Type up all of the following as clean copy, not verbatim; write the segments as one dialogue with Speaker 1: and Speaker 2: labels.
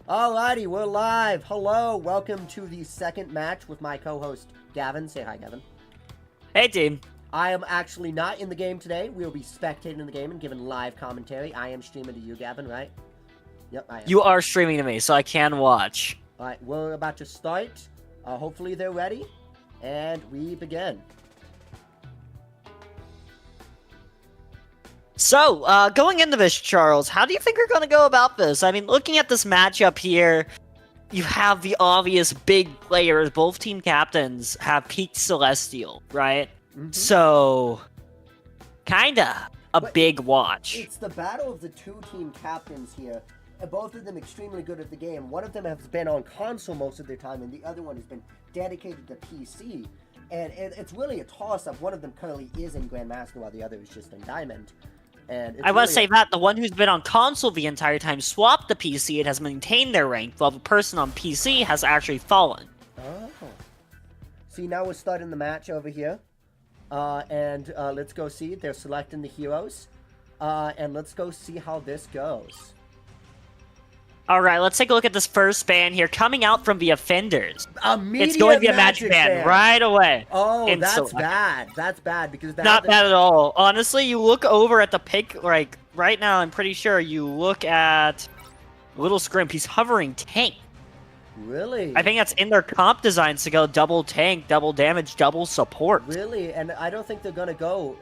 Speaker 1: Alrighty, we're live. Hello, welcome to the second match with my co-host, Gavin. Say hi, Gavin.
Speaker 2: Hey, team.
Speaker 1: I am actually not in the game today. We'll be spectating the game and giving live commentary. I am streaming to you, Gavin, right? Yep, I am.
Speaker 2: You are streaming to me, so I can watch.
Speaker 1: Alright, we're about to start. Hopefully they're ready. And we begin.
Speaker 2: So, going into this, Charles, how do you think we're going to go about this? I mean, looking at this matchup here, you have the obvious big players. Both team captains have peaked Celestial, right?
Speaker 1: Mm-hmm.
Speaker 2: So, kinda a big watch.
Speaker 1: It's the battle of the two team captains here. And both of them extremely good at the game. One of them has been on console most of their time, and the other one has been dedicated to PC. And it's really a toss-up. One of them currently is in Grandmaster, while the other is just in Diamond. And
Speaker 2: I want to say that the one who's been on console the entire time swapped to PC and has maintained their rank, while the person on PC has actually fallen.
Speaker 1: Oh. See, now we're starting the match over here. Let's go see. They're selecting the heroes. And let's go see how this goes.
Speaker 2: Alright, let's take a look at this first ban here, coming out from the Offenders.
Speaker 1: It's
Speaker 2: going to be a magic ban right away.
Speaker 1: Oh, that's bad. That's bad, because
Speaker 2: not bad at all. Honestly, you look over at the pick, like, right now, I'm pretty sure you look at Little Scrimp, he's hovering tank.
Speaker 1: Really?
Speaker 2: I think that's in their comp designs to go double tank, double damage, double support.
Speaker 1: Really? And I don't think they're gonna go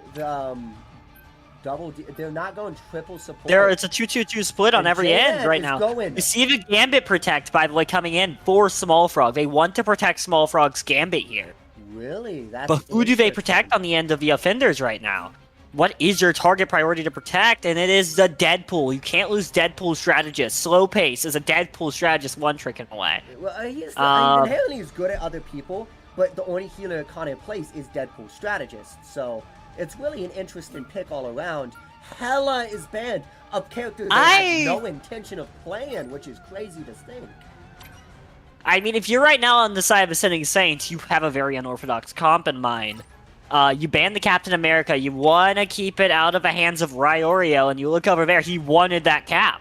Speaker 1: they're not going triple support.
Speaker 2: It's a 2-2-2 split on every end right now. You see the Gambit protect, by the way, coming in for Small Frog. They want to protect Small Frog's Gambit here.
Speaker 1: Really?
Speaker 2: But who do they protect on the end of the Offenders right now? What is your target priority to protect? And it is the Deadpool. You can't lose Deadpool strategist. Slow pace is a Deadpool strategist one tricking away.
Speaker 1: Well, inherently he's good at other people, but the only healer Connor plays is Deadpool strategist. So it's really an interesting pick all around. Hela is banned, a character that has no intention of playing, which is crazy to think.
Speaker 2: I mean, if you're right now on the side of Ascending Saints, you have a very unorthodox comp in mind. You ban the Captain America, you want to keep it out of the hands of Ryorio, and you look over there, he wanted that cap,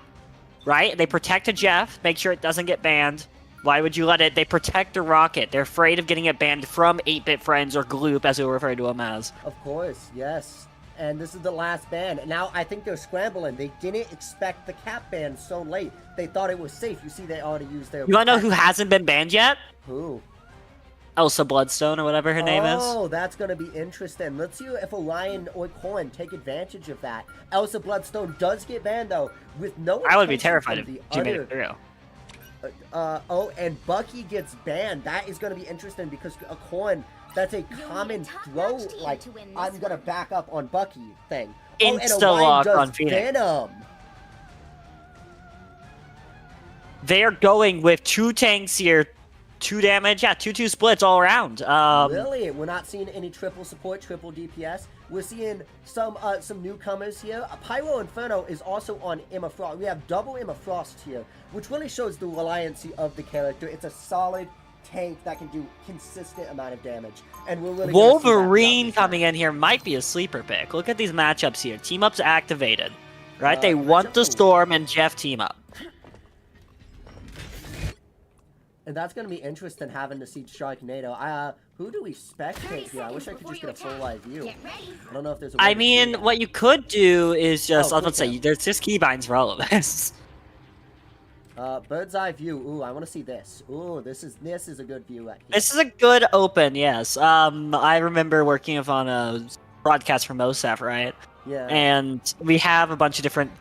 Speaker 2: right? They protected Jeff, make sure it doesn't get banned. Why would you let it? They protect the Rocket. They're afraid of getting it banned from 8-Bit Friends or Gloop, as we refer to him as.
Speaker 1: Of course, yes. And this is the last ban. Now, I think they're scrambling. They didn't expect the cap ban so late. They thought it was safe. You see, they already used their...
Speaker 2: You want to know who hasn't been banned yet?
Speaker 1: Who?
Speaker 2: Elsa Bloodstone, or whatever her name is.
Speaker 1: Oh, that's going to be interesting. Let's see if Orion or Corn take advantage of that. Elsa Bloodstone does get banned, though, with no...
Speaker 2: I would be terrified if she made it through.
Speaker 1: And Bucky gets banned. That is going to be interesting because a Corn, that's a common throw, like, I'm going to back up on Bucky thing.
Speaker 2: Insta-lock on Phoenix.
Speaker 1: Venom.
Speaker 2: They are going with 2 tanks here, 2 damage, yeah, 2-2 splits all around.
Speaker 1: Really? We're not seeing any triple support, triple DPS. We're seeing some newcomers here. Pyro Inferno is also on Emma Frost. We have double Emma Frost here, which really shows the reliancy of the character. It's a solid tank that can do consistent amount of damage. And we're really
Speaker 2: Wolverine coming in here might be a sleeper pick. Look at these matchups here. Team up's activated, right? They want the Storm and Jeff team up.
Speaker 1: And that's going to be interesting having to see Sharknado. Who do we spectate here? I wish I could just get a full live view. I don't know if there's a way
Speaker 2: I mean, what you could do is just, I was about to say, there's just keybinds for all of this.
Speaker 1: Bird's eye view. Ooh, I want to see this. Ooh, this is a good view right here.
Speaker 2: This is a good open, yes. I remember working on a broadcast for MOSAF, right?
Speaker 1: Yeah.
Speaker 2: And we have a bunch of different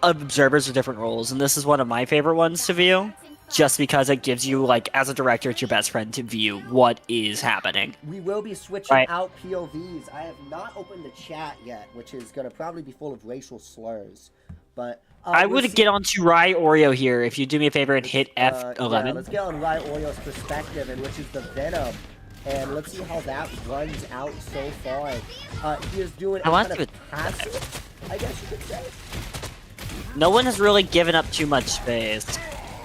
Speaker 2: observers with different roles, and this is one of my favorite ones to view. Just because it gives you, like, as a director, it's your best friend to view what is happening.
Speaker 1: We will be switching out POVs. I have not opened the chat yet, which is going to probably be full of racial slurs. But
Speaker 2: I would get onto Ryorio here if you do me a favor and hit F11.
Speaker 1: Yeah, let's get on Ryorio's perspective, and which is the Venom. And let's see how that runs out so far. He is doing a kind of passive, I guess you could say.
Speaker 2: No one has really given up too much space.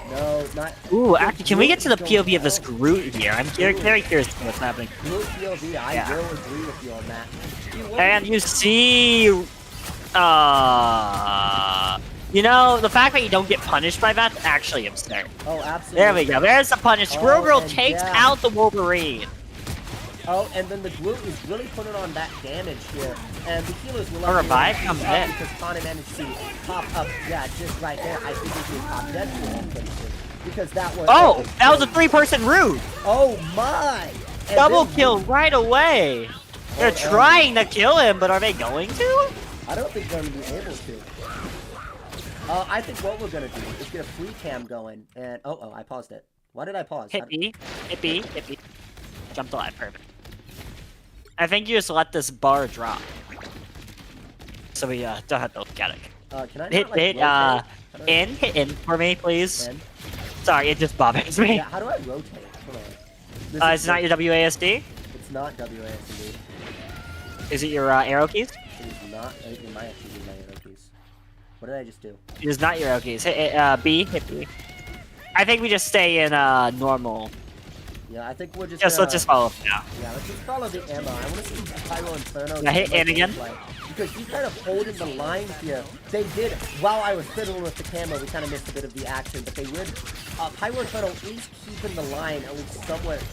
Speaker 1: No, not...
Speaker 2: Ooh, actually, can we get to the POV of this Groot here? I'm very curious to what's happening.
Speaker 1: Groot POV, I will agree with you on that.
Speaker 2: And you see... You know, the fact that you don't get punished by that's actually absurd.
Speaker 1: Oh, absolutely.
Speaker 2: There we go. There's the punish. Squirrel Girl
Speaker 1: and
Speaker 2: takes
Speaker 1: yeah.
Speaker 2: out the Wolverine.
Speaker 1: Oh, and then the glue is really putting on that damage here. And the healers will
Speaker 2: A revive comes in.
Speaker 1: because Connor managed to pop up, yeah, just right there. I think he can pop Deadpool because that was...
Speaker 2: Oh, that was a 3-person root.
Speaker 1: Oh, my! And
Speaker 2: Double
Speaker 1: then
Speaker 2: kill right away. They're trying to kill him, but are they going to?
Speaker 1: I don't think they're going to be able to. I think what we're going to do is get a free cam going. And, oh, I paused it. Why did I pause?
Speaker 2: Hit B. Jumped alive, perfect. I think you just let this bar drop. So we don't have to look at it.
Speaker 1: Can I not,
Speaker 2: Hit
Speaker 1: like,
Speaker 2: hit in for me, please.
Speaker 1: In?
Speaker 2: Sorry, it just bothers me.
Speaker 1: Yeah, how do I rotate? Hold on.
Speaker 2: It's not your WASD?
Speaker 1: It's not WASD.
Speaker 2: Is it your arrow keys?
Speaker 1: It is not. It might actually be my arrow keys. What did I just do?
Speaker 2: It is not your arrow keys. Hit B, hit B. I think we just stay in normal.
Speaker 1: Yeah, I think we're just.
Speaker 2: Let's just follow now.
Speaker 1: Yeah, let's just follow the ammo. I want to see Pyro Inferno.
Speaker 2: Yeah, hit in again.
Speaker 1: Because he's kind of holding the line here. They did, while I was fiddling with the camera, we kind of missed a bit of the action, but they would. Pyro Inferno is keeping the line at least somewhat.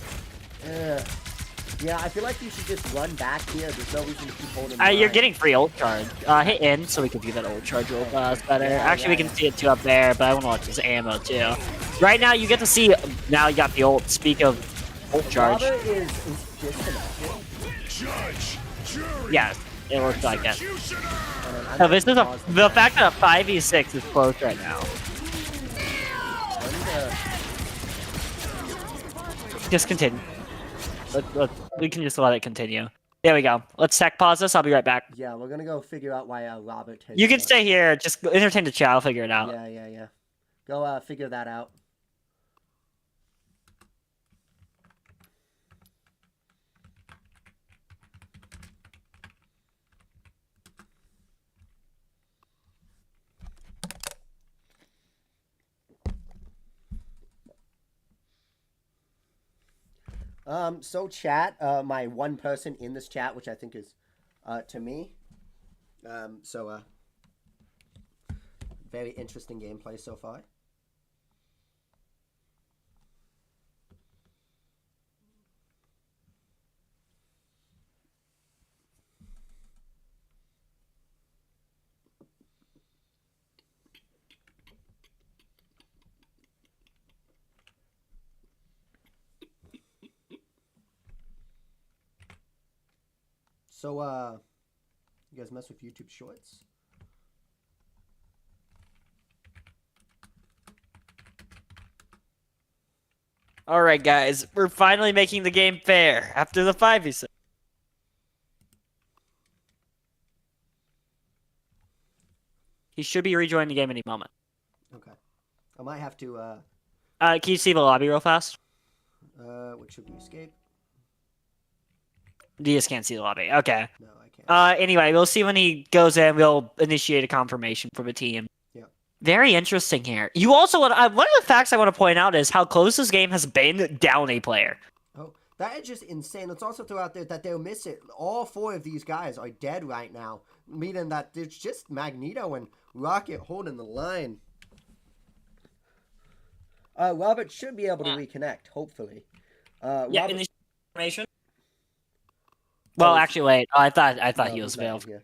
Speaker 1: Yeah, I feel like you should just run back here. There's no reason to keep holding the line.
Speaker 2: You're getting free ult charge. Hit in so we can view that ult charge real fast better.
Speaker 1: Yeah,
Speaker 2: Actually, we can see it too up there, but I want to watch this ammo too. Right now, you get to see. Now you got the ult. Speak of ult charge.
Speaker 1: Robert is disconnected.
Speaker 2: Yes, it looks like it. So this is the fact that a 5v6 is close right now. Just continue. We can just let it continue. There we go. Let's tech pause this. I'll be right back.
Speaker 1: Yeah, we're gonna go figure out why Robert.
Speaker 2: You can stay here. Just entertain the chat. I'll figure it out.
Speaker 1: Yeah. Go figure that out. So chat, my one person in this chat, which I think is, to me, very interesting gameplay so far. So, you guys mess with YouTube Shorts?
Speaker 2: All right, guys. We're finally making the game fair after the 5v6. He should be rejoining the game any moment.
Speaker 1: Okay. I might have to,
Speaker 2: can you see the lobby real fast?
Speaker 1: what should we escape?
Speaker 2: You just can't see the lobby. Okay.
Speaker 1: No, I can't.
Speaker 2: Anyway, we'll see when he goes in. We'll initiate a confirmation for the team.
Speaker 1: Yeah.
Speaker 2: Very interesting here. You also want one of the facts I want to point out is how close this game has been down a player.
Speaker 1: Oh, that is just insane. Let's also throw out there that they're missing. All 4 of these guys are dead right now, meaning that it's just Magneto and Rocket holding the line. Robert should be able to reconnect, hopefully.
Speaker 2: Yeah,
Speaker 1: Robert...
Speaker 2: in the information. Well, actually, wait. Oh, I thought he was available.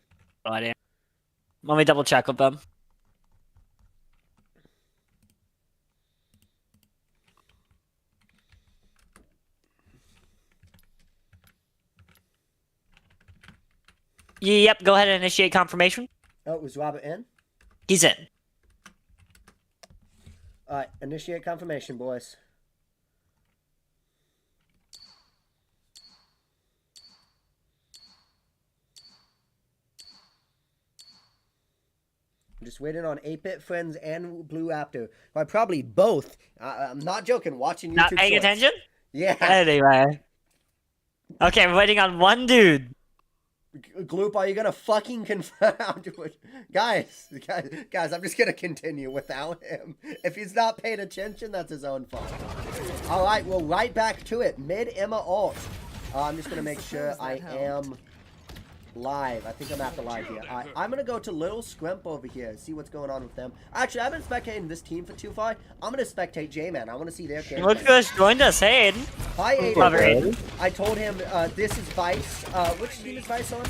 Speaker 2: Let me double check with them. Yep, go ahead and initiate confirmation.
Speaker 1: Oh, was Robert in?
Speaker 2: He's in.
Speaker 1: Alright, initiate confirmation, boys. I'm just waiting on 8-Bit Friends and Blue Raptor. Well, probably both. I'm not joking, watching YouTube
Speaker 2: Not paying
Speaker 1: shorts.
Speaker 2: attention?
Speaker 1: Yeah.
Speaker 2: Anyway. Okay, we're waiting on one dude.
Speaker 1: Gloop, are you gonna fucking confirm? guys, I'm just gonna continue without him. If he's not paying attention, that's his own fault. All right, well, right back to it. Mid Emma ult. I'm just gonna make sure I am Live. I think I'm at the live here. I'm gonna go to Little Scrimp over here and see what's going on with them. Actually, I've been spectating this team for 2-5. I'm gonna spectate J-Man. I want to see their game.
Speaker 2: Look who's joined us, hey Aiden.
Speaker 1: Hi, Aiden.
Speaker 2: Love her, Aiden.
Speaker 1: I told him this is Vice. Which team is Vice on?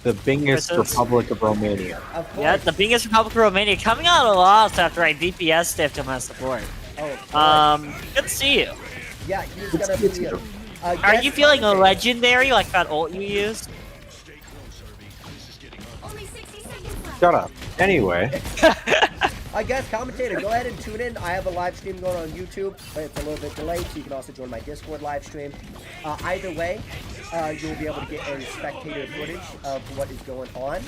Speaker 3: The Bingest Republic of Romania.
Speaker 1: Of course.
Speaker 2: Yeah, the biggest Republic of Romania coming out of loss after I DPS stiffed him as support.
Speaker 1: Oh,
Speaker 2: good to see you.
Speaker 1: yeah, he's gonna be.
Speaker 2: Are you feeling legendary like that ult you used?
Speaker 3: Shut up. Anyway.
Speaker 1: I guess, commentator, go ahead and tune in. I have a live stream going on YouTube, but it's a little bit delayed, so you can also join my Discord live stream. Either way, you'll be able to get a spectator footage of what is going on.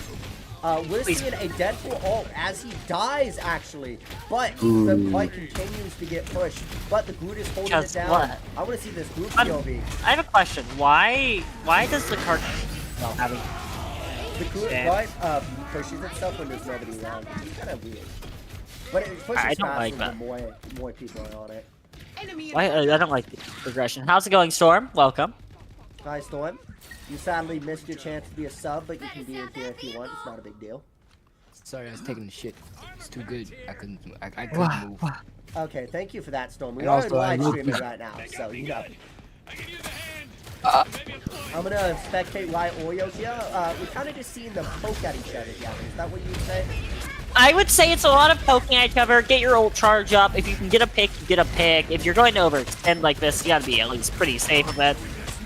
Speaker 1: We're seeing a Deadpool ult as he dies, actually, but the fight continues to get pushed. But the Groot is holding it down.
Speaker 2: What?
Speaker 1: I want to see this Groot POV.
Speaker 2: I have a question. Why does the card having
Speaker 1: The Groot, what? Pushes itself when there's nobody around. It's kind of weird. But it pushes
Speaker 2: I don't
Speaker 1: faster
Speaker 2: like that.
Speaker 1: when more people are on it.
Speaker 2: I don't like the progression. How's it going, Storm? Welcome.
Speaker 1: Hi, Storm. You sadly missed your chance to be a sub, but you can be in here if you want. It's not a big deal.
Speaker 4: Sorry, I was taking the shit. It's too good. I couldn't move.
Speaker 1: Okay, thank you for that, Storm. We
Speaker 4: And
Speaker 1: are
Speaker 4: also, I
Speaker 1: live
Speaker 4: moved
Speaker 1: streaming
Speaker 4: my-
Speaker 1: right now, so you know. I'm gonna spectate Riot Oreo here. We're kind of just seeing them poke at each other, yeah. Is that what you would say?
Speaker 2: I would say it's a lot of poking at each other. Get your ult charge up. If you can get a pick, you get a pick. If you're going to overextend like this, you gotta be at least pretty safe with it.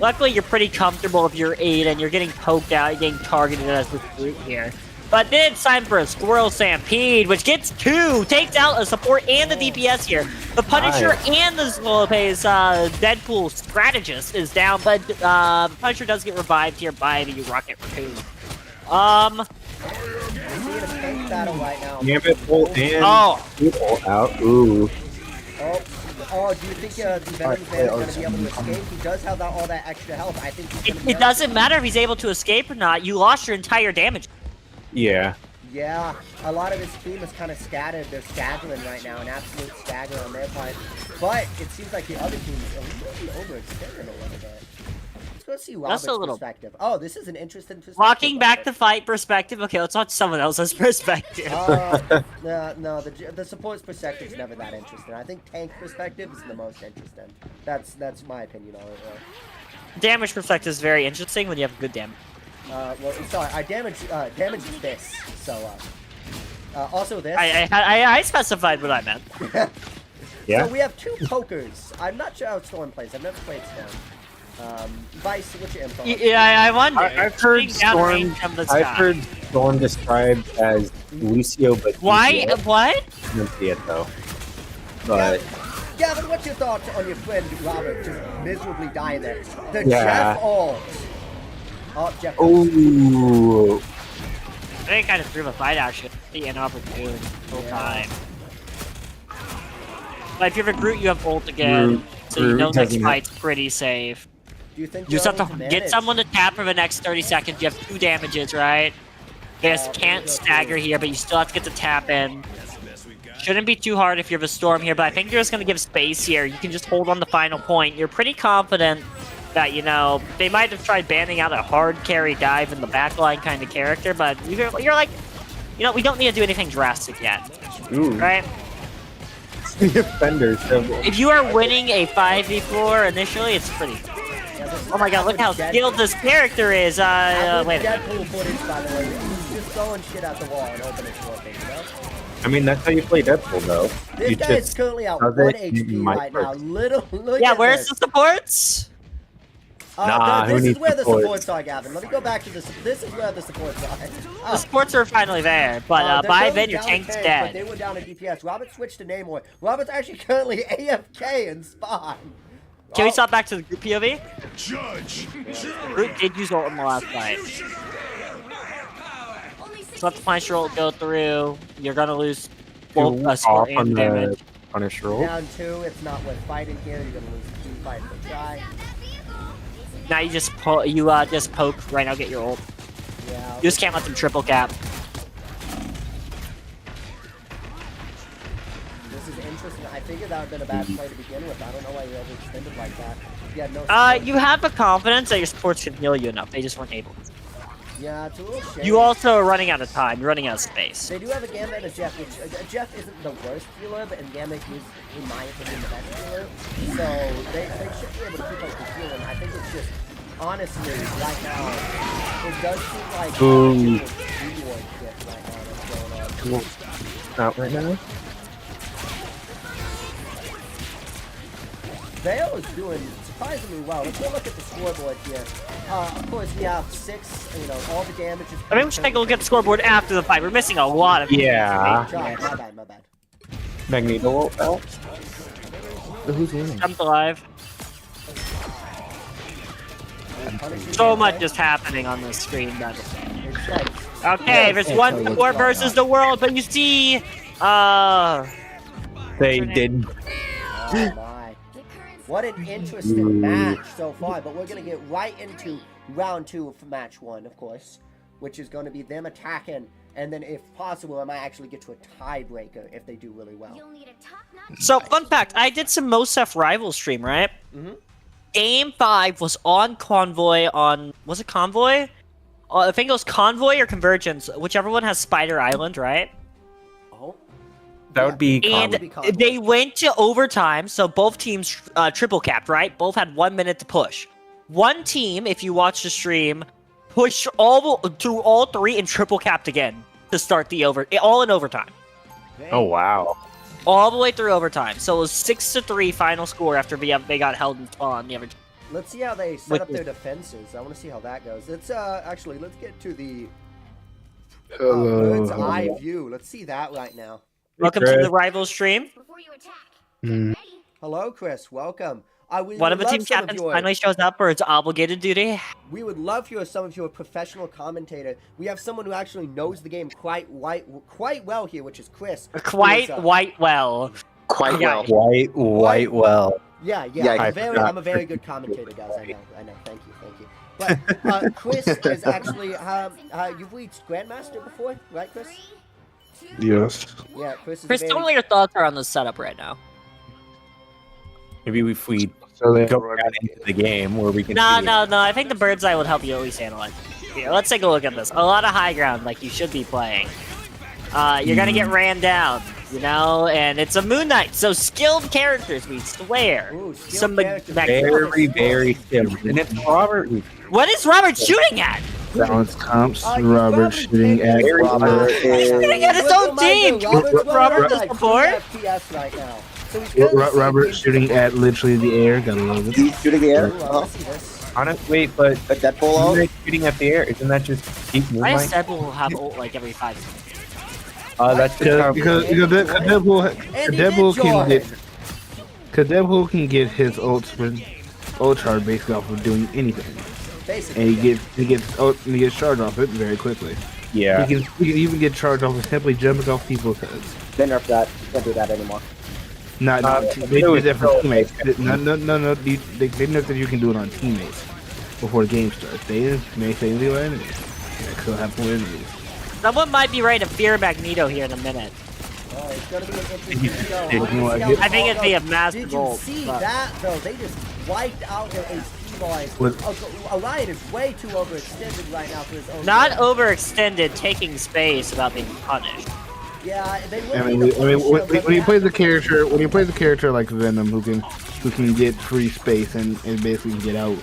Speaker 2: Luckily, you're pretty comfortable if you're 8 and you're getting poked out, you're getting targeted as this Groot here. But then it's time for a Squirrel Stampede, which gets 2, takes out a support and the DPS here. The Punisher and the slow pace Deadpool strategist is down, but the Punisher does get revived here by the Rocket Raccoon.
Speaker 1: We're seeing a tank battle right now.
Speaker 3: Gambit ult and ult out. Ooh.
Speaker 1: Oh, do you think the Venom's man is going to be able to escape? He does have all that extra health. I think he's going to be
Speaker 2: It doesn't matter if he's able to escape or not. You lost your entire damage.
Speaker 3: Yeah.
Speaker 1: Yeah, a lot of his team is kind of scattered. They're staggering right now, an absolute stagger on their part. But it seems like the other team is a little overextended a little bit. Let's go see Robert's perspective. Oh, this is an interesting perspective.
Speaker 2: Walking back the fight perspective. Okay, let's watch someone else's perspective.
Speaker 1: No, the support's perspective is never that interesting. I think tank perspective is the most interesting. That's my opinion on it.
Speaker 2: Damage perspective is very interesting when you have good damage.
Speaker 1: Well, sorry, I damage is this. So, also this.
Speaker 2: I specified what I meant.
Speaker 3: Yeah.
Speaker 1: So we have 2 pokers. I'm not sure how Storm plays. I've never played Storm. Vice, what's your info?
Speaker 2: Yeah, I wonder.
Speaker 3: I've heard Storm described as Lucio, but
Speaker 2: Why? What?
Speaker 3: I didn't see it though. But
Speaker 1: Gavin, what's your thoughts on your friend Robert just miserably dying there? The
Speaker 3: Yeah.
Speaker 1: Jeff ult. Oh, Jeff.
Speaker 3: ooh.
Speaker 2: I think kind of threw a fight actually. An opportunity full time. But if you have a Groot, you have ult again, so you know next fight's pretty safe.
Speaker 1: Do you think
Speaker 2: You just have to
Speaker 1: they'll
Speaker 2: get
Speaker 1: manage?
Speaker 2: someone to tap for the next 30 seconds. You have 2 damages, right? You just can't stagger here, but you still have to get the tap in. Shouldn't be too hard if you have a Storm here, but I think you're just going to give space here. You can just hold on the final point. You're pretty confident that, you know, they might have tried banning out a hard carry dive in the backline kind of character, but you're like, you know, we don't need to do anything drastic yet.
Speaker 3: Ooh.
Speaker 2: Right?
Speaker 3: Defenders.
Speaker 2: If you are winning a 5v4 initially, it's pretty... Oh my god, look how skilled this character is. Wait a minute.
Speaker 1: Deadpool footage, by the way. He's just throwing shit out the wall and hoping it's working, you know?
Speaker 3: I mean, that's how you play Deadpool, though.
Speaker 1: This
Speaker 3: You
Speaker 1: guy
Speaker 3: just
Speaker 1: is currently out
Speaker 3: does
Speaker 1: 1
Speaker 3: it
Speaker 1: HP
Speaker 3: in my
Speaker 1: right now.
Speaker 3: first.
Speaker 1: Look
Speaker 2: Yeah,
Speaker 1: at
Speaker 2: where's
Speaker 1: this.
Speaker 2: the supports?
Speaker 3: Nah, who
Speaker 1: this is
Speaker 3: needs
Speaker 1: where the
Speaker 3: supports?
Speaker 1: supports are, Gavin. Let me go back to this. This is where the supports are.
Speaker 2: The supports are finally there, but
Speaker 1: they're
Speaker 2: by
Speaker 1: currently
Speaker 2: then your
Speaker 1: down
Speaker 2: tank's
Speaker 1: to tank, but
Speaker 2: dead.
Speaker 1: they were down to DPS. Robert switched to Namor. Robert's actually currently AFK in spawn.
Speaker 2: Can we stop back to the group POV?
Speaker 5: Judge.
Speaker 2: Groot did use ult in the last fight. So let the Punisher ult go through. You're gonna lose both support
Speaker 3: off on
Speaker 2: and
Speaker 3: the
Speaker 2: damage.
Speaker 3: Punisher roll.
Speaker 1: Down 2. It's not worth fighting here. You're gonna lose the team fight for try.
Speaker 2: Now you just just poke right now. Get your ult.
Speaker 1: Yeah.
Speaker 2: You just can't let them triple cap.
Speaker 1: This is interesting. I figured that would have been a bad play to begin with. I don't know why you overextended like that. You had no support.
Speaker 2: You have the confidence that your supports can heal you enough. They just weren't able to.
Speaker 1: Yeah, it's a little shady.
Speaker 2: You also are running out of time. You're running out of space.
Speaker 1: They do have a Gambit and a Jeff, which Jeff isn't the worst healer, but Gambit is, in my opinion, the best healer. So they should be able to keep up the healing. I think it's just, honestly, right now, it does seem like
Speaker 3: Boom.
Speaker 1: reward shit right now that's going on.
Speaker 3: Out right now.
Speaker 1: Vale is doing surprisingly well. Let's go look at the scoreboard here. Of course, we have 6, all the damage is...
Speaker 2: I mean, we should take a look at the scoreboard after the fight. We're missing a lot of...
Speaker 3: Yeah.
Speaker 1: My bad.
Speaker 3: Magneto out.
Speaker 4: Who's winning?
Speaker 2: Jump alive. So much is happening on the screen. Okay, there's one support versus the world, but you see...
Speaker 3: They did.
Speaker 1: Oh my. What an interesting match so far, but we're going to get right into round 2 of match 1, of course, which is going to be them attacking, and then if possible, I might actually get to a tiebreaker if they do really well.
Speaker 2: So, fun fact, I did some Mosef Rival stream, right?
Speaker 1: Mm-hmm.
Speaker 2: Game 5 was on Convoy on... Was it Convoy? I think it was Convoy or Convergence, whichever one has Spider Island, right?
Speaker 1: Oh.
Speaker 3: That would be
Speaker 2: And
Speaker 3: common.
Speaker 2: they went to overtime, so both teams triple capped, right? Both had 1 minute to push. One team, if you watch the stream, pushed through all 3 and triple capped again to start the all in overtime.
Speaker 3: Oh wow.
Speaker 2: All the way through overtime. So it was 6-3 final score after they got held on the other team.
Speaker 1: Let's see how they set up their defenses. I want to see how that goes. Let's let's get to the bird's eye view. Let's see that right now.
Speaker 2: Welcome to the rival stream.
Speaker 1: Hello, Chris. Welcome.
Speaker 2: One of the team captains finally shows up for its obligated duty.
Speaker 1: We would love to hear some of your professional commentator. We have someone who actually knows the game quite well here, which is Chris.
Speaker 2: Quite well.
Speaker 1: Yeah. I'm a very good commentator, guys. I know. Thank you. But Chris is actually you've reached Grandmaster before, right, Chris?
Speaker 5: Yes.
Speaker 1: Yeah,
Speaker 2: Chris, tell me what your thoughts are on this setup right now.
Speaker 3: Maybe if we
Speaker 5: So they
Speaker 3: go right into the game where we can.
Speaker 2: No.
Speaker 3: see
Speaker 2: I think the bird's eye would help you at least analyze. Here, let's take a look at this. A lot of high ground, like you should be playing. You're gonna get ran down, and it's a Moon Knight, so skilled characters, we swear.
Speaker 1: Ooh,
Speaker 2: Some
Speaker 3: Very, very skilled. And it's Robert.
Speaker 2: What is Robert shooting at?
Speaker 5: balance comps. Robert shooting at Robert.
Speaker 2: He's shooting at his own team. Robert does support.
Speaker 1: right now.
Speaker 5: Robert shooting at literally the air. Gotta love it.
Speaker 6: He's shooting the air.
Speaker 1: Ooh, I wanna see this.
Speaker 3: Honestly, but
Speaker 6: A Deadpool out.
Speaker 3: shooting at the air, isn't that just keep moving?
Speaker 2: I said we'll have ult like every 5 seconds.
Speaker 3: That's
Speaker 5: Because Deadpool can get his ult charge basically off of doing anything,
Speaker 1: Basically,
Speaker 5: and he gets charged off it very quickly.
Speaker 3: yeah.
Speaker 5: He can even get charged off of simply jumping off people's heads.
Speaker 6: They nerfed that. Can't do that anymore.
Speaker 5: Not they do that for teammates. No. They know that you can do it on teammates before the game starts. They may say zero enemies. That could happen with enemies.
Speaker 2: Someone might be right to fear Magneto here in a minute.
Speaker 1: it's gonna be an interesting show.
Speaker 5: I
Speaker 2: think it'd be a massive
Speaker 1: Did you
Speaker 2: ult,
Speaker 1: see
Speaker 2: but-
Speaker 1: that though? They just wiped out their HP boys. Orion is way too overextended right now for his own.
Speaker 2: Not
Speaker 1: game.
Speaker 2: overextended, taking space without being punished.
Speaker 1: Yeah, they
Speaker 5: I
Speaker 1: will.
Speaker 5: mean, when you play the character like Venom, who can get free space and basically get out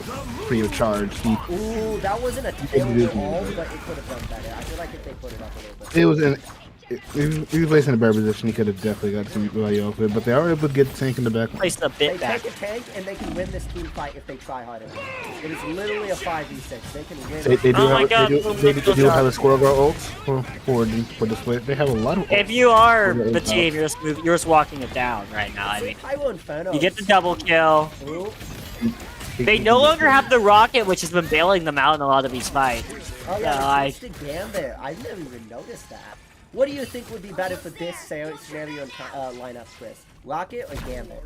Speaker 5: free of charge.
Speaker 1: Ooh, that wasn't a terrible ult, but it could have done better. I feel like if they put it up a little bit.
Speaker 5: It was if he placed in a better position, he could have definitely got some value off it. But they are able to get the tank in the back.
Speaker 2: Placed a
Speaker 1: They
Speaker 2: bit back.
Speaker 1: take a tank and they can win this team fight if they try hard enough. It is literally a 5v6. They can win.
Speaker 5: They do
Speaker 2: Oh my
Speaker 5: have
Speaker 2: God,
Speaker 5: they do have a Squirrel Girl ult for display. They have a lot of ults.
Speaker 2: If you are the team, you're just walking it down right now. I mean,
Speaker 1: Pyro Inferno.
Speaker 2: you get the double kill.
Speaker 1: Ooh.
Speaker 2: They no longer have the rocket, which has been bailing them out in a lot of these fights.
Speaker 1: Oh yeah,
Speaker 2: I-
Speaker 1: they switched to Gambit. I never even noticed that. What do you think would be better for this scenario and lineup, Chris? Rocket or Gambit?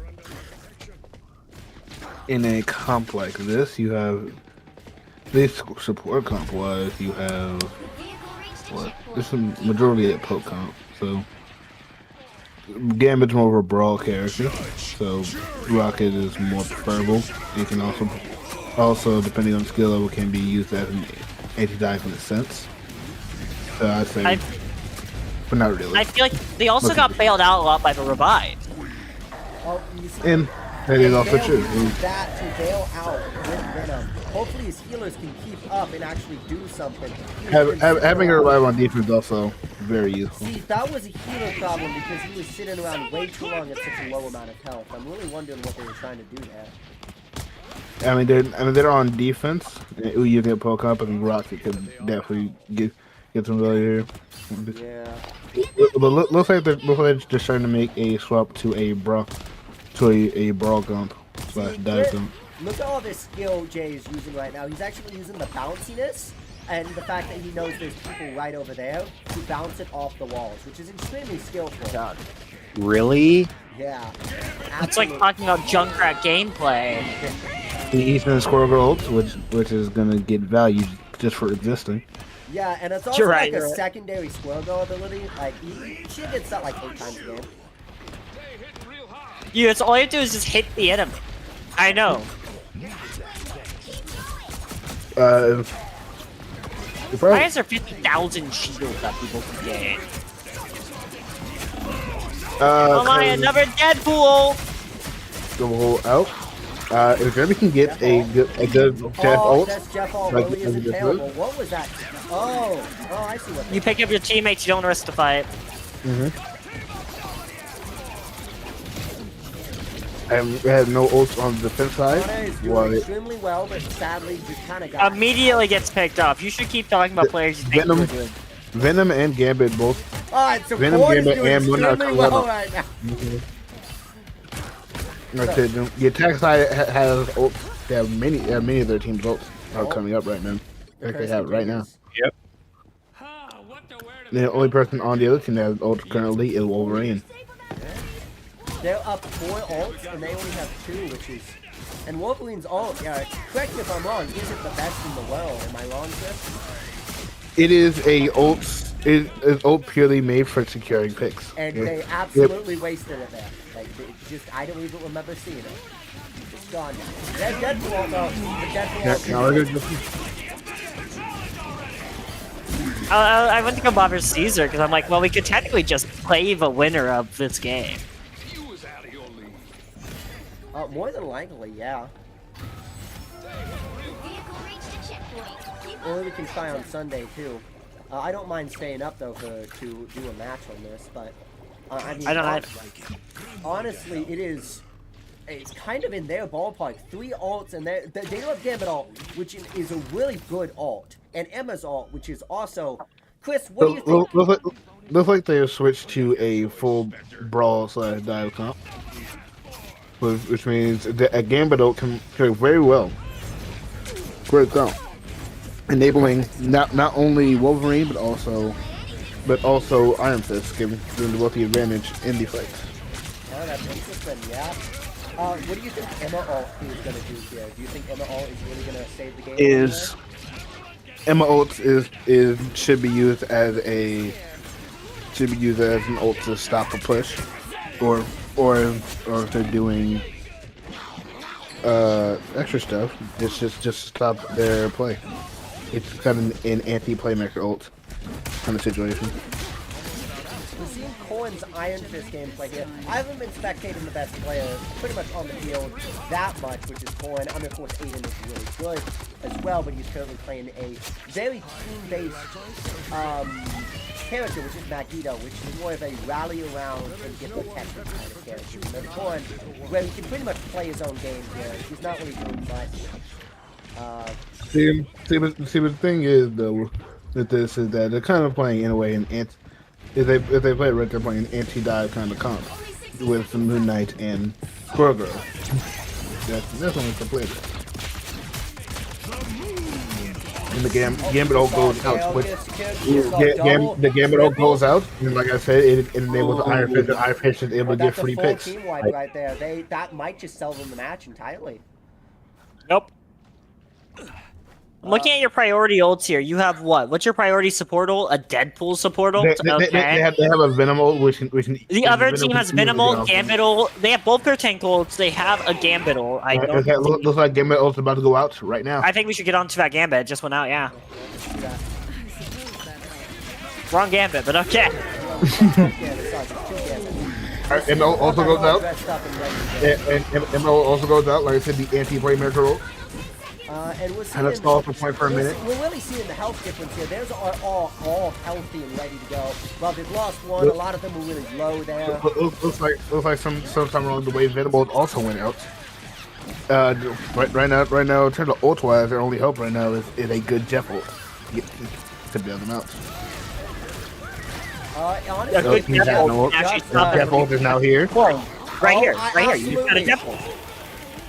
Speaker 5: In a comp like this, you have this support comp wise, you have what? There's some majority at poke comp, so Gambit's more of a brawl character, so Rocket is more preferable. It can also depending on skill level, can be used as an anti-dive in a sense. So I'd say, but not really.
Speaker 2: I feel like they also got bailed out a lot by the revive.
Speaker 1: Oh, you see,
Speaker 5: And that is also
Speaker 1: Bale
Speaker 5: true.
Speaker 1: used that to bail out with Venom. Hopefully his healers can keep up and actually do something.
Speaker 5: Having a revive on defense is also very useful.
Speaker 1: See, that was a healer problem because he was sitting around way too long at such a low amount of health. I'm really wondering what they were trying to do there.
Speaker 5: They're on defense. You get poke up, and Rocket could definitely get some value here.
Speaker 1: Yeah.
Speaker 5: But looks like they're just trying to make a swap to a brawl gump slash dive gump.
Speaker 1: Look at all this skill Jay is using right now. He's actually using the bounciness and the fact that he knows there's people right over there to bounce it off the walls, which is extremely skillful.
Speaker 3: God. Really?
Speaker 1: Yeah.
Speaker 2: It's like talking about Junkrat gameplay.
Speaker 5: He's gonna score gold, which is gonna get value just for existing.
Speaker 1: Yeah, and it's also
Speaker 2: You're right,
Speaker 1: like a
Speaker 2: you're right.
Speaker 1: secondary squirrel go ability. Like, she gets that like 8 times a game.
Speaker 2: It's all you do is just hit the enemy. I know. Why is there 50,000 shields that people can get? Oh my, another Deadpool!
Speaker 5: Go out. If Jeremy can get a good Jeff ult,
Speaker 1: That's Jeff ult
Speaker 5: like,
Speaker 1: really isn't
Speaker 5: like
Speaker 1: terrible. What was that? Oh, I see what.
Speaker 2: You pick up your teammates, you don't risk the fight.
Speaker 5: I have no ults on the defense side.
Speaker 1: Ana is doing
Speaker 5: While
Speaker 1: extremely well, but sadly just kind of got.
Speaker 2: Immediately gets picked up. You should keep talking about players you think
Speaker 5: Venom-
Speaker 2: are good.
Speaker 5: Venom and Gambit both.
Speaker 1: Alright, so
Speaker 5: Venom,
Speaker 1: Ford is
Speaker 5: Gambit,
Speaker 1: doing
Speaker 5: and Moon are
Speaker 1: extremely
Speaker 5: coming
Speaker 1: well
Speaker 5: up.
Speaker 1: right now.
Speaker 5: Like the attack side has ults. They have many of their team's ults are coming up right now. Like they have it right now.
Speaker 3: Yep.
Speaker 5: The only person on the other team that has ults currently is Wolverine.
Speaker 1: They're up 4 ults and they only have 2, which is. And Wolverine's ult, yeah, correct me if I'm wrong, isn't the best in the world. Am I wrong, Chris?
Speaker 5: It is a ult. It is ult purely made for securing picks.
Speaker 1: And they absolutely wasted it there. Like, I don't even remember seeing it. It's gone now. There's Deadpool though. The Deadpool.
Speaker 2: I went to go bother Caesar because I'm like, well, we could technically just play the winner of this game.
Speaker 1: More than likely, yeah. Or we can try on Sunday too. I don't mind staying up though to do a match on this, but I mean,
Speaker 2: I don't
Speaker 1: honestly, it's kind of in their ballpark. 3 ults, and they love Gambit ult, which is a really good ult, and Emma's ult, which is also. Chris, what do you think?
Speaker 5: Looks like they have switched to a full brawl / dive comp, which means that a Gambit ult can play very well. Great comp, enabling not only Wolverine but also Iron Fist, giving both the advantage in the fights.
Speaker 1: Oh, that's interesting. Yeah. What do you think Emma ult is going to do here? Do you think Emma ult is really going to save the game?
Speaker 5: Emma ult should be used as an ult to stop a push, or if they're doing extra stuff, it's just stop their play. It's kind of an anti-playmaker ult kind of situation.
Speaker 1: We're seeing Cohen's Iron Fist gameplay here. I haven't been spectating the best player pretty much on the field that much, which is Cohen. I mean, of course, Aiden is really good as well, but he's currently playing a very team-based character, which is Magneto, which is more of a rally around and get protected kind of character. And then Cohen, where he can pretty much play his own game here, he's not really doing much.
Speaker 5: See, the thing is though with this is that they're kind of playing in a way if they play it right, they're playing an anti-dive kind of comp with some Moon Knight and Squirrel. That's only the play. And the Gambit ult goes out. The Gambit ult goes out, and like I said, it enables the Iron Fist. The Iron Fist is able to get free picks.
Speaker 1: Team wipe right there. That might just sell them the match entirely.
Speaker 2: Nope. I'm looking at your priority ults here. You have what? What's your priority support ult? A Deadpool support ult? Okay.
Speaker 5: They have a Venom ult, which
Speaker 2: The other team has Venom ult, Gambit ult. They have both their tank ults. They have a Gambit ult. I don't
Speaker 5: looks like Gambit ult's about to go out right now.
Speaker 2: I think we should get onto that Gambit. It just went out, yeah. Wrong Gambit, but okay.
Speaker 5: ML also goes out. And ML also goes out. Like I said, the anti-play miracle ult.
Speaker 1: And we're
Speaker 5: Kind of stall for point for a minute.
Speaker 1: We're really seeing the health difference here. Theirs are all healthy and ready to go. Well, they've lost one. A lot of them were really low there.
Speaker 5: Looks like sometime along the way, Venom ult also went out. Right now, in terms of ult wise, their only hope right now is a good Jeff ult to bail them out.
Speaker 1: Honestly,
Speaker 2: A good
Speaker 5: Jeff
Speaker 2: Jeff
Speaker 5: ult.
Speaker 2: ult actually stopped
Speaker 5: Jeff ult is now here.
Speaker 2: Right here. You just got a Jeff ult.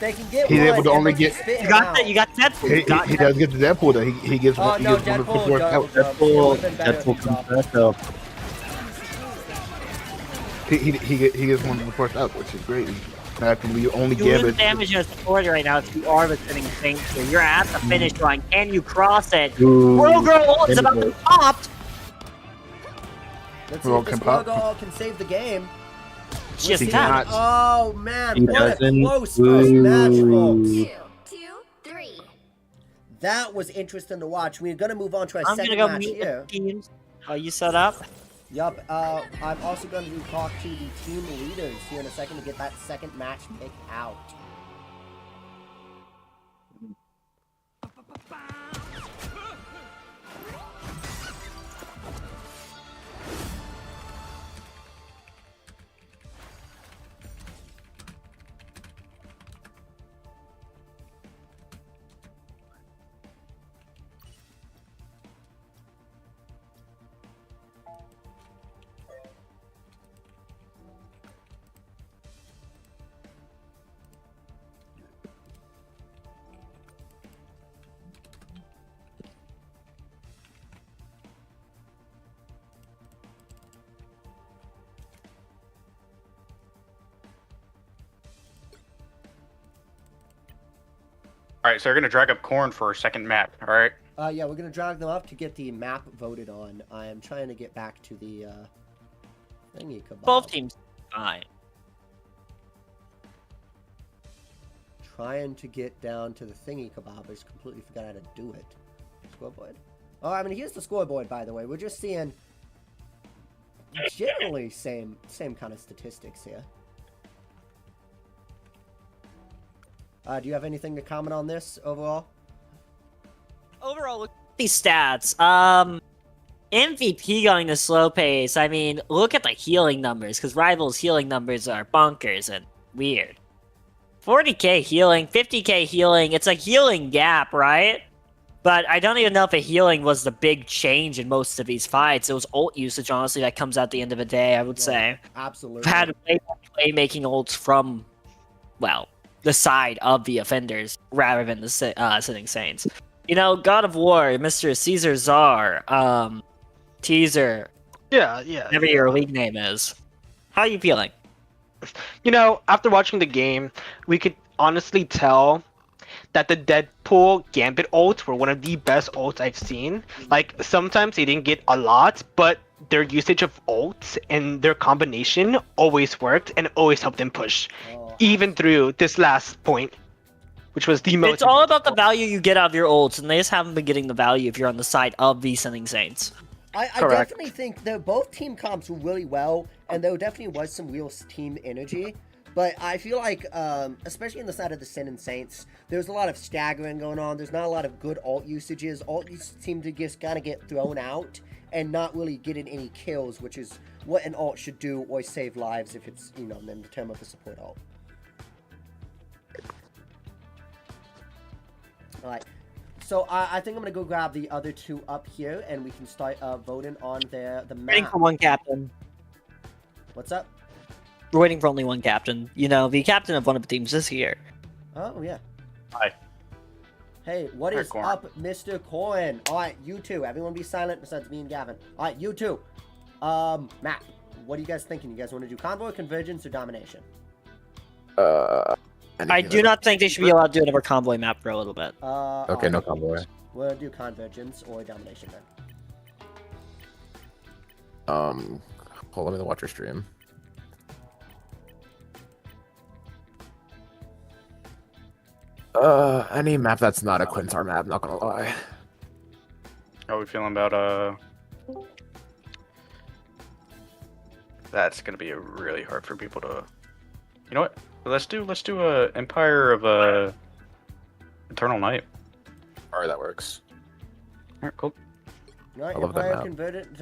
Speaker 1: they can get
Speaker 5: He's
Speaker 1: one
Speaker 5: able to
Speaker 1: and
Speaker 5: only
Speaker 1: they
Speaker 5: get-
Speaker 1: can spit him
Speaker 2: You got
Speaker 1: out.
Speaker 2: that. You got Deadpool.
Speaker 5: He does get the Deadpool though. He gets
Speaker 1: Oh,
Speaker 5: one.
Speaker 1: no,
Speaker 5: He gets one of the
Speaker 1: Deadpool,
Speaker 5: fourth out.
Speaker 3: Deadpool comes back up.
Speaker 5: He gets one of the fourth out, which is great. Now can we only
Speaker 2: Doing
Speaker 5: give
Speaker 2: the
Speaker 5: it?
Speaker 2: damage in a support right now if you are the sitting Saint here. You're at the finish line. Can you cross it?
Speaker 3: Ooh.
Speaker 2: World Girl ult is about to pop.
Speaker 1: Let's see
Speaker 5: Well,
Speaker 1: if this
Speaker 5: can pop.
Speaker 1: Virgo can save the game.
Speaker 2: Just
Speaker 5: He
Speaker 2: tapped.
Speaker 5: cannot.
Speaker 1: Oh man,
Speaker 3: He
Speaker 1: what a
Speaker 3: doesn't.
Speaker 1: close first match, folks.
Speaker 3: Ooh.
Speaker 7: 2, 3.
Speaker 1: That was interesting to watch. We're gonna move on to our
Speaker 2: I'm
Speaker 1: second
Speaker 2: gonna go
Speaker 1: match
Speaker 2: meet
Speaker 1: here.
Speaker 2: the teams. Are you set up?
Speaker 1: Yup. I'm also going to talk to the team leaders here in a second to get that second match picked out.
Speaker 8: Alright, so you're gonna drag up Corn for a second map, alright?
Speaker 1: Yeah, we're gonna drag them up to get the map voted on. I am trying to get back to the thingy kebab.
Speaker 2: Both teams fine.
Speaker 1: Trying to get down to the thingy kebab. I just completely forgot how to do it. Scoreboard. Oh, I mean, here's the scoreboard, by the way. We're just seeing generally same kind of statistics here. Do you have anything to comment on this overall?
Speaker 2: Overall, look at these stats. MVP going to slow pace. I mean, look at the healing numbers, because Rival's healing numbers are bonkers and weird. 40k healing, 50k healing. It's a healing gap, right? But I don't even know if a healing was the big change in most of these fights. It was ult usage, honestly, that comes at the end of the day, I would say.
Speaker 1: Absolutely.
Speaker 2: We've had playmaking ults from, well, the side of the offenders rather than the sitting Saints. You know, God of War, Mr. Caesar Czar, Teaser,
Speaker 9: Yeah.
Speaker 2: whatever your league name is. How are you feeling?
Speaker 9: You know, after watching the game, we could honestly tell that the Deadpool Gambit ults were one of the best ults I've seen. Like, sometimes they didn't get a lot, but their usage of ults and their combination always worked and always helped them push. Even through this last point, which was the most...
Speaker 2: It's all about the value you get out of your ults, and they just haven't been getting the value if you're on the side of the Sending Saints.
Speaker 1: I definitely think that both team comps were really well, and there definitely was some real team energy. But I feel like, especially on the side of the Sin and Saints, there's a lot of staggering going on. There's not a lot of good ult usages. Ult seem to just kind of get thrown out and not really getting any kills, which is what an ult should do, or save lives if it's, you know, in the term of the support ult. Alright, so I think I'm going to go grab the other two up here, and we can start voting on the
Speaker 2: Waiting
Speaker 1: map.
Speaker 2: for one captain.
Speaker 1: What's up?
Speaker 2: We're waiting for only one captain. You know, the captain of one of the teams is here.
Speaker 1: Oh, yeah.
Speaker 8: Hi.
Speaker 1: Hey, what
Speaker 8: Hi,
Speaker 1: is
Speaker 8: Corn.
Speaker 1: up, Mr. Corn? Alright, you two. Everyone be silent besides me and Gavin. Alright, you two. Matt, what are you guys thinking? You guys want to do Convoy, Convergence, or Domination?
Speaker 2: I do not think they should be allowed to do another convoy map for a little bit.
Speaker 3: Okay, no convoy.
Speaker 1: We'll do convergence or domination then.
Speaker 7: Hold on, let me watch your stream. Any map that's not a Quintar map, not gonna lie.
Speaker 8: How are we feeling about That's gonna be really hard for people to. You know what? Let's do Empire of Eternal Night.
Speaker 7: Alright, that works.
Speaker 8: Alright, cool.
Speaker 1: Alright,
Speaker 7: I love that
Speaker 1: Empire
Speaker 7: map.
Speaker 1: converted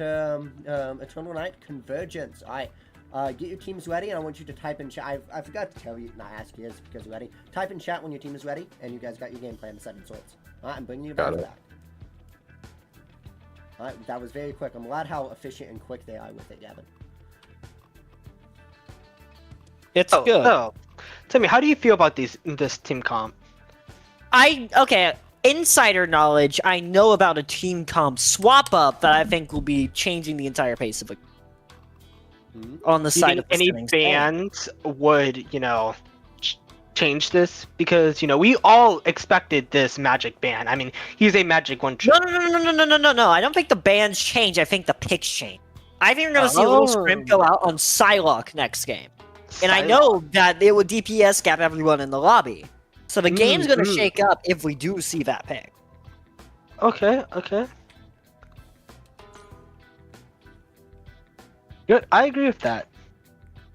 Speaker 1: Eternal Night Convergence. Alright. Get your teams ready, and I want you to type in chat. I forgot to tell you, not ask you this because you're ready. Type in chat when your team is ready, and you guys got your game plan set in sorts. Alright, I'm bringing you
Speaker 7: Got
Speaker 1: guys
Speaker 7: it.
Speaker 1: back. Alright, that was very quick. I'm glad how efficient and quick they are with it, Gavin.
Speaker 2: It's good.
Speaker 9: So, tell me, how do you feel about this team comp?
Speaker 2: Okay, insider knowledge, I know about a team comp swap up that I think will be changing the entire pace of it. On the
Speaker 9: Do you
Speaker 2: side
Speaker 9: think
Speaker 2: of the
Speaker 9: any
Speaker 2: Stunning Saint.
Speaker 9: bands would, change this? Because, we all expected this Magic ban. I mean, he's a Magic one trick.
Speaker 2: No. I don't think the bands change. I think the picks change. I think you're going to see a little scrim go out on Psylocke next game. And I know that it would DPS gap everyone in the lobby. So the game's going to shake up if we do see that pick.
Speaker 9: Okay. Good. I agree with that.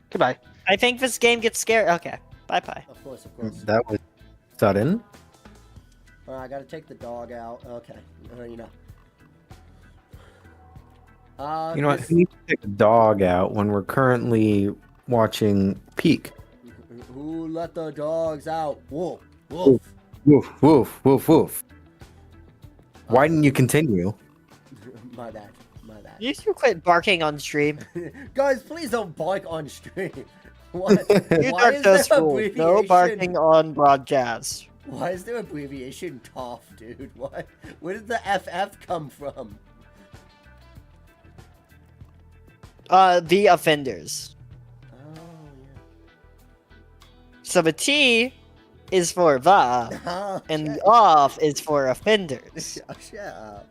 Speaker 9: Goodbye.
Speaker 2: I think this game gets scary. Okay. Bye-bye.
Speaker 1: Of course, of course.
Speaker 3: That was sudden.
Speaker 1: Alright, I gotta take the dog out. Okay. You know.
Speaker 3: You know what? We need to take the dog out when we're currently watching Peak.
Speaker 1: Who let the dogs out? Wolf. Wolf.
Speaker 3: Woof, woof, woof, woof. Why didn't you continue?
Speaker 1: My bad.
Speaker 2: You should quit barking on stream.
Speaker 1: Guys, please don't bark on stream. What?
Speaker 2: You
Speaker 1: Why is there
Speaker 2: Darktoast rule. No
Speaker 1: abbreviation?
Speaker 2: barking on broadcast.
Speaker 1: Why is there abbreviation TOF, dude? What? Where did the FF come from?
Speaker 2: The offenders.
Speaker 1: Oh,
Speaker 2: So the T is for the,
Speaker 1: yeah. Oh,
Speaker 2: and the
Speaker 1: shut-
Speaker 2: off is for offenders.
Speaker 1: Shut up.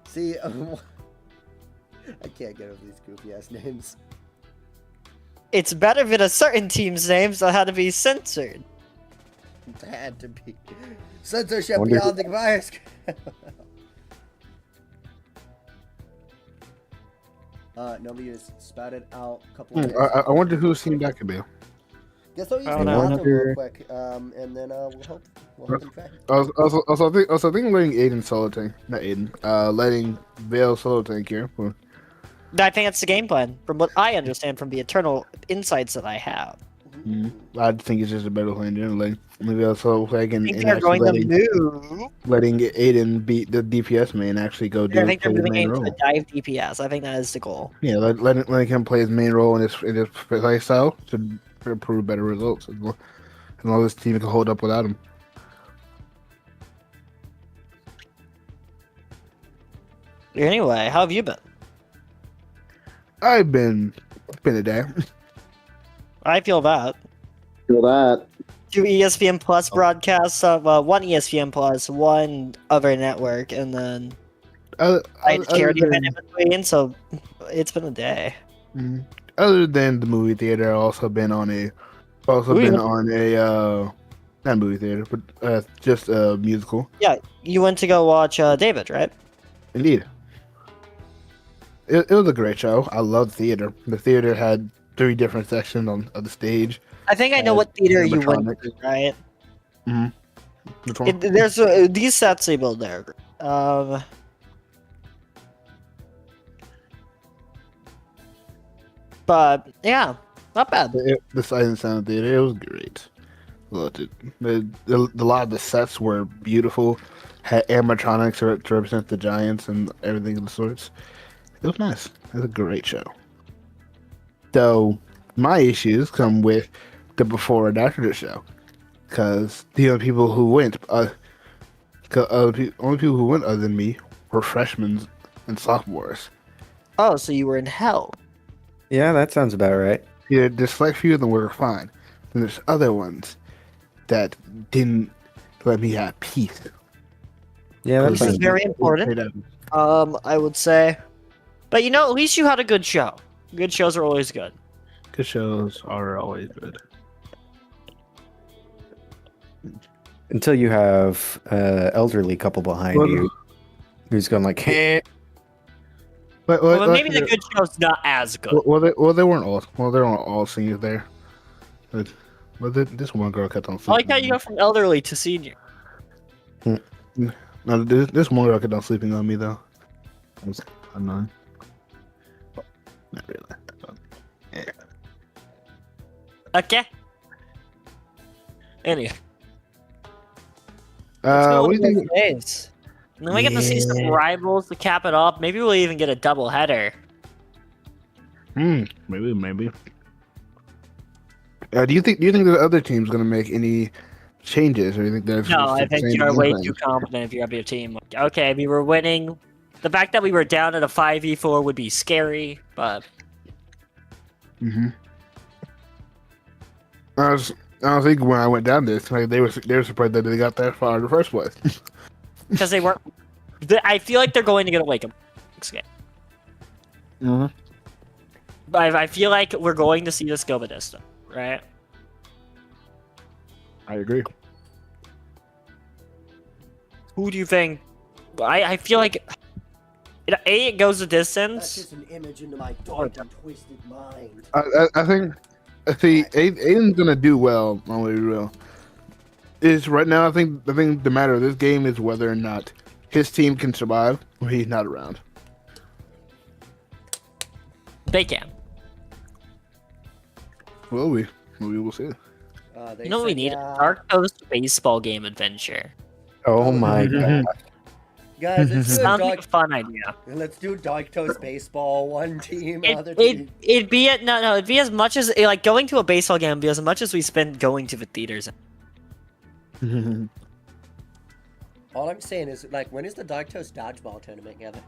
Speaker 1: See, I can't get over these goofy ass names.
Speaker 2: It's better than a certain team's name, so it had to be censored.
Speaker 1: It had to be. Censorship
Speaker 3: Wonder-
Speaker 1: beyond the virus. Nobody has spouted out a couple of minutes.
Speaker 5: I wonder who's seen that could be.
Speaker 1: Guess I'll use
Speaker 2: I
Speaker 1: the
Speaker 2: don't know.
Speaker 1: bathroom real quick, and then we'll hope and pray.
Speaker 5: I was thinking letting Aiden solo tank, not Aiden, letting Vale solo tank here.
Speaker 2: I think that's the game plan, from what I understand from the eternal insights that I have.
Speaker 5: I think it's just a better plan generally. Maybe also like
Speaker 2: I
Speaker 5: and
Speaker 2: think
Speaker 5: and
Speaker 2: they're
Speaker 5: actually
Speaker 2: going to move.
Speaker 5: letting Aiden beat the DPS main actually go do
Speaker 2: I think they're
Speaker 5: play his
Speaker 2: moving
Speaker 5: main
Speaker 2: into
Speaker 5: role.
Speaker 2: a dive DPS. I think that is the goal.
Speaker 5: Yeah, letting him play his main role in his play style to improve better results. As long as this team can hold up without him.
Speaker 2: Anyway, how have you been?
Speaker 5: I've been a day.
Speaker 2: I feel that.
Speaker 6: Feel that.
Speaker 2: 2 ESPN Plus broadcasts of one ESPN Plus, one other network, and then I had charity event in between, so it's been a day.
Speaker 5: Other than the movie theater, I've also been on a not movie theater, but just a musical.
Speaker 2: Yeah, you went to go watch David, right?
Speaker 5: Indeed. It was a great show. I love theater. The theater had 3 different sections of the stage.
Speaker 2: I think I know what theater you went
Speaker 5: animatronics.
Speaker 2: to, right?
Speaker 5: Which one?
Speaker 2: There's these sets they build there. But yeah, not bad.
Speaker 5: The Sight and Sound Theater, it was great. Loved it. A lot of the sets were beautiful. Had animatronics to represent the giants and everything of the sorts. It was nice. It was a great show. So, my issues come with the before and after the show. Because the only people who went, only people who went other than me were freshmen and sophomores.
Speaker 2: Oh, so you were in hell.
Speaker 3: Yeah, that sounds about right.
Speaker 5: Yeah, the select few of them were fine. And there's other ones that didn't let me have peace.
Speaker 3: Yeah,
Speaker 2: This
Speaker 3: that's
Speaker 2: is very important. I would say. But you know, at least you had a good show. Good shows are always good.
Speaker 5: Good shows are always good.
Speaker 3: until you have elderly couple behind you who's going like, hey.
Speaker 2: Well, then maybe the good show's not as good.
Speaker 5: Well, they weren't all. Well, they weren't all seniors there. But this one girl kept on.
Speaker 2: I like how you go from elderly to senior.
Speaker 5: No, this one girl kept on sleeping on me though. It was annoying. Not really. Yeah.
Speaker 2: Okay. Anyway.
Speaker 5: What do you think?
Speaker 2: Days. And then we get to see some rivals to cap it off. Maybe we'll even get a double header.
Speaker 5: Maybe. Do you think the other team's gonna make any changes, or do you think they're?
Speaker 2: No, I think you're way too confident if you have your team. Like, okay, we were winning. The fact that we were down at a 5v4 would be scary, but.
Speaker 5: I was thinking when I went down this, like they were surprised that they got that far in the first place.
Speaker 2: Because they weren't. I feel like they're going to get a wake up next game. But I feel like we're going to see this go the distance, right?
Speaker 5: I agree.
Speaker 2: Who do you think? I feel like it goes the distance.
Speaker 1: That's just an image into my dark and twisted mind.
Speaker 5: I think. See, Aiden's gonna do well. I'm gonna be real. Is right now. I think the matter of this game is whether or not his team can survive when he's not around.
Speaker 2: They can.
Speaker 5: Well, we will see.
Speaker 2: You know what we need? Darktoast baseball game adventure.
Speaker 3: Oh my god.
Speaker 1: Guys, let's do
Speaker 2: Sounds like a fun idea.
Speaker 1: Let's do Darktoast baseball. One team, other team.
Speaker 2: It'd be it'd be as much as like going to a baseball game would be as much as we spend going to the theaters.
Speaker 1: All I'm saying is, like, when is the Darktoast dodgeball tournament, Gavin?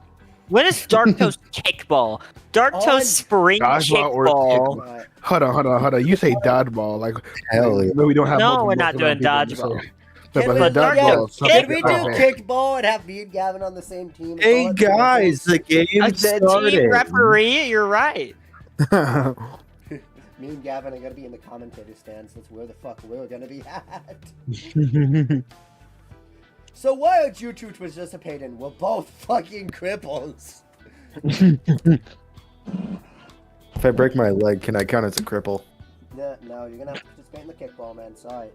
Speaker 2: When is Darktoast kickball? Darktoast spring kickball.
Speaker 1: Right.
Speaker 5: Hold on. You say dodgeball, like
Speaker 3: Hell yeah.
Speaker 5: no, we don't have.
Speaker 2: No, we're not doing dodgeball.
Speaker 1: Can we, can we do kickball and have me and Gavin on the same team?
Speaker 3: Hey guys, the game started.
Speaker 2: Team referee, you're right.
Speaker 1: Me and Gavin are gonna be in the commentator stands. That's where the fuck we're gonna be at. So why aren't you two participating? We're both fucking cripples.
Speaker 3: If I break my leg, can I count as a cripple?
Speaker 1: No, you're gonna have to participate in the kickball, man. Sorry.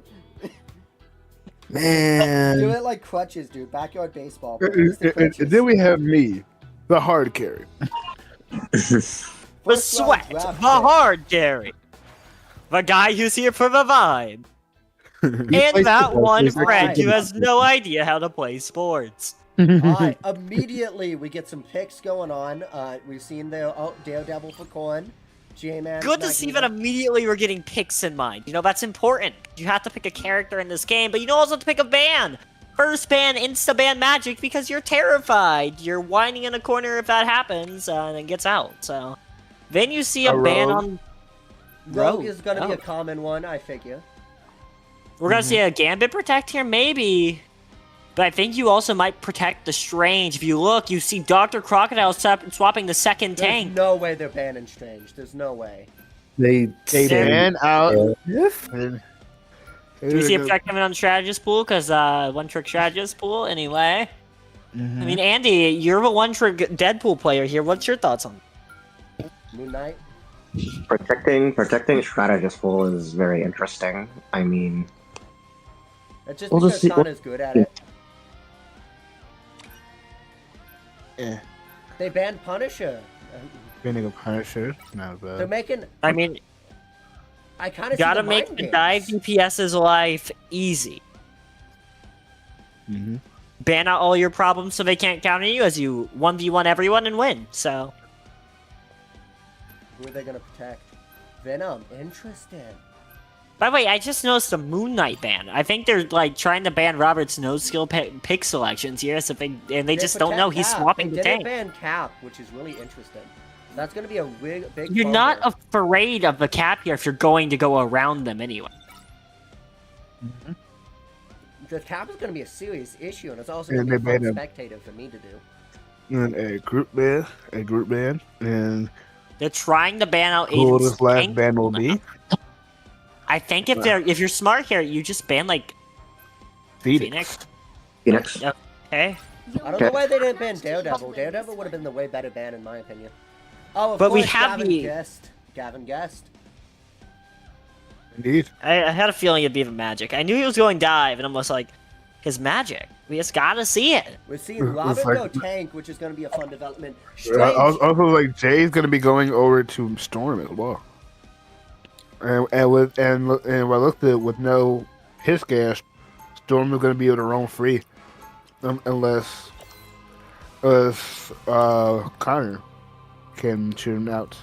Speaker 3: Man.
Speaker 1: Do it like crutches, dude. Backyard baseball.
Speaker 5: Then we have me, the hard carry.
Speaker 2: The sweat, the hard carry. The guy who's here for the vibe. And that one friend who has no idea how to play sports.
Speaker 1: Alright, immediately we get some picks going on. We've seen the Daredevil for Corn. J-Man.
Speaker 2: Good to see that immediately we're getting picks in mind. You know, that's important. You have to pick a character in this game, but you also have to pick a ban. First ban, insta-ban Magic, because you're terrified. You're whining in a corner if that happens, and it gets out. So then you see a ban on
Speaker 1: Rogue is going to be a common one, I figure.
Speaker 2: We're going to see a Gambit Protect here, maybe. But I think you also might protect the Strange. If you look, you see Dr. Crocodile swapping the second tank.
Speaker 1: There's no way they're banning Strange. There's no way.
Speaker 3: They
Speaker 5: ban out.
Speaker 2: Do you see effect coming on Strategist Pool? Because one-trick Strategist Pool, anyway. I mean, Andy, you're a one-trick Deadpool player here. What's your thoughts on
Speaker 1: Moon Knight?
Speaker 6: Protecting Strategist Pool is very interesting. I mean...
Speaker 1: It's just because Sana's good at it.
Speaker 5: Yeah.
Speaker 1: They banned Punisher.
Speaker 5: Banning a Punisher, not bad.
Speaker 1: They're making...
Speaker 2: I mean...
Speaker 1: I kind of
Speaker 2: gotta make the dive DPS's life easy. Ban out all your problems so they can't counter you as you 1v1 everyone and win, so...
Speaker 1: Who are they gonna protect? Venom. Interesting.
Speaker 2: By the way, I just noticed a Moon Knight ban. I think they're like trying to ban Robert's no-skill pick selections here, so they just don't know he's swapping the tank.
Speaker 1: They didn't ban Cap, which is really interesting. That's gonna be a big
Speaker 2: You're not afraid of the Cap here if you're going to go around them anyway.
Speaker 1: The cap is going to be a serious issue, and it's also
Speaker 5: And
Speaker 1: going to be
Speaker 5: they
Speaker 1: a fun
Speaker 5: made
Speaker 1: spectator for me to do.
Speaker 5: And a group ban, and
Speaker 2: They're trying to ban out
Speaker 5: who
Speaker 2: Aiden's
Speaker 5: this last
Speaker 2: tank.
Speaker 5: ban will be.
Speaker 2: I think if you're smart here, you just ban like
Speaker 5: Phoenix.
Speaker 6: Phoenix.
Speaker 2: Okay.
Speaker 1: I don't know why they didn't ban Daredevil. Daredevil would have been the way better ban, in my opinion. Oh, of
Speaker 2: But
Speaker 1: course,
Speaker 2: we have
Speaker 1: Gavin
Speaker 2: the-
Speaker 1: guessed. Gavin guessed.
Speaker 5: Indeed.
Speaker 2: I had a feeling it'd be the magic. I knew he was going dive, and I'm just like, his magic. We just gotta see it.
Speaker 1: We're seeing Robert
Speaker 5: like-
Speaker 1: go tank, which is going to be a fun development.
Speaker 5: Also, like Jay's gonna be going over to Storm as well. And what I looked at with no his gas, Storm is gonna be able to roam free, unless Connor can shoot him out.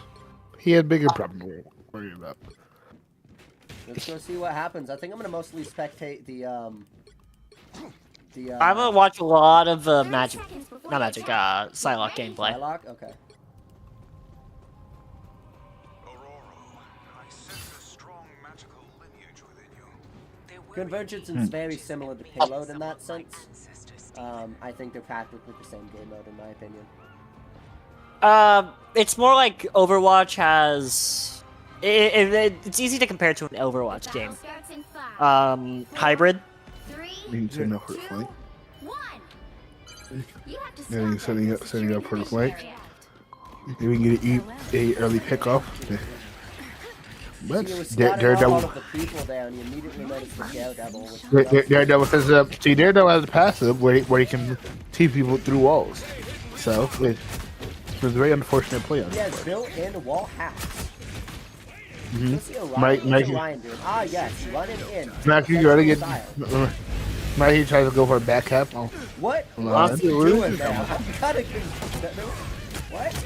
Speaker 5: He had bigger problems to worry about.
Speaker 1: Let's go see what happens. I think I'm going to mostly spectate the
Speaker 2: I'm gonna watch a lot of Psylocke gameplay.
Speaker 1: Psylocke? Okay. Convergence is very similar to Payload in that sense. I think they're practically the same game mode in my opinion.
Speaker 2: It's more like Overwatch has. It's easy to compare to an Overwatch game. Hybrid.
Speaker 5: You can send up for the flank. Then you're setting up for the flank. Then we can get a early pickoff. But
Speaker 1: See, you were scouting out all
Speaker 5: Daredevil.
Speaker 1: of the people there, and you immediately noticed the Daredevil. Which
Speaker 5: Daredevil says see, Daredevil has a passive where he can see people through walls. So it's a very unfortunate play on
Speaker 1: he
Speaker 5: it.
Speaker 1: has built-in wall hacks.
Speaker 5: Mhm.
Speaker 1: Let's see Orion.
Speaker 5: Mike-
Speaker 1: What's
Speaker 5: Mike-
Speaker 1: Orion doing? Ah, yes, running in.
Speaker 5: Mac, you
Speaker 1: That's
Speaker 5: gotta
Speaker 1: his
Speaker 5: get.
Speaker 1: style.
Speaker 5: Mike, he tries to go for a back cap. Oh,
Speaker 1: What?
Speaker 5: Hold on.
Speaker 1: What's he doing there? I gotta what?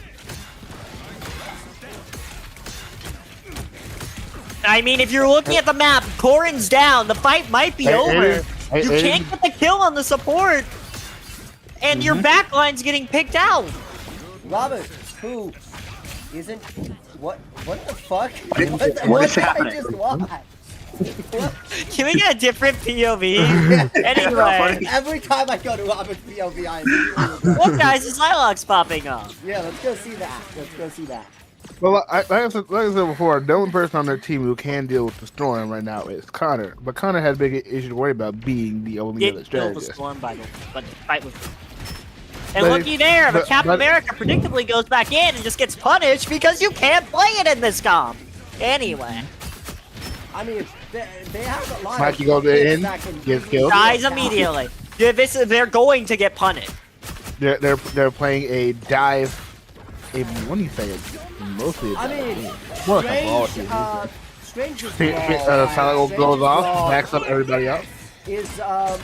Speaker 2: I mean, if you're looking at the map, Corrin's down. The fight might be
Speaker 5: Hey,
Speaker 2: over.
Speaker 5: hey,
Speaker 2: You
Speaker 5: hey,
Speaker 2: can't get the kill on the support, and your backline's getting picked out.
Speaker 1: Robert, who isn't what the fuck?
Speaker 6: What is
Speaker 1: What did I
Speaker 6: happening?
Speaker 1: just watch? What?
Speaker 2: Can we get a different POV? Anyway,
Speaker 1: Every time I go to Robert's POV, I immediately regret.
Speaker 2: look, guys, the Psylocke's popping up.
Speaker 1: Yeah, let's go see that. Let's go see that.
Speaker 5: well, like I said before, the only person on their team who can deal with the storm right now is Connor. But Connor had a big issue to worry about being the only other
Speaker 2: Get killed the
Speaker 5: strategist.
Speaker 2: storm by the but the fight was. And
Speaker 5: But-
Speaker 2: looky there, but Captain
Speaker 5: but-
Speaker 2: America predictably goes back in and just gets punished because you can't play it in this comp. Anyway,
Speaker 1: I mean, they have a lot.
Speaker 5: Mikey goes in, gets killed.
Speaker 2: dies immediately. Yeah, they're going to get punished.
Speaker 5: They're playing a dive. What do you say? Mostly.
Speaker 1: I mean,
Speaker 5: More like a brawl
Speaker 1: Strange,
Speaker 5: team.
Speaker 1: Strange's
Speaker 5: Silent blows off, backs up everybody up.
Speaker 1: Is what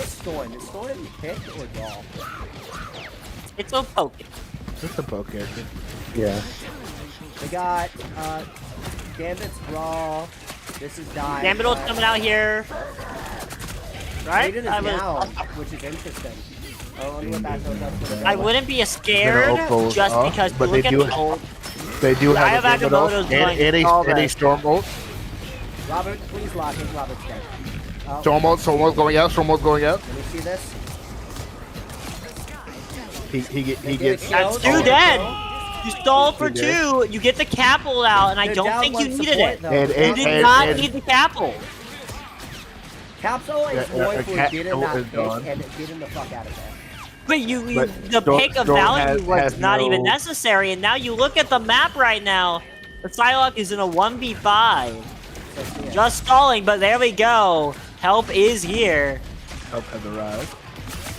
Speaker 1: is Storm? Is Storm pick or draw?
Speaker 2: It's a poke.
Speaker 5: Just a poke character.
Speaker 3: Yeah.
Speaker 1: They got Gambit's brawl. This is die.
Speaker 2: Gambit's coming out here. Right?
Speaker 1: Raiden is down, which is interesting. Oh, I wonder what that goes up for.
Speaker 2: I wouldn't be scared
Speaker 5: Their ult goes
Speaker 2: just
Speaker 5: off,
Speaker 2: because
Speaker 5: but
Speaker 2: look
Speaker 5: they
Speaker 2: at
Speaker 5: do-
Speaker 2: the ult.
Speaker 5: They do
Speaker 2: I
Speaker 5: have
Speaker 2: have
Speaker 5: a
Speaker 2: Agamotto's going
Speaker 5: and a
Speaker 2: already.
Speaker 5: storm ult.
Speaker 1: Robert, please lock in. Robert's dead. Oh,
Speaker 5: Storm ult going out. Storm ult going out.
Speaker 1: let me see this.
Speaker 5: He gets.
Speaker 2: That's
Speaker 1: Oh,
Speaker 2: two
Speaker 1: oh,
Speaker 2: dead.
Speaker 1: oh.
Speaker 2: You stalled for
Speaker 5: He did.
Speaker 2: two. You get the capel out, and I
Speaker 1: They're
Speaker 2: don't
Speaker 1: down
Speaker 2: think
Speaker 1: one
Speaker 2: you needed
Speaker 1: support,
Speaker 2: it.
Speaker 1: though.
Speaker 5: And-
Speaker 2: You did not
Speaker 5: and-
Speaker 2: need the capel.
Speaker 1: Cap's always
Speaker 5: Yeah,
Speaker 1: going
Speaker 5: yeah,
Speaker 1: for
Speaker 5: Cap
Speaker 1: getting that
Speaker 5: is
Speaker 1: pick
Speaker 5: gone.
Speaker 1: and getting the fuck out of there.
Speaker 2: But you
Speaker 5: But
Speaker 2: the pick of
Speaker 5: Storm
Speaker 2: value was
Speaker 5: has
Speaker 2: not even
Speaker 5: no-
Speaker 2: necessary, and now you look at the map right now. The Psylocke is in a 1v5.
Speaker 1: So, yeah.
Speaker 2: Just stalling, but there we go. Help is here.
Speaker 5: Help has arrived.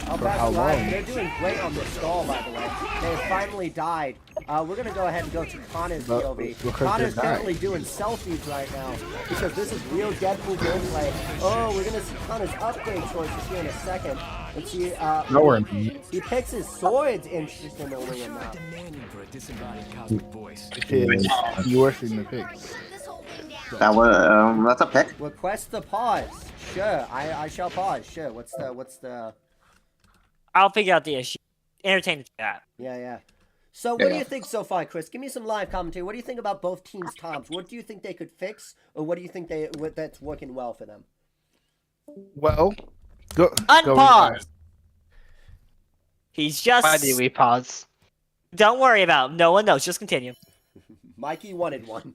Speaker 1: Oh,
Speaker 5: For
Speaker 1: that's
Speaker 5: how
Speaker 1: right.
Speaker 5: long?
Speaker 1: They're doing great on this stall, by the way. They have finally died. We're gonna go ahead and go to Connor's
Speaker 5: But-
Speaker 1: POV.
Speaker 5: because
Speaker 1: Connor's
Speaker 5: they're dying.
Speaker 1: currently doing selfies right now because this is real Deadpool gameplay. Oh, we're gonna see Connor's upgrade choices here in a second. Let's see.
Speaker 5: Nowhere.
Speaker 1: He picks his swords interestingly enough.
Speaker 5: You were seeing the pick.
Speaker 6: That's a pick.
Speaker 1: Request the pause. Sure, I shall pause. Sure. What's the?
Speaker 2: I'll figure out the issue. Entertain the chat.
Speaker 1: Yeah. So what do you think so far, Chris? Give me some live commentary. What do you think about both teams' comps? What do you think they could fix, or what do you think that's working well for them?
Speaker 5: Well, go.
Speaker 2: Unpause. He's just.
Speaker 9: Why did we pause?
Speaker 2: Don't worry about him. No one knows. Just continue.
Speaker 1: Mikey wanted one.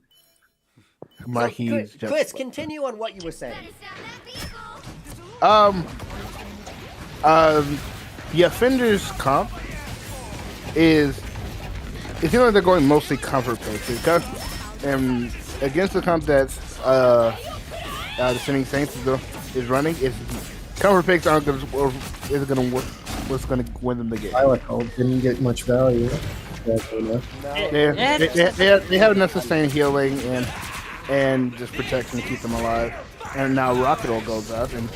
Speaker 5: Mikey.
Speaker 1: So, Chris, continue on what you were saying.
Speaker 5: The offenders comp is. It seems like they're going mostly comfort based. And against the comp that's the Sending Saints is running, is comfort picks aren't gonna isn't gonna work. What's gonna win them the game?
Speaker 3: Pilot Cult didn't get much value.
Speaker 5: They have enough sustained healing and just protection to keep them alive. And now Rocket Roll goes out, and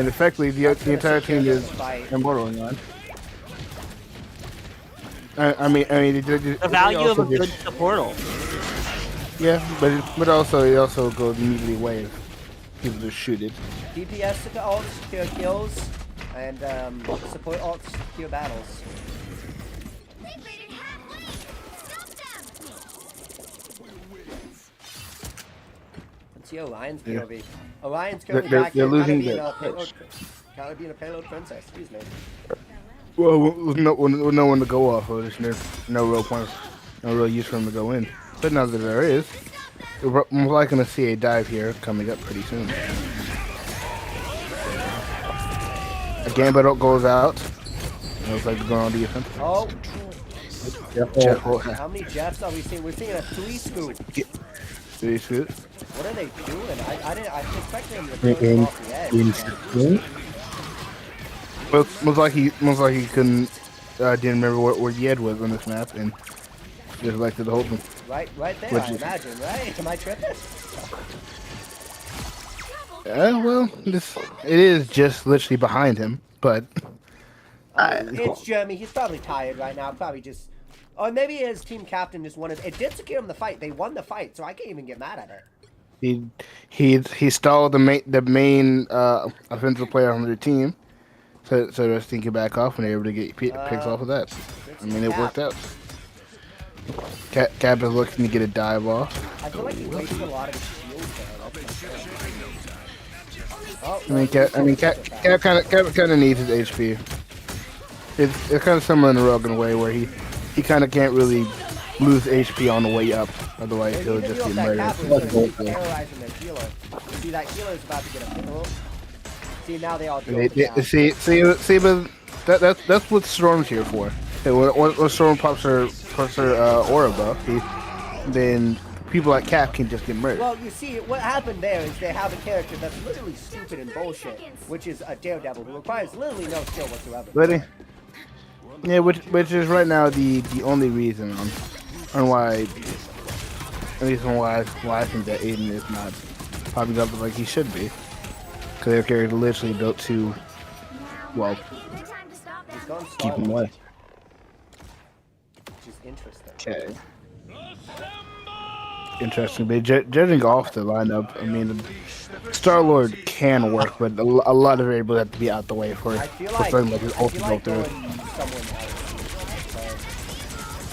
Speaker 5: effectively the entire team is immortaling on. I mean,
Speaker 2: The value of a good portal.
Speaker 5: Yeah, but also it also goes immediately away if people just shoot it.
Speaker 1: DPS ults secure kills, and support ults secure battles. Let's see Orion's POV. Orion's currently
Speaker 5: They're
Speaker 1: back here,
Speaker 5: losing
Speaker 1: kind of being a payload princess. Excuse me.
Speaker 5: Well, with no one to go off of, there's no real point, no real use for him to go in. But now that there is, we're likely going to see a dive here coming up pretty soon. A Gambit goes out. It looks like they're going on defense.
Speaker 1: Oh,
Speaker 5: Jeff,
Speaker 1: how many Jeffs are we seeing? We're seeing a 3 scoop.
Speaker 5: 3 scoop.
Speaker 1: What are they doing? I expected them to throw off the edge.
Speaker 5: Most like he couldn't didn't remember where Yed was on this map and just elected to hold him.
Speaker 1: Right there, I imagine, right? Am I tripping?
Speaker 5: Well, it is just literally behind him, but
Speaker 1: it's Jeremy. He's probably tired right now. Probably just, or maybe his team captain just wanted. It did secure him the fight. They won the fight, so I can't even get mad at it.
Speaker 5: He stalled the main offensive player on their team. So just think you back off and they're able to get picks off of that. I mean, it worked out. Cap is looking to get a dive off.
Speaker 1: I feel like he wasted a lot of his shield there.
Speaker 5: Cap kind of needs his HP. It's kind of similar in the Rogan way where he kind of can't really lose HP on the way up. Otherwise, he'll just get murdered.
Speaker 1: See, that healer is about to get a hit. See, now they all do
Speaker 5: See, but that's what Storm's here for. When Storm pops her aura buff, then people like Cap can just get murdered.
Speaker 1: Well, you see, what happened there is they have a character that's literally stupid and bullshit, which is a Daredevil who requires literally no skill whatsoever.
Speaker 5: Really? Yeah, which is right now the only reason on why, at least why I think that Aiden is not popping up like he should be. Because their character literally built to, well, keep him away.
Speaker 1: Which is interesting.
Speaker 5: Okay. Interesting, but judging off the lineup, I mean, Star-Lord can work, but a lot of variables have to be out the way for something like his ult to go through.
Speaker 1: I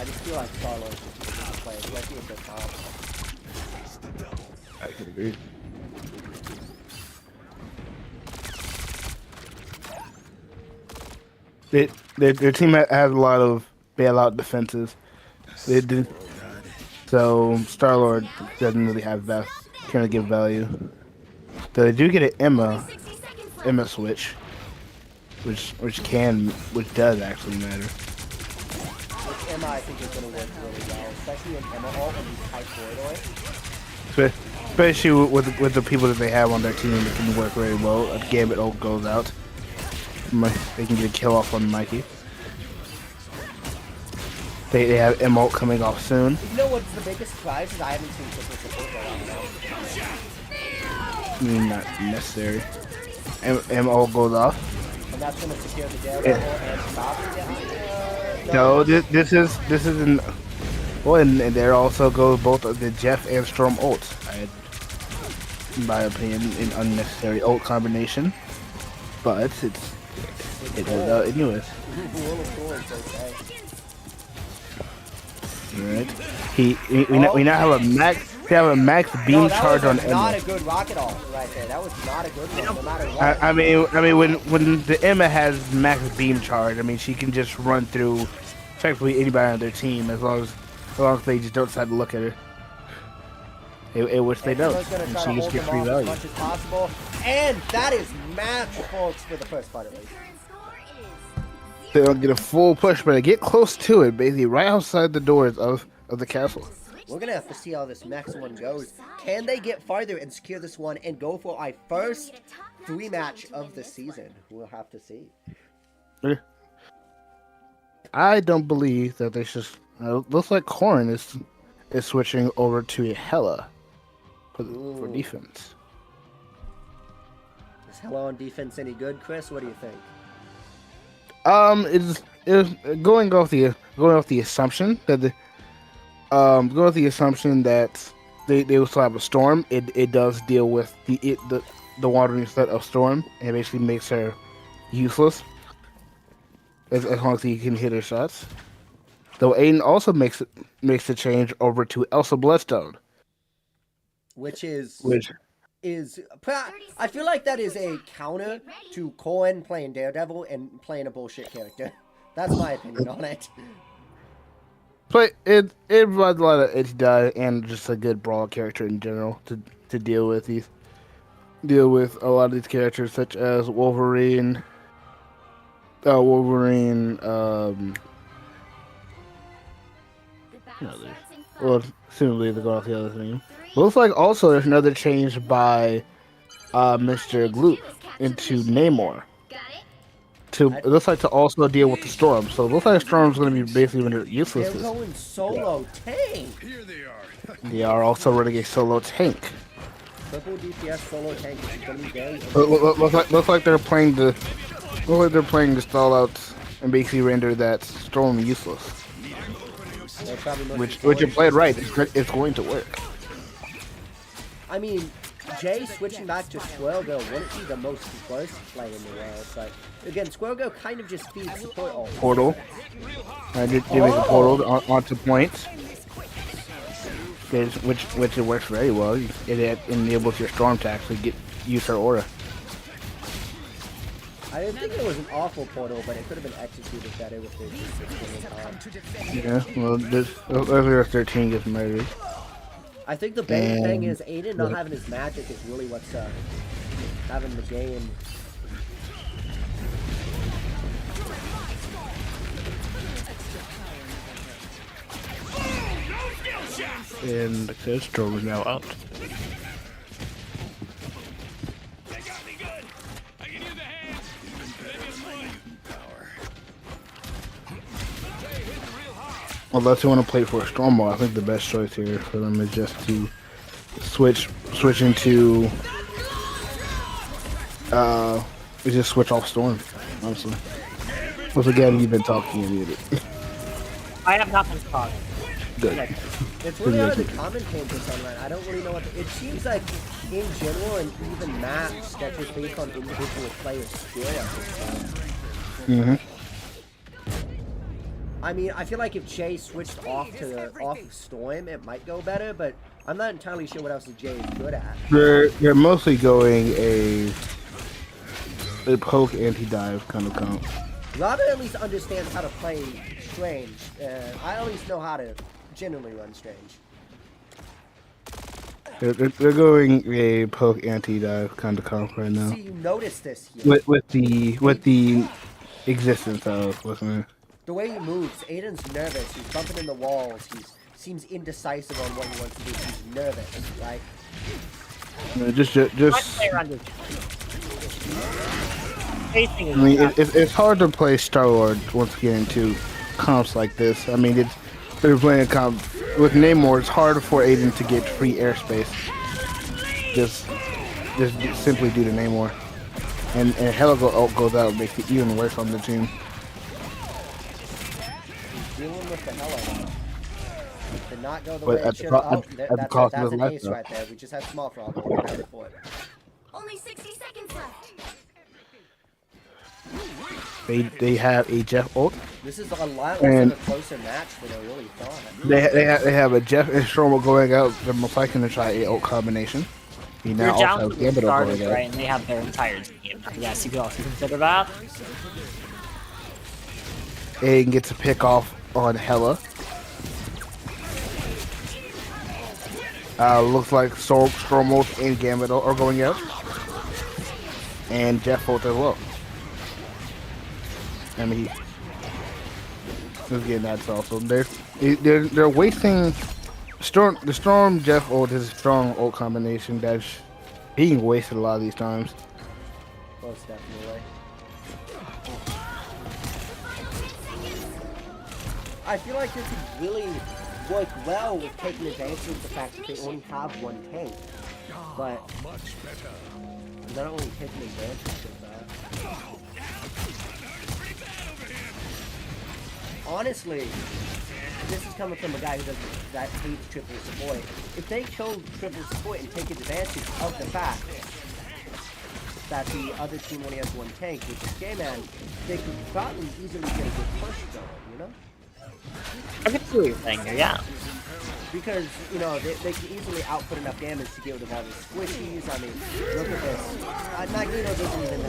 Speaker 1: just feel like Star-Lord is just a good player, especially with the top.
Speaker 5: I could agree. Their team has a lot of bailout defenses. They did, so Star-Lord doesn't really have that kind of give value. So they do get an Emma switch, which does actually matter.
Speaker 1: Which Emma I think is going to work really well, especially in Emma ult and these high corridors.
Speaker 5: Especially with the people that they have on their team, it can work very well. A Gambit ult goes out. They can get a kill off on Mikey. They have M-ult coming off soon.
Speaker 1: You know what's the biggest surprise is I haven't seen triple support that
Speaker 5: I mean, not necessary. M-ult goes off.
Speaker 1: And that's going to secure the Daredevil and stop it.
Speaker 5: No, this is an. Well, and there also goes both of the Jeff and Storm ults. In my opinion, an unnecessary ult combination, but it goes out anyways. Alright. We now have a max. We have a max beam
Speaker 1: No, that
Speaker 5: charge
Speaker 1: was
Speaker 5: on
Speaker 1: not
Speaker 5: Emma.
Speaker 1: a good rocket off right there. That was not a good one, no matter what.
Speaker 5: I mean, when the Emma has max beam charge, I mean, she can just run through effectively anybody on their team as long as they just don't decide to look at her. Which they
Speaker 1: And
Speaker 5: don't.
Speaker 1: Emma's gonna
Speaker 5: And
Speaker 1: try
Speaker 5: she
Speaker 1: to
Speaker 5: just
Speaker 1: hold
Speaker 5: gets
Speaker 1: them
Speaker 5: free
Speaker 1: off as
Speaker 5: value.
Speaker 1: much as possible. And that is match, folks, for the first part at least.
Speaker 5: They don't get a full push, but they get close to it, basically right outside the doors of the castle.
Speaker 1: We're gonna have to see how this next one goes. Can they get farther and secure this one and go for our first 3 match of the season? We'll have to see.
Speaker 5: I don't believe that they should. Looks like Corrin is switching over to a Hela for defense.
Speaker 1: Is Hela on defense any good, Chris? What do you think?
Speaker 5: It's going off the assumption that they also have a storm. It does deal with the wandering set of storm and basically makes her useless as long as he can hit her shots. Though Aiden also makes the change over to Elsa Bloodstone,
Speaker 1: Which I feel like that is a counter to Cohen playing Daredevil and playing a bullshit character. That's my opinion on it.
Speaker 5: but it provides a lot of anti-die and just a good brawl character in general to deal with a lot of these characters such as Wolverine. Well, assumably they're going off the other thing. Looks like also there's another change by Mr. Gloop into Namor. It looks like to also deal with the storm. So it looks like Storm's going to be basically rendered useless.
Speaker 1: They're going solo tank.
Speaker 5: They are also running a solo tank.
Speaker 1: Triple DPS solo tank is going to be very
Speaker 5: Looks like they're playing to stall out and basically render that Storm useless. Which if played right, it's going to work.
Speaker 1: I mean, Jay switching back to Squirrel Girl wouldn't be the most worst play in the world, but again, Squirrel Girl kind of just feeds support all.
Speaker 5: Portal. I did make a portal onto points. Which it works very well. It enables your Storm to actually use her aura.
Speaker 1: I didn't think it was an awful portal, but it could have been executed better with the 16
Speaker 5: Yeah, well, earlier 13 gets murdered.
Speaker 1: I think the big thing is Aiden not having his magic is really what's having the game.
Speaker 5: And the Storm is now out. Unless you want to play for a Storm Ball, I think the best choice here for them is just to switch into just switch off Storm, honestly. Once again, you've been talking and muted.
Speaker 2: I have not been talking.
Speaker 5: Good.
Speaker 1: It's really hard to commentate this online. I don't really know what it seems like in general and even maps that just based on individual players' skill at this time. I mean, I feel like if Jay switched off Storm, it might go better, but I'm not entirely sure what else Jay is good at.
Speaker 5: They're mostly going a poke anti-dive kind of comp.
Speaker 1: Robert at least understands how to play Strange. I at least know how to generally run Strange.
Speaker 5: They're going a poke anti-dive kind of comp right now.
Speaker 1: See, you notice this here.
Speaker 5: With the existence of
Speaker 1: The way he moves, Aiden's nervous. He's bumping in the walls. He seems indecisive on what he wants to do. He's nervous, right?
Speaker 5: I mean, it's hard to play Star-Lord once again into comps like this. I mean, they're playing a comp with Namor. It's hard for Aiden to get free airspace. Just simply due to Namor, and Hela goes out, makes it even worse on the team.
Speaker 1: Dealing with the Hela. Did not go the
Speaker 5: But
Speaker 1: way
Speaker 5: at
Speaker 1: it
Speaker 5: the
Speaker 1: should.
Speaker 5: co-
Speaker 1: Oh,
Speaker 5: at the
Speaker 1: that's
Speaker 5: cost of his
Speaker 1: an
Speaker 5: life,
Speaker 1: ace
Speaker 5: though.
Speaker 1: right there. We just had small frog.
Speaker 10: Only 60 seconds left.
Speaker 5: They have a Jeff ult.
Speaker 1: This is a lot less
Speaker 5: And-
Speaker 1: of a closer match than I really thought.
Speaker 5: They have a Jeff and Stromo going out. They're most likely going to try a ult combination. He now
Speaker 2: Your
Speaker 5: also
Speaker 2: Jounce
Speaker 5: has
Speaker 2: was
Speaker 5: Gambit
Speaker 2: started,
Speaker 5: going out.
Speaker 2: right, and they have their entire team. Yes, you could also consider that.
Speaker 5: Aiden gets a pick off on Hella. Looks like Stromo and Gambit are going out. And Jeff ult as well. I mean, he's getting that also. They're wasting the Storm Jeff ult is a strong ult combination that's being wasted a lot of these times.
Speaker 1: Most definitely. I feel like this would really work well with taking advantage of the fact that they only have one tank. But they're not really taking advantage of that. Honestly, this is coming from a guy that hates triple support. If they chose triple support and take advantage of the fact that the other team only has one tank, which is J-Man, they could probably easily get a good push going, you know?
Speaker 2: I can see what you're saying here, yeah.
Speaker 1: Because, you know, they can easily output enough damage to get rid of all the squishies. I mean, look at this. Magneto doesn't even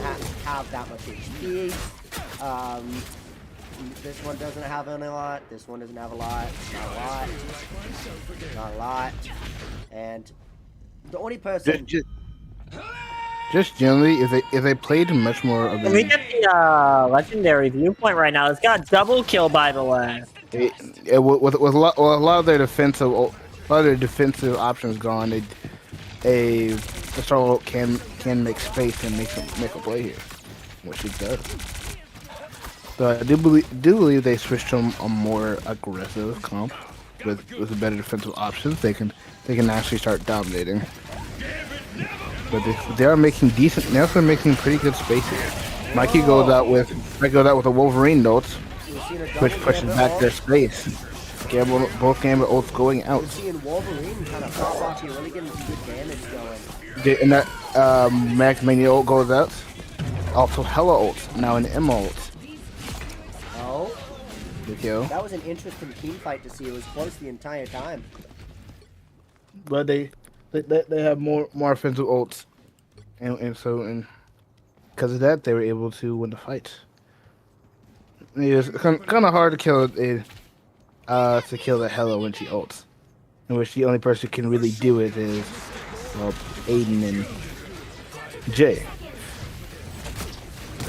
Speaker 1: have that much HP. This one doesn't have a lot. This one doesn't have a lot. Not a lot. Not a lot. And the only person...
Speaker 5: Just generally, if they played much more of
Speaker 2: Can we get the legendary viewpoint right now? It's got double kill, by the way.
Speaker 5: with a lot of their defensive options gone, a Star can make space and make a play here, which it does. So I do believe they switched to a more aggressive comp with better defensive options. They can actually start dominating. But they are making decent. They're also making pretty good space here. Mikey goes out with a Wolverine notes, which pushes back their space. Both Gambit ults going out.
Speaker 1: We're seeing Wolverine kind of pop off here, really getting some good damage going.
Speaker 5: And that Max Mania ult goes out. Also Hella ult, now an Emma ult.
Speaker 1: Oh,
Speaker 5: Good kill.
Speaker 1: that was an interesting team fight to see. It was close the entire time.
Speaker 5: But they have more offensive ults, and so because of that they were able to win the fight. It was kind of hard to kill the Hella when she ults, in which the only person who can really do it is Aiden and Jay.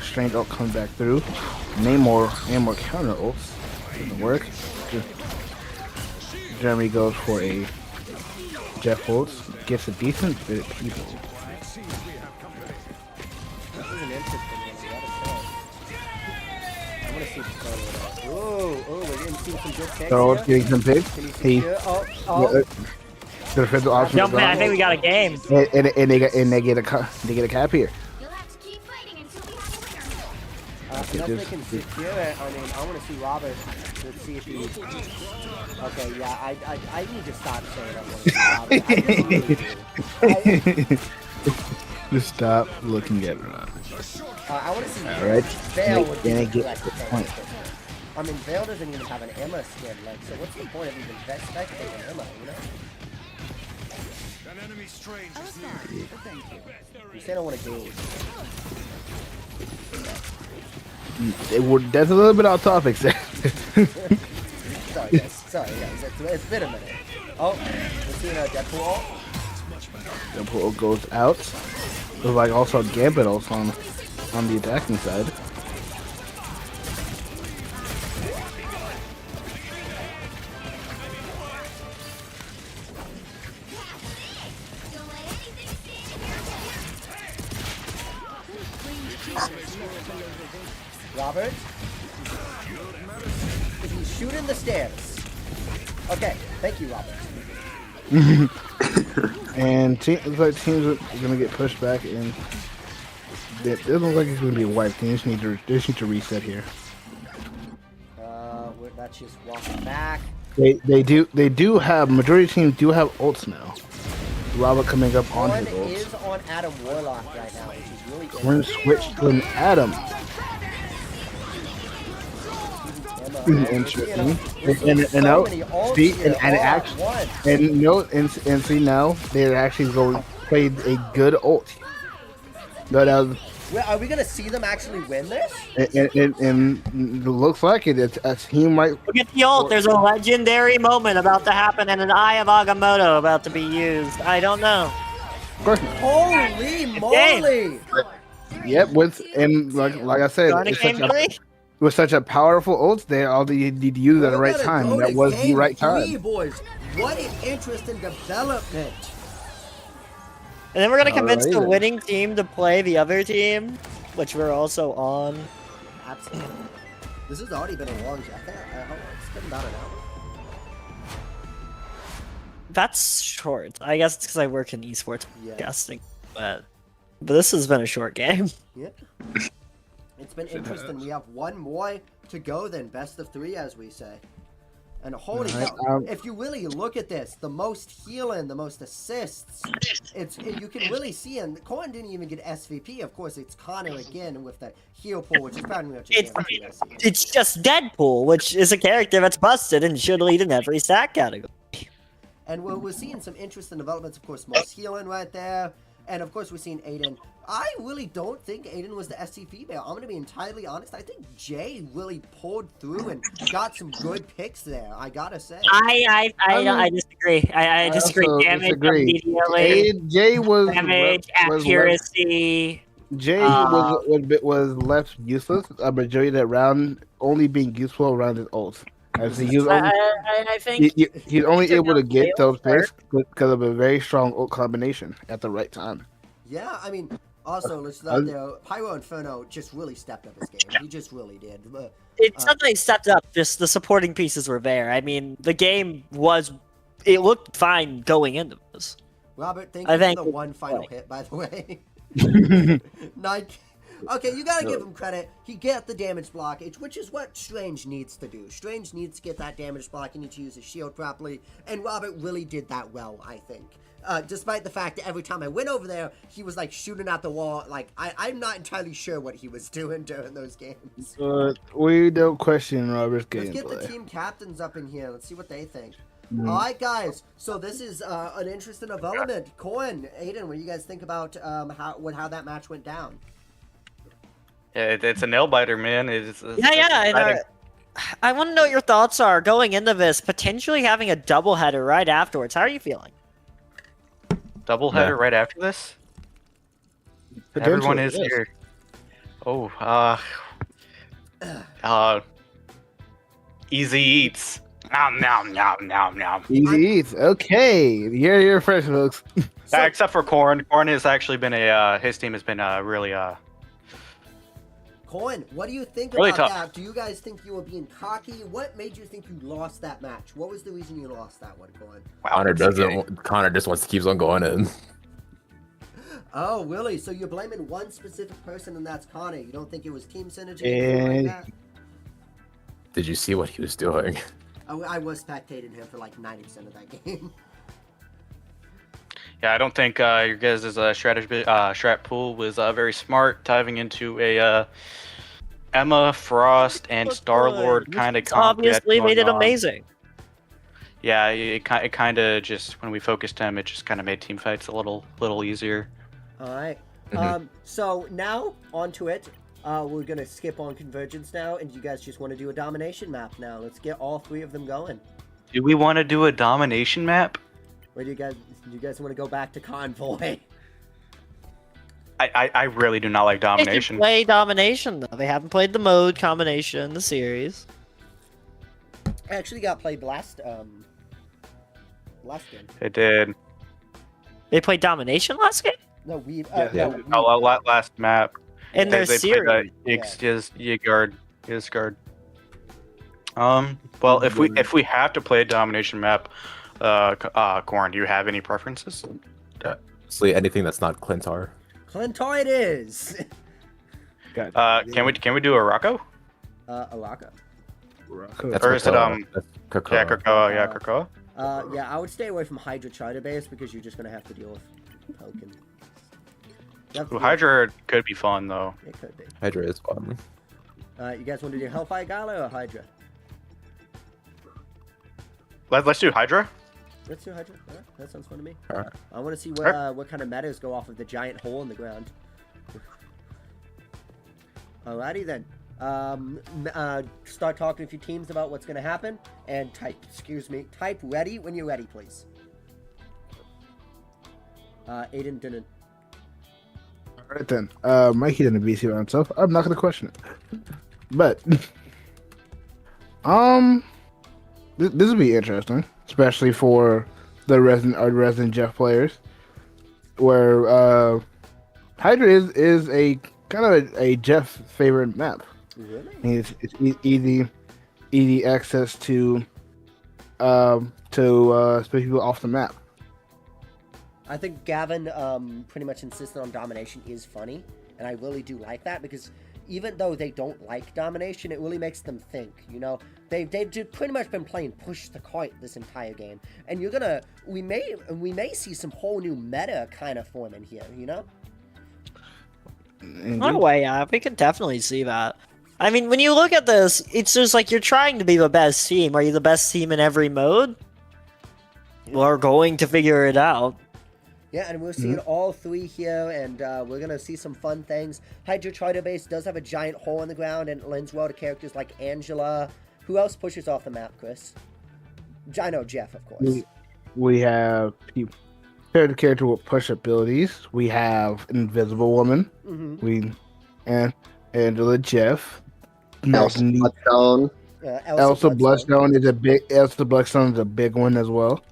Speaker 5: Strange ult comes back through. Namor counter ults didn't work. Jeremy goes for a Jeff ult, gets a decent bit of people.
Speaker 1: This is an interesting one, I gotta say. I want to see the photo of that. Oh, we're getting some good picks
Speaker 5: So
Speaker 1: here.
Speaker 5: getting some picks.
Speaker 1: Can you see here? Oh.
Speaker 5: The defensive option.
Speaker 2: Jump man, I think we got a game.
Speaker 5: And they get a cap here.
Speaker 10: You'll have to keep fighting until we have a winner.
Speaker 1: Unless they can secure it, I mean, I want to see Robert. Let's see if he... Okay, yeah, I need to stop saying I want to see Robert. I just
Speaker 5: Just stop looking at Ron.
Speaker 1: I want to see
Speaker 5: Alright,
Speaker 1: Vale would be
Speaker 5: then I
Speaker 1: the
Speaker 5: get
Speaker 1: correct
Speaker 5: the
Speaker 1: thing.
Speaker 5: point.
Speaker 1: I mean, Vale doesn't even have an Emma skin, like, so what's the point of even spectating an Emma, you know? You said I want to go.
Speaker 5: That's a little bit off topic, sir.
Speaker 1: Sorry guys, it's been a minute. Oh, we're seeing a Deadpool ult.
Speaker 5: Deadpool goes out. There's like also Gambit also on the attacking side.
Speaker 1: Robert? If you shoot in the stairs. Okay, thank you, Robert.
Speaker 5: And looks like teams are gonna get pushed back, and it doesn't look like it's gonna be wiped. They just need to reset here.
Speaker 1: That's just walking back.
Speaker 5: They do have majority of teams do have ults now. Robert coming up on
Speaker 1: One
Speaker 5: his ults.
Speaker 1: is on Adam Warlock right now, which is really
Speaker 5: We're gonna switch to an Adam. Interesting. And
Speaker 1: so many ults
Speaker 5: see,
Speaker 1: here
Speaker 5: and
Speaker 1: all at
Speaker 5: actually,
Speaker 1: once.
Speaker 5: and no, and see now they're actually going played a good ult. No, that was,
Speaker 1: Wait, are we gonna see them actually win this?
Speaker 5: and it looks like it. It's a team right.
Speaker 2: Look at the ult. There's a legendary moment about to happen and an Eye of Agamotto about to be used. I don't know.
Speaker 5: Of course.
Speaker 1: Holy moly!
Speaker 5: Yep. And like I said,
Speaker 2: Sonic Game 3?
Speaker 5: with such a powerful ult, they all you need to use it at the right time. And that was the right time.
Speaker 1: Boys. What an interesting development.
Speaker 2: And then we're gonna convince the
Speaker 5: Alright.
Speaker 2: winning team to play the other team, which we're also on.
Speaker 1: Absolutely. This has already been a long chat. It's been about an hour.
Speaker 2: That's short. I guess it's because I work in esports
Speaker 1: Yeah.
Speaker 2: podcasting, but this has been a short game.
Speaker 1: Yeah. It's been interesting. We have one more to go then. Best of 3, as we say. And holy cow, if you really look at this, the most healing, the most assists, you can really see, and Corn didn't even get SVP. Of course, it's Connor again with the heal pool, which is pretty much a
Speaker 2: It's just Deadpool, which is a character that's busted and should lead in every stat category.
Speaker 1: And we're seeing some interesting developments. Of course, most healing right there. And of course, we're seeing Aiden. I really don't think Aiden was the SCP bear. I'm going to be entirely honest. I think Jay really pulled through and got some good picks there. I gotta say.
Speaker 2: I disagree. I disagree.
Speaker 5: also
Speaker 2: Damage
Speaker 5: disagree.
Speaker 2: immediately.
Speaker 5: Jay was
Speaker 2: Damage, accuracy.
Speaker 5: Jay was left useless a majority of that round, only being useful around his ult. As he was only,
Speaker 2: I think
Speaker 5: he's only able to get those
Speaker 2: fair.
Speaker 5: picks because of a very strong ult combination at the right time.
Speaker 1: Yeah, I mean, also, let's not there. Pyro Inferno just really stepped up his game. He just really did.
Speaker 2: It's not that he stepped up, just the supporting pieces were there. I mean, the game it looked fine going into this.
Speaker 1: Robert, thank you for the one final hit, by the way. Nike. Okay, you gotta give him credit. He got the damage blockage, which is what Strange needs to do. Strange needs to get that damage block. He needs to use his shield properly, and Robert really did that well, I think. Despite the fact that every time I went over there, he was like shooting at the wall. Like I'm not entirely sure what he was doing during those games.
Speaker 5: We don't question Robert's
Speaker 1: Let's
Speaker 5: gameplay.
Speaker 1: get the team captains up in here. Let's see what they think. All right, guys. So this is an interesting development. Cohen, Aiden, what do you guys think about how that match went down?
Speaker 8: Yeah, it's a nail biter, man.
Speaker 2: I want to know what your thoughts are going into this, potentially having a doubleheader right afterwards. How are you feeling?
Speaker 8: Doubleheader right after this? Everyone is here. Oh, easy eats. Nom nom nom nom nom.
Speaker 5: Easy eats. Okay, you're fresh, folks.
Speaker 8: Except for Corn. Corn has actually been his team has been really
Speaker 1: Cohen, what do you think
Speaker 8: really
Speaker 1: about
Speaker 8: tough.
Speaker 1: that? Do you guys think you were being cocky? What made you think you lost that match? What was the reason you lost that one, Cohen?
Speaker 7: Connor just wants to keep on going in.
Speaker 1: Oh, really? So you're blaming one specific person, and that's Connor. You don't think it was team synergy? or anything like that?
Speaker 7: Did you see what he was doing?
Speaker 1: I was spectating him for like 90% of that game.
Speaker 8: Yeah, I don't think your guys' strat pool was very smart, diving into a Emma, Frost, and Star-Lord kind of comp.
Speaker 2: Obviously made it amazing.
Speaker 8: Yeah, it kind of just, when we focused him, it just kind of made team fights a little easier.
Speaker 1: All right. So now onto it. We're gonna skip on convergence now, and you guys just want to do a domination map now. Let's get all 3 of them going.
Speaker 8: Do we want to do a domination map?
Speaker 1: Where do you guys want to go back to Convoy?
Speaker 8: I really do not like
Speaker 2: They
Speaker 8: domination.
Speaker 2: should play domination though. They haven't played the mode combination in the series.
Speaker 1: I actually got played last game.
Speaker 8: It did.
Speaker 2: They played domination last game
Speaker 1: No, we.
Speaker 8: Last map.
Speaker 2: in their
Speaker 8: They
Speaker 2: series.
Speaker 8: played Yigard. Well, if we have to play a domination map, Corn, do you have any preferences?
Speaker 7: Honestly, anything that's not Clintar.
Speaker 1: Clintar it is.
Speaker 8: Can we do a Rocco?
Speaker 1: Araka.
Speaker 7: That's
Speaker 8: Or is it
Speaker 7: That's Krakoa.
Speaker 8: Yeah, Krakoa.
Speaker 1: Yeah, I would stay away from Hydra Charter Base because you're just gonna have to deal with poking.
Speaker 8: Ooh, Hydra could be fun though.
Speaker 1: It could be.
Speaker 7: Hydra is fun.
Speaker 1: You guys want to do Hellfire Gala or Hydra?
Speaker 8: Let's do Hydra.
Speaker 1: Let's do Hydra. All right, that sounds fun to me.
Speaker 7: Alright.
Speaker 1: I want to see what kind of metas go off of the giant hole in the ground. Alrighty then. Start talking to a few teams about what's going to happen, and type ready when you're ready, please. Aiden didn't.
Speaker 5: Alright then. Mikey didn't BC by himself. I'm not gonna question it. But this will be interesting, especially for the resident Jeff players, where Hydra is a kind of a Jeff favorite map.
Speaker 1: Really?
Speaker 5: It's easy access to especially people off the map.
Speaker 1: I think Gavin pretty much insisted on domination is funny, and I really do like that, because even though they don't like domination, it really makes them think, you know? They've just pretty much been playing push the cart this entire game, and we may see some whole new meta kind of forming here, you know?
Speaker 2: No way, yeah, we could definitely see that. I mean, when you look at this, it's just like you're trying to be the best team. Are you the best team in every mode?
Speaker 1: Yeah.
Speaker 2: We're going to figure it out.
Speaker 1: Yeah, and we're seeing all three here, and we're going to see some fun things. Hydra Charter Base does have a giant hole in the ground, and it lends well to characters like Angela. Who else pushes off the map, Chris? I know Jeff, of course.
Speaker 5: We have character with push abilities. We have Invisible Woman. And Angela, Jeff.
Speaker 6: Elsa Bloodstone.
Speaker 5: Elsa Bloodstone is a big one as well.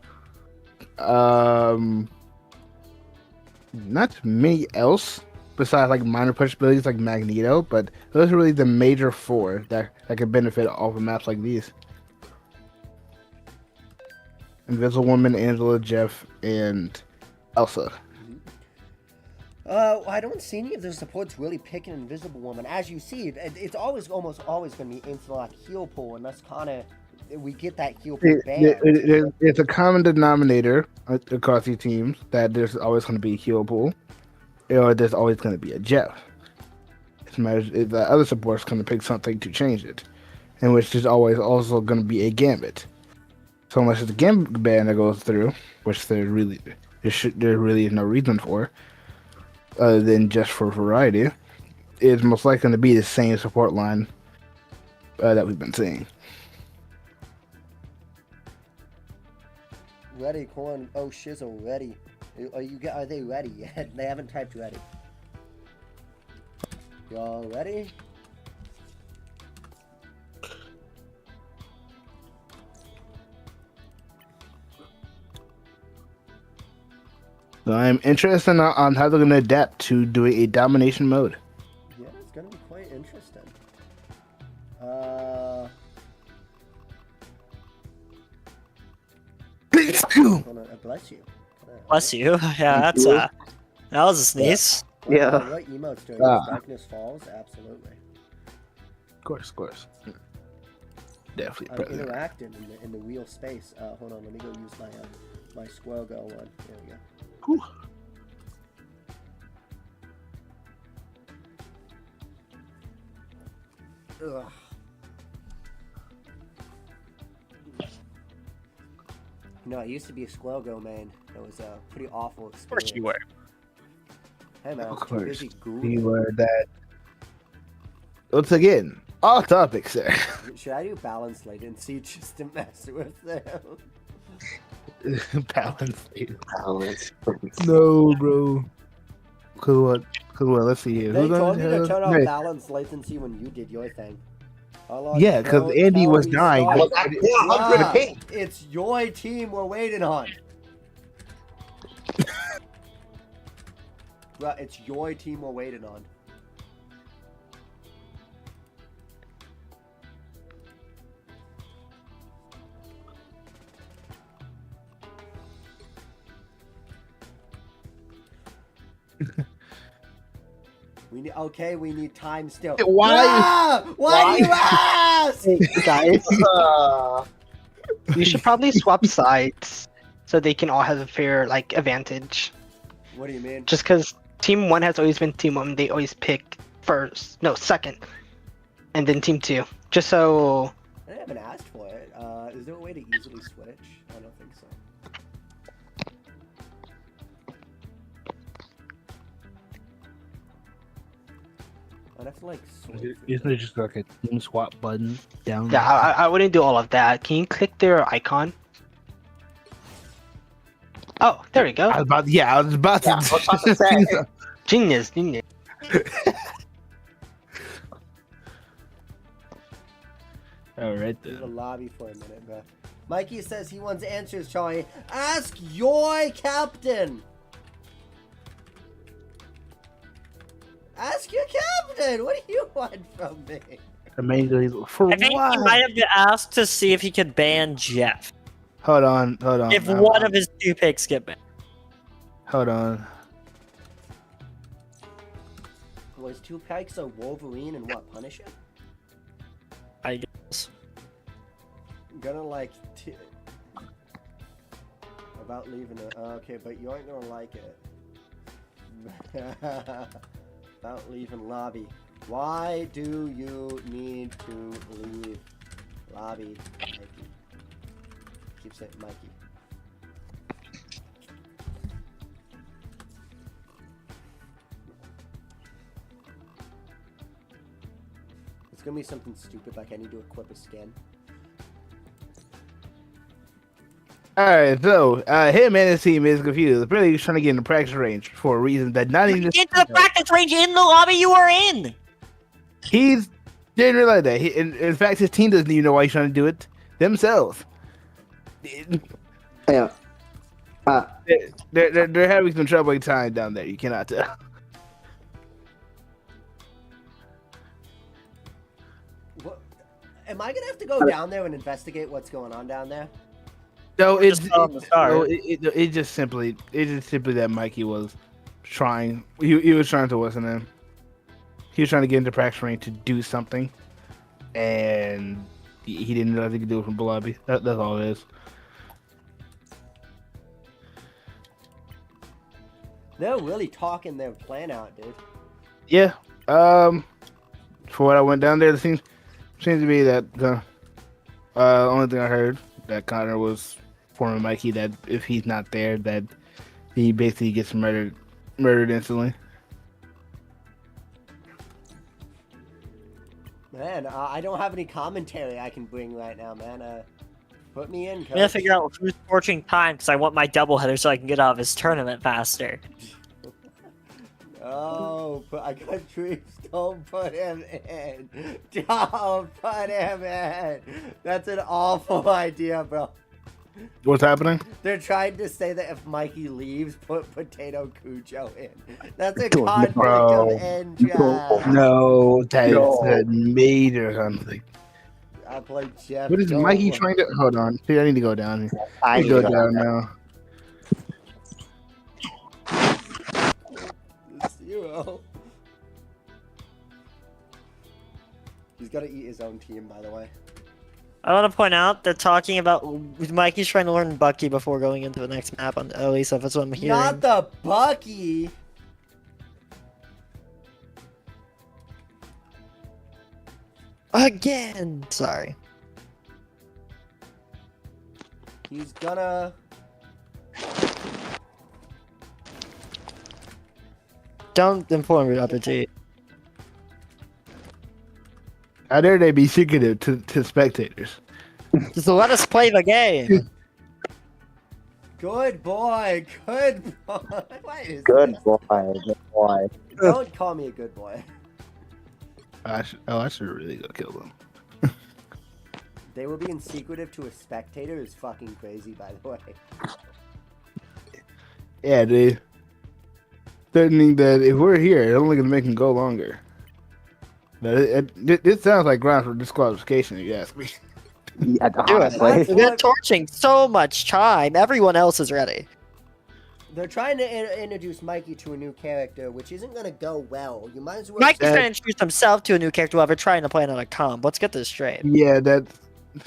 Speaker 5: Not many else besides like minor push abilities like Magneto, but those are really the major four that can benefit off of maps like these. Invisible Woman, Angela, Jeff, and Elsa.
Speaker 1: I don't see any of the supports really picking Invisible Woman. As you see, it's almost always going to be into like heal pool, and that's kind of we get that heal pool banned.
Speaker 5: It's a common denominator across these teams that there's always going to be a heal pool, or there's always going to be a Jeff. The other support's going to pick something to change it, and which is always also going to be a Gambit. So unless it's a Gambit ban that goes through, which there really is no reason for, other than just for variety, it's most likely going to be the same support line that we've been seeing.
Speaker 1: Ready, Corn. Oh, shizzle, ready. Are they ready yet? They haven't typed ready. Y'all ready?
Speaker 5: So I'm interested on how they're going to adapt to doing a domination mode.
Speaker 1: Yeah, it's going to be quite interesting. Bless you.
Speaker 2: Bless you. Yeah, that's that was a sneeze.
Speaker 6: Yeah.
Speaker 1: What emotes doing? Darkness Falls? Absolutely.
Speaker 5: Of course. Definitely.
Speaker 1: I'm interacting in the real space. Hold on, let me go use my Squirrel Girl one. There we go.
Speaker 5: Whew.
Speaker 1: Ugh. No, I used to be a Squirrel Girl main. It was a pretty awful experience.
Speaker 8: Of course you were.
Speaker 1: Hey man, I
Speaker 5: Of
Speaker 1: was too
Speaker 5: course.
Speaker 1: busy
Speaker 5: We
Speaker 1: Googling.
Speaker 5: were that. Once again, off topic, sir.
Speaker 1: Should I do balance latency just to mess with them?
Speaker 5: Balance.
Speaker 6: Balance.
Speaker 5: No, bro. Cause what? Let's see here.
Speaker 1: They
Speaker 5: Who's
Speaker 1: told me to
Speaker 5: gonna-
Speaker 1: turn on
Speaker 5: Hey,
Speaker 1: balance latency when you did your thing. Hold on,
Speaker 5: Yeah, because
Speaker 1: don't
Speaker 5: Andy
Speaker 1: tell
Speaker 5: was
Speaker 1: me
Speaker 5: dying.
Speaker 1: stop.
Speaker 6: Was at 400
Speaker 1: Ah,
Speaker 6: ping.
Speaker 1: it's your team we're waiting on. Well, it's your team we're waiting on. We need time still.
Speaker 5: Why?
Speaker 1: Why do you ask?
Speaker 9: Hey, guys, you should probably swap sides so they can all have a fair advantage.
Speaker 1: What do you mean?
Speaker 9: Just because Team 1 has always been Team 1, they always pick second, and then Team 2. Just so
Speaker 1: I haven't asked for it. Is there a way to easily switch? I don't think so. I'd have to like switch.
Speaker 5: Isn't it just like a team swap button down?
Speaker 9: Yeah, I wouldn't do all of that. Can you click their icon? Oh, there we go.
Speaker 5: I was about to.
Speaker 6: I was about to say.
Speaker 9: Genius.
Speaker 5: All right
Speaker 1: Leave the
Speaker 5: then.
Speaker 1: lobby for a minute, bro. Mikey says he wants answers, Charlie. Ask your captain. Ask your captain. What do you want from me?
Speaker 5: Amazing. For
Speaker 2: I think
Speaker 5: what?
Speaker 2: he might have been asked to see if he could ban Jeff.
Speaker 5: Hold on.
Speaker 2: If one of his 2 picks get banned.
Speaker 5: Hold on.
Speaker 1: Was 2 pikes a Wolverine and what, Punisher?
Speaker 2: I guess.
Speaker 1: I'm gonna like about leaving it. Okay, but you aren't gonna like it. About leaving lobby. Why do you need to leave lobby, Mikey? Keep saying Mikey. It's gonna be something stupid like I need to equip a skin.
Speaker 5: Alright, so him and his team is confused. Apparently he's trying to get in the practice range for a reason that not even
Speaker 2: Get to the practice range in the lobby you are in!
Speaker 5: he's didn't realize that. In fact, his team doesn't even know why he's trying to do it themselves.
Speaker 6: Yeah.
Speaker 5: They're having some troubling time down there. You cannot tell.
Speaker 1: What? Am I gonna have to go down there and investigate what's going on down there?
Speaker 5: No, it's
Speaker 2: Just on the start.
Speaker 5: it's just simply that Mikey was trying. He was trying to listen to him. He was trying to get into practice range to do something, and he didn't realize he could do it from the lobby. That's all it is.
Speaker 1: They're really talking their plan out, dude.
Speaker 5: Yeah. For what I went down there, it seems to be that the only thing I heard that Connor was informing Mikey that if he's not there, that he basically gets murdered instantly.
Speaker 1: Man, I don't have any commentary I can bring right now, man. Put me in,
Speaker 2: I'm gonna
Speaker 1: coach.
Speaker 2: figure out who's torching time because I want my doubleheader so I can get out of his tournament faster.
Speaker 1: Oh, but I got troops. Don't put him in. Don't put him in. That's an awful idea, bro.
Speaker 5: What's happening?
Speaker 1: They're trying to say that if Mikey leaves, put Potato Cujo in. That's a conflict
Speaker 5: Bro.
Speaker 1: of interest.
Speaker 5: No, that's made or something.
Speaker 1: I play Jeff.
Speaker 5: What is
Speaker 1: Goldblum.
Speaker 5: Mikey trying to? Hold on. See, I need to go down here.
Speaker 6: I
Speaker 5: I need to go down now.
Speaker 1: It's 0. He's got to eat his own team, by the way.
Speaker 2: I want to point out they're talking about Mikey's trying to learn Bucky before going into the next map. At least that's what I'm hearing.
Speaker 1: Not the Bucky.
Speaker 2: Again. Sorry.
Speaker 1: He's gonna.
Speaker 2: Don't inform me, RPG.
Speaker 5: How dare they be secretive to spectators?
Speaker 2: Just let us play the game.
Speaker 1: Good boy. Good boy. What is
Speaker 6: Good
Speaker 1: this?
Speaker 6: boy. Good boy.
Speaker 1: Don't call me a good boy.
Speaker 5: I should really go kill them.
Speaker 1: They were being secretive to a spectator is fucking crazy, by the way.
Speaker 5: Yeah, they threatening that if we're here, it's only gonna make them go longer. But it sounds like grounds for disqualification, if you ask me.
Speaker 6: Yeah,
Speaker 2: Do it.
Speaker 6: honestly.
Speaker 2: They're torching so much time. Everyone else is ready.
Speaker 1: They're trying to introduce Mikey to a new character, which isn't gonna go well. You might as well.
Speaker 2: Mikey's trying to introduce himself to a new character while they're trying to plan on a comp. Let's get this straight.
Speaker 5: Yeah, that's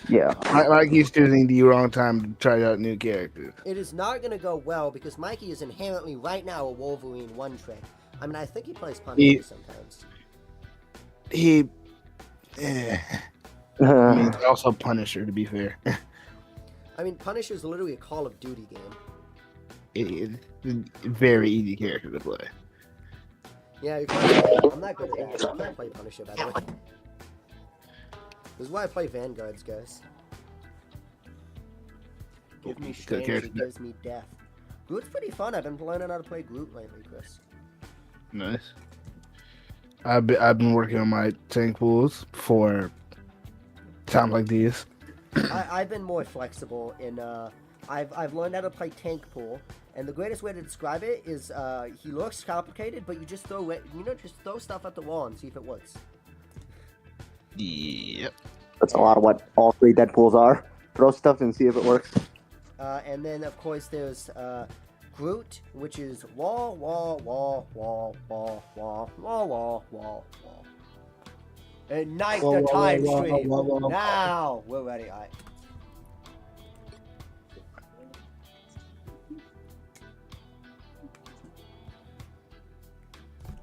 Speaker 6: Yeah.
Speaker 5: like he's choosing the wrong time to try out new characters.
Speaker 1: It is not gonna go well because Mikey is inherently right now a Wolverine one trick. I mean, I think he plays Punisher sometimes.
Speaker 5: He I mean, it's also Punisher, to be fair.
Speaker 1: I mean, Punisher is literally a Call of Duty game.
Speaker 5: It's a very easy character to play.
Speaker 1: Yeah, you can't, I'm not good at that. I can't play Punisher, by the way. This is why I play Vanguards, guys. Give me strength, it gives me death. Groot's pretty fun. I've been learning how to play Groot lately, Chris.
Speaker 5: Nice. I've been working on my tank pools for times like these.
Speaker 1: I've been more flexible in I've learned how to play tank pool, and the greatest way to describe it is he looks complicated, but you just throw it, just throw stuff at the wall and see if it works.
Speaker 5: Yep.
Speaker 6: That's a lot of what all three Deadpools are. Throw stuff and see if it works.
Speaker 1: And then of course there's Groot, which is wall, wall, wall, wall, wall, wall, wall, wall, wall, wall. Ignite the time stream. Now we're ready. All right.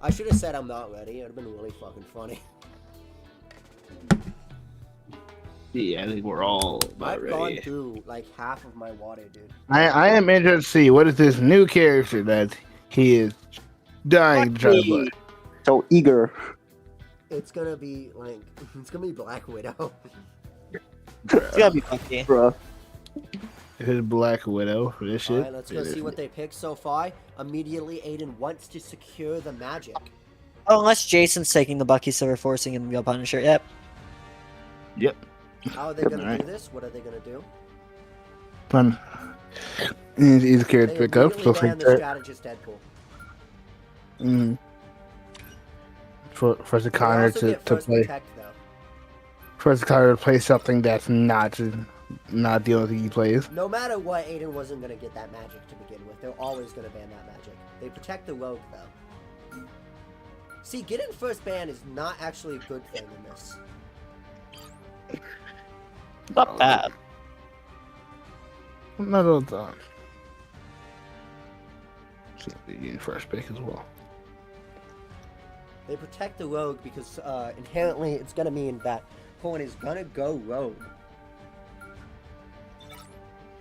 Speaker 1: I should have said I'm not ready. It would have been really fucking funny.
Speaker 5: Yeah, I think we're all about
Speaker 1: I've
Speaker 5: ready.
Speaker 1: gone through like half of my water, dude.
Speaker 5: I am interested to see what is this new character that he is dying to try to play.
Speaker 6: So eager.
Speaker 1: It's gonna be like it's gonna be Black Widow.
Speaker 2: It's gonna be funky.
Speaker 6: Bruh.
Speaker 5: It is Black Widow for this shit.
Speaker 1: Alright, let's go see what they picked so far. Immediately, Aiden wants to secure the magic.
Speaker 2: Oh, unless Jason's taking the Bucky, so we're forcing him to go Punisher. Yep.
Speaker 5: Yep.
Speaker 1: How are they gonna
Speaker 5: Alright.
Speaker 1: do this? What are they gonna do?
Speaker 5: Fun. Easy character
Speaker 1: They
Speaker 5: to pick up.
Speaker 1: immediately
Speaker 5: So
Speaker 1: ban the strategist Deadpool.
Speaker 5: For the
Speaker 1: They
Speaker 5: Connor
Speaker 1: also
Speaker 5: to
Speaker 1: get first
Speaker 5: play.
Speaker 1: protect, though.
Speaker 5: For the Connor to play something that's not the only thing he plays.
Speaker 1: No matter what, Aiden wasn't gonna get that magic to begin with. They're always gonna ban that magic. They protect the rogue though. See, getting first ban is not actually a good thing in this.
Speaker 2: Not bad.
Speaker 5: Not all the time. So you first pick as well.
Speaker 1: They protect the rogue because inherently it's gonna mean that Horn is gonna go rogue.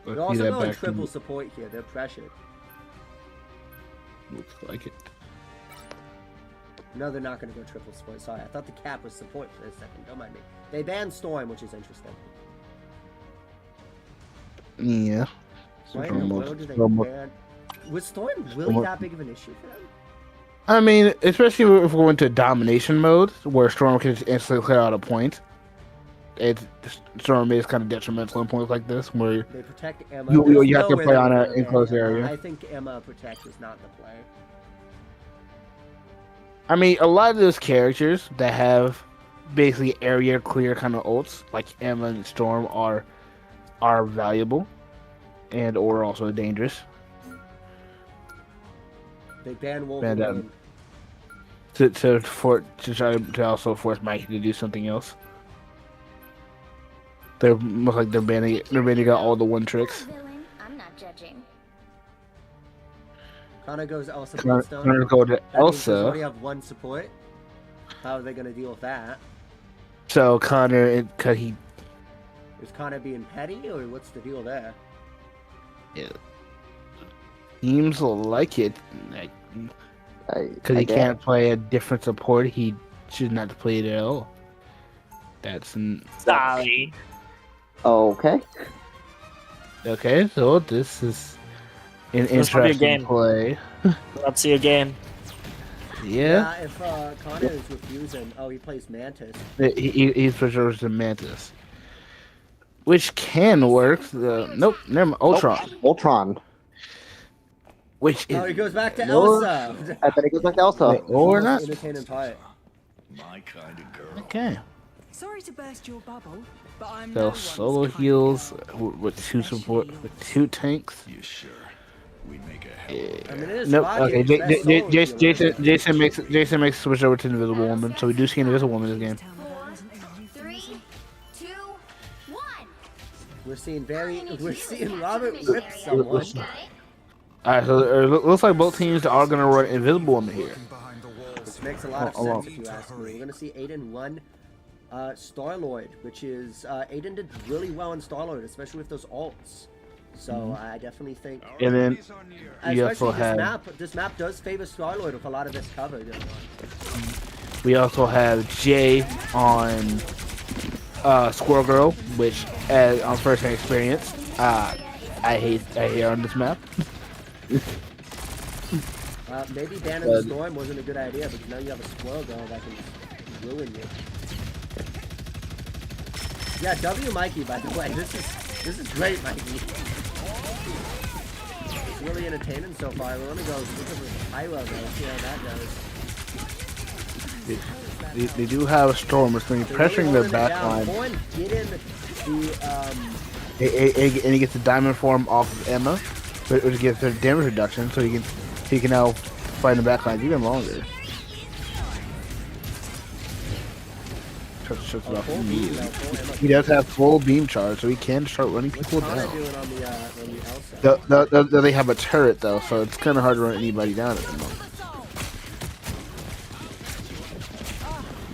Speaker 5: Let's
Speaker 1: They're
Speaker 5: see
Speaker 1: also
Speaker 5: that
Speaker 1: going
Speaker 5: back
Speaker 1: triple
Speaker 5: in-
Speaker 1: support here. They're pressured.
Speaker 5: Looks like it.
Speaker 1: No, they're not going to go triple support. Sorry, I thought the cap was support for a second. Don't mind me. They banned Storm, which is interesting.
Speaker 5: Yeah.
Speaker 1: Why in the world did they ban? Was Storm really that big of an issue for them?
Speaker 5: I mean, especially if we went to domination mode, where Storm can just instantly clear out a point. Storm is kind of detrimental in points like this, where
Speaker 1: They protect Emma.
Speaker 5: you
Speaker 1: There's
Speaker 5: have
Speaker 1: no
Speaker 5: to
Speaker 1: way
Speaker 5: play
Speaker 1: they're
Speaker 5: on
Speaker 1: gonna
Speaker 5: an
Speaker 1: ban
Speaker 5: enclosed
Speaker 1: Emma.
Speaker 5: area.
Speaker 1: I think Emma Protect is not the play.
Speaker 5: I mean, a lot of those characters that have basically area clear kind of ults, like Emma and Storm, are valuable and or also dangerous.
Speaker 1: They ban
Speaker 5: And,
Speaker 1: Wolverine.
Speaker 5: to try to also force Mikey to do something else. They're most like they're banning out all the one tricks.
Speaker 10: Villain, I'm not judging.
Speaker 1: Connor goes Elsa
Speaker 5: Connor
Speaker 1: Bloodstone.
Speaker 5: go to
Speaker 1: That means they
Speaker 5: Elsa.
Speaker 1: already have one support. How are they going to deal with that?
Speaker 5: So Connor, cause he
Speaker 1: Is Connor being petty, or what's the deal there?
Speaker 5: seems like it, because
Speaker 6: I
Speaker 5: he
Speaker 6: guess.
Speaker 5: can't play a different support. He should not play it at all. That's
Speaker 2: Sorry.
Speaker 6: Okay.
Speaker 5: okay. So this is an
Speaker 2: This will be a
Speaker 5: interesting
Speaker 2: game.
Speaker 5: play.
Speaker 2: Let's see a game.
Speaker 5: Yeah,
Speaker 1: If Connor is refusing, he plays Mantis.
Speaker 5: he preserves the Mantis, which can work. Nope, never mind. Ultron,
Speaker 6: Ultron.
Speaker 5: which is
Speaker 1: Oh, he goes back to
Speaker 5: Lord.
Speaker 1: Elsa.
Speaker 6: I bet it goes back to Elsa.
Speaker 5: or
Speaker 1: Most
Speaker 5: not.
Speaker 1: entertaining part.
Speaker 5: Okay.
Speaker 11: Sorry to burst your bubble, but I'm
Speaker 5: So solo heals with two support with two tanks.
Speaker 11: You sure? We make a
Speaker 1: I mean, it is
Speaker 5: Nope.
Speaker 1: Rocky,
Speaker 5: Okay.
Speaker 1: it's best solo healer.
Speaker 5: Jason makes switch over to Invisible Woman. So we do see an Invisible Woman in this game.
Speaker 10: 4, 3, 2, 1.
Speaker 1: We're seeing Robert rip someone.
Speaker 5: Alright, so it looks like both teams are gonna run Invisible Woman here.
Speaker 1: Which makes a lot of
Speaker 5: Oh,
Speaker 1: sense if you ask me. We're gonna see Aiden run Star-Lord, which is Aiden did really well in Star-Lord, especially with those ults. So I definitely think,
Speaker 5: And then we
Speaker 1: especially
Speaker 5: also
Speaker 1: this
Speaker 5: have
Speaker 1: this map does favor Star-Lord with a lot of this cover going on.
Speaker 5: we also have Jay on Squirrel Girl, which as on first-hand experience, I hate her on this map.
Speaker 1: Maybe banning the Storm wasn't a good idea, because now you have a Squirrel Girl that can ruin you. Yeah, W Mikey, by the way. This is great, Mikey. It's really entertaining so far. We're gonna go look at the Pyro though, see how that goes.
Speaker 5: They do have a Storm, it's going to be pressuring their back line.
Speaker 1: Get in the
Speaker 5: And he gets the diamond form off of Emma, which gets their damage reduction, so he can now fight in the back line even longer. Shuts it off immediately. He does have full beam charge, so he can start running people down. They have a turret though, so it's kind of hard to run anybody down at the moment.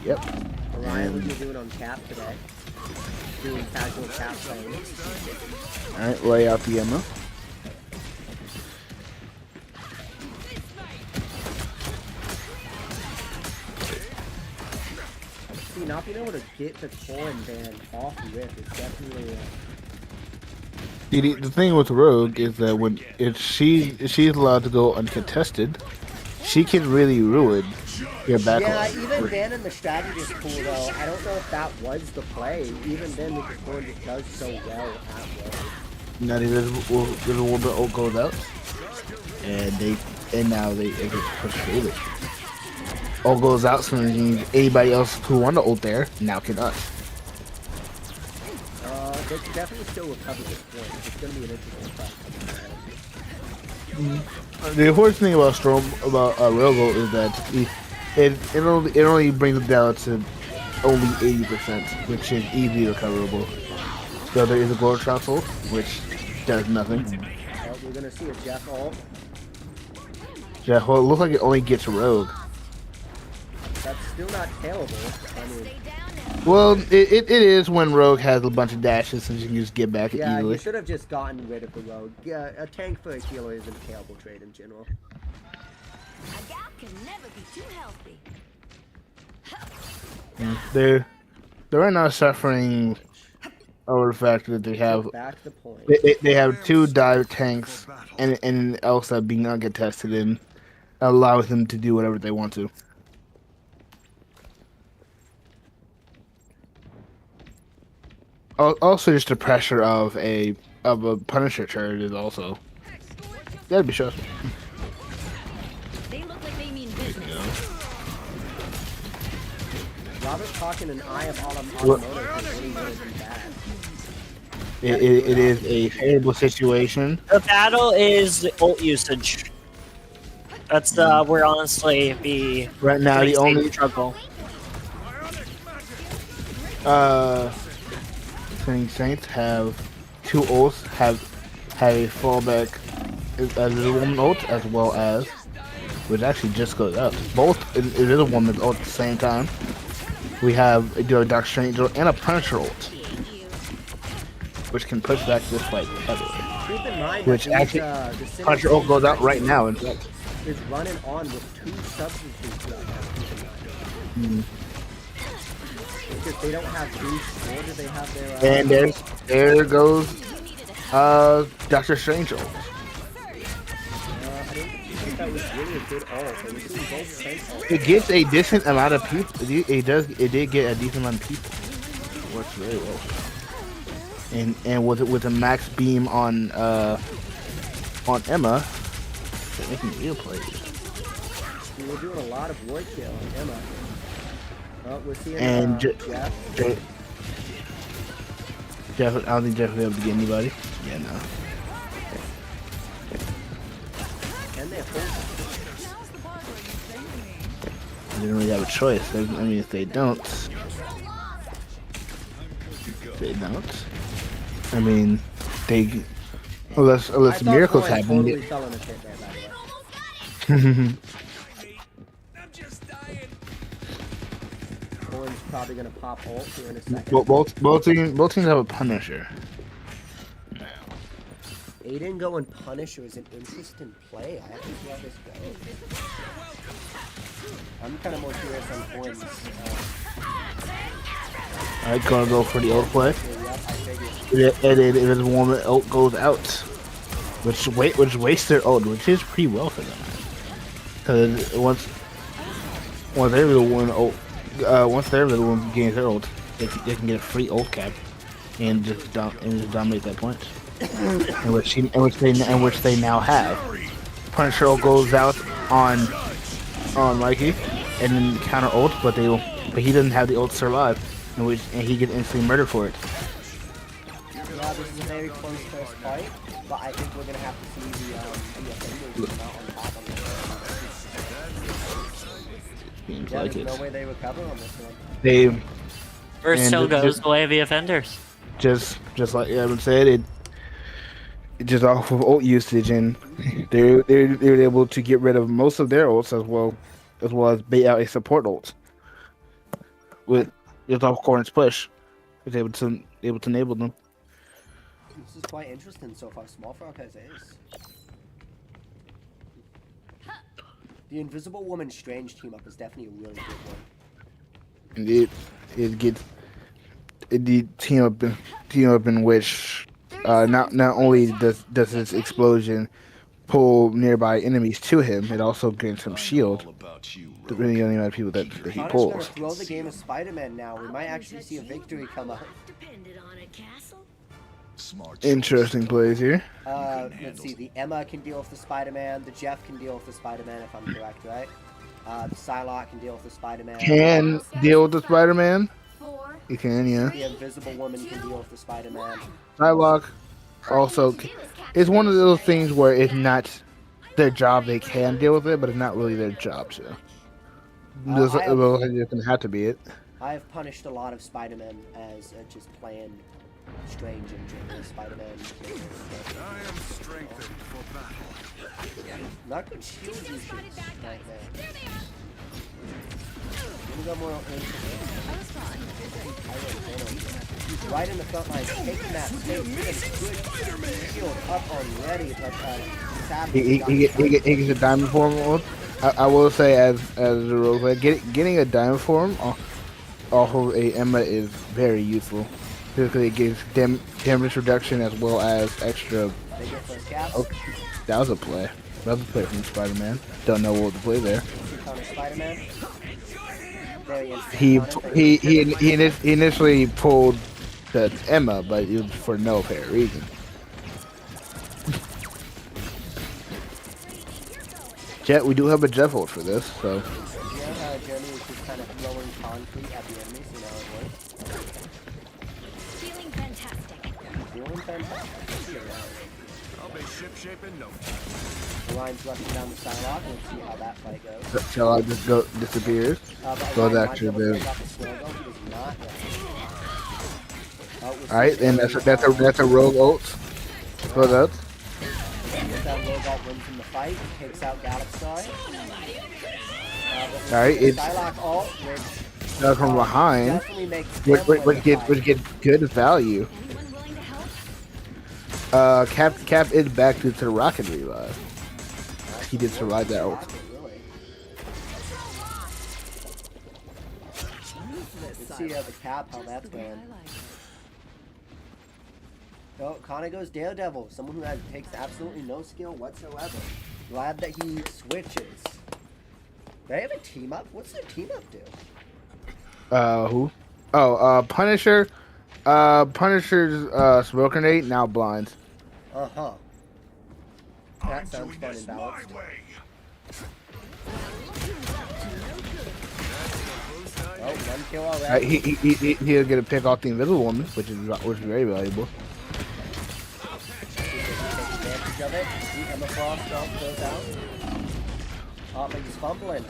Speaker 5: Yep.
Speaker 1: Ryan, what are you doing on cap today? Doing casual cap playing.
Speaker 5: Alright, lay out the Emma.
Speaker 1: See, not being able to get the Corn ban off rip is definitely
Speaker 5: The thing with Rogue is that when she's allowed to go uncontested, she can really ruin your backline.
Speaker 1: Yeah, even then in the strategist pool though, I don't know if that was the play. Even then, the Corn just does so well at Rogue.
Speaker 5: Now there's a little bit ult goes out, and now they get pushed through it. Ult goes out, so that means anybody else who want to ult there now can us.
Speaker 1: They can definitely still recover this point. It's going to be an interesting fight.
Speaker 5: The important thing about Rogo is that it only brings it down to only 80%, which is easily recoverable. So there is a gold trap ult, which does nothing.
Speaker 1: We're going to see a Jeff ult.
Speaker 5: Jeff ult looks like it only gets Rogue.
Speaker 1: That's still not terrible. I mean,
Speaker 5: well, it is when Rogue has a bunch of dashes and she can just get back easily.
Speaker 1: Yeah, you should have just gotten rid of the Rogue. Yeah, a tank for a healer isn't a terrible trade in general.
Speaker 10: A gal can never be too healthy.
Speaker 5: They're right now suffering over the fact that they have
Speaker 1: Back the point.
Speaker 5: they have two dive tanks and Elsa being uncontested and allows them to do whatever they want to. Also, just the pressure of a Punisher turret is also that'd be stressful.
Speaker 10: They look like they mean business.
Speaker 1: Robert talking an eye of automotive is really bad.
Speaker 5: It is a terrible situation.
Speaker 2: The battle is the ult usage. That's where honestly the
Speaker 5: Right now the only
Speaker 2: struggle.
Speaker 5: Saints have two ults, have a fallback Invisible Woman ult as well as, which actually just goes up. Both Invisible Woman ult at the same time. We have a Dark Strange ult and a Punisher ult, which can push back this fight heavily.
Speaker 1: Keep in mind
Speaker 5: Which
Speaker 1: that
Speaker 5: actually,
Speaker 1: the
Speaker 5: Punisher ult goes out right now. In fact,
Speaker 1: is running on with two substitutes right now. Because they don't have boost, nor do they have their.
Speaker 5: And there goes Doctor Strange ult.
Speaker 1: I didn't think that was really a good ult. But we're seeing both tanks ult.
Speaker 5: It gets a decent amount of people. It did get a decent amount of people. It works very well. And with a max beam on Emma, they're making real plays.
Speaker 1: We're doing a lot of ward kill on Emma. Oh, we're seeing
Speaker 5: And
Speaker 1: Jeff.
Speaker 5: Jeff, I don't think Jeff will be able to get anybody. Yeah, no.
Speaker 1: And they're full.
Speaker 5: They didn't really have a choice. I mean, if they don't, I mean, they unless miracles happen.
Speaker 1: Totally fell in a pit there, by the way. Corn's probably gonna pop ult here in a second.
Speaker 5: Both teams have a Punisher.
Speaker 1: Aiden going Punisher is an interesting play. I have to see how this goes. I'm kind of more curious on Horns.
Speaker 5: Alright, gonna go for the ult play.
Speaker 1: Yep, I figured.
Speaker 5: And then if his woman ult goes out, which wastes their ult, which is pretty well for them. Because once they're the one ult, once they're the one gains their ult, they can get a free ult cap and just dominate that point. in which they now have. Punisher ult goes out on Mikey, and then counter ult, but he doesn't have the ult to survive, and he gets instantly murdered for it.
Speaker 1: Yeah, this is a very close first fight, but I think we're gonna have to see the offenders come out on top on this.
Speaker 5: Seems
Speaker 1: Yeah,
Speaker 5: like
Speaker 1: there's
Speaker 5: it.
Speaker 1: no way they recover on this one.
Speaker 5: They
Speaker 2: First
Speaker 5: and
Speaker 2: still
Speaker 5: it
Speaker 2: goes
Speaker 5: just-
Speaker 2: the way of the offenders.
Speaker 5: just like Evan said, it just off of ult usage, and they're able to get rid of most of their ults as well as bait out a support ult with off Corn's push. It's able to enable them.
Speaker 1: This is quite interesting so far. Small Frog has ace. The Invisible Woman Strange team up is definitely a really good one.
Speaker 5: And it gets the team up in which not only does this explosion pull nearby enemies to him, it also grants him shield, depending on the amount of people that he
Speaker 1: Connor's gonna
Speaker 5: pulls.
Speaker 1: throw the game of Spider-Man now. We might actually see a victory come up.
Speaker 5: Interesting plays here.
Speaker 1: Let's see. The Emma can deal with the Spider-Man. The Jeff can deal with the Spider-Man, if I'm correct, right? The Psylocke can deal with the Spider-Man.
Speaker 5: Can deal with the Spider-Man. You can, yeah.
Speaker 1: The Invisible Woman can deal with the Spider-Man.
Speaker 5: Psylocke also it's one of those things where it's not their job. They can deal with it, but it's not really their job. So it doesn't have to be it.
Speaker 1: I have punished a lot of Spider-Man as just playing Strange and general Spider-Man.
Speaker 11: I am strengthened for battle.
Speaker 1: Not good shield usage right now. Let me go more right in the front line, taking that space, getting good shield up already, but
Speaker 5: He gets a diamond form on. I will say as a role player, getting a diamond form off of a Emma is very useful because it gives damage reduction as well as extra. Okay, that was a play. That was a play from Spider-Man. Don't know what to play there.
Speaker 1: Spider-Man.
Speaker 5: He initially pulled the Emma, but it was for no apparent reason. Jet, we do have a Jeff ult for this, so.
Speaker 1: Yeah, Jeremy is just kind of throwing concrete at the enemies, you know how it works.
Speaker 10: Feeling fantastic.
Speaker 1: Feeling fantastic.
Speaker 11: I'll be ship-shape in no time.
Speaker 1: The line's rushing down the Psylocke. Let's see how that fight goes.
Speaker 5: Psylocke just disappears. Goes after the. Alright, and that's a rogue ult. Goes out.
Speaker 1: That rogue ult wins in the fight. Takes out Galaxy.
Speaker 5: Alright, it's
Speaker 1: Psylocke ult, which
Speaker 5: from behind,
Speaker 1: definitely makes
Speaker 5: which gets good value. Cap is back to the rocket revive. He did survive that ult.
Speaker 1: Let's see the Cap, how that's going. Oh, Connor goes Daredevil, someone who takes absolutely no skill whatsoever. Glad that he switches. They have a team up? What's their team up do?
Speaker 5: Who? Oh, Punisher. Punisher's smoke grenade now blinds.
Speaker 1: Uh-huh. That sounds fun and balanced. Oh, one kill already.
Speaker 5: He'll get a pick off the Invisible Woman, which is very valuable.
Speaker 1: Take advantage of it. The Emma Frost jump goes out. Oh, but he's fumbling.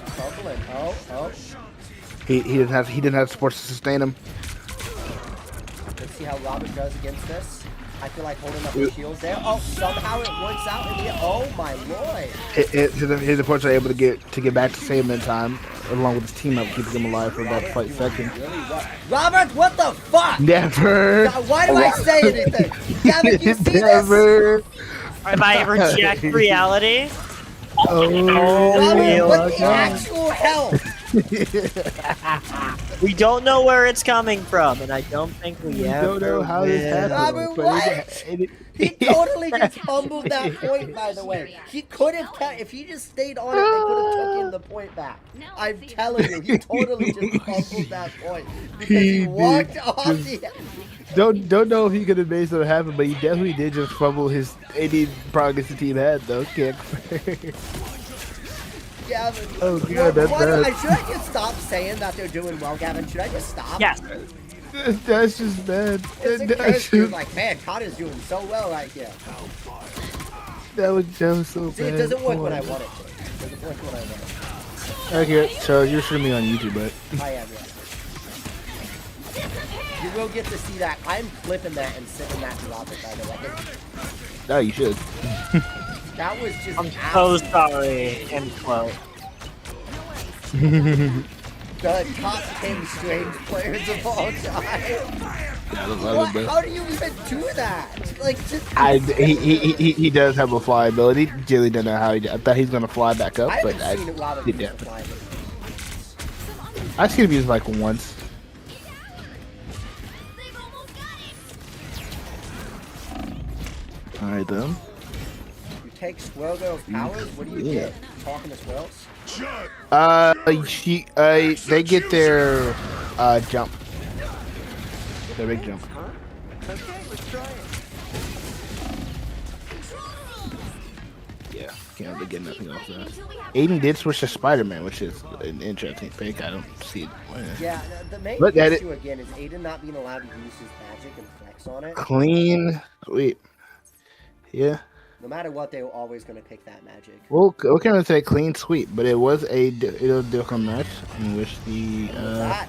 Speaker 1: Oh.
Speaker 5: He didn't have support to sustain him.
Speaker 1: Let's see how Robin does against this. I feel like holding up the shields there. Oh, somehow it works out in the. Oh my lord!
Speaker 5: His supports are able to get back to save him in time. along with his team, keeping him alive for about 5 seconds.
Speaker 1: Really well. Robert, what the fuck?
Speaker 5: Never.
Speaker 1: Why do I say anything? Gavin, you see this?
Speaker 5: Never.
Speaker 2: Have I ever checked reality?
Speaker 5: Oh,
Speaker 1: Robert, what the
Speaker 5: God.
Speaker 1: actual hell?
Speaker 2: We don't know where it's coming from, and I don't think we ever
Speaker 5: don't know how this
Speaker 2: will.
Speaker 5: happened.
Speaker 1: Robert,
Speaker 5: but
Speaker 1: what? He totally just fumbled that point, by the way. He could have kept, if he just stayed on it, they could have taken the point back. I'm telling you, he totally just fumbled that point. Because he walked off the...
Speaker 5: Don't know if he could have made something happen, but he definitely did just fumble any progress the team had, though. Can't.
Speaker 1: Gavin.
Speaker 5: Oh, God, that's bad.
Speaker 1: Should I just stop saying that they're doing well, Gavin? Should I just stop?
Speaker 2: Yes.
Speaker 5: That's just bad.
Speaker 1: It's a curse, dude. Like, man, Connor's doing so well right here.
Speaker 5: That was just so
Speaker 1: See,
Speaker 5: bad.
Speaker 1: it doesn't work when I want it to. It doesn't work when I want it
Speaker 5: Okay, so you're streaming on YouTube, right?
Speaker 1: to. I am, yes. You will get to see that. I'm flipping that and sending that to Robert, by the way.
Speaker 5: No, you should.
Speaker 1: That was just
Speaker 2: I'm so sorry. End quote.
Speaker 1: the top 10 strange players of all time.
Speaker 5: What?
Speaker 1: How do you even do that? Like, just...
Speaker 5: He does have a fly ability. Jilly don't know how he did. I thought he's gonna fly back up,
Speaker 1: I
Speaker 5: but
Speaker 1: haven't seen Robert
Speaker 5: he
Speaker 1: use
Speaker 5: didn't.
Speaker 1: the fly ability.
Speaker 5: I've seen him use like once. Alright then.
Speaker 1: You take Squirrel Girl's powers, what do you get? Talking to squirrels?
Speaker 5: They get their jump. Their big jump.
Speaker 1: Okay, let's try it.
Speaker 5: Yeah, can't really get nothing off that. Aiden did switch to Spider-Man, which is an interesting pick. I don't see it.
Speaker 1: Yeah, the main
Speaker 5: Look at
Speaker 1: issue again is Aiden not being allowed to use his magic and flex on it.
Speaker 5: Clean. Sweet. Yeah.
Speaker 1: No matter what, they were always going to pick that magic.
Speaker 5: Well, okay, let's say clean sweep, but it was a difficult match in which the.
Speaker 1: That.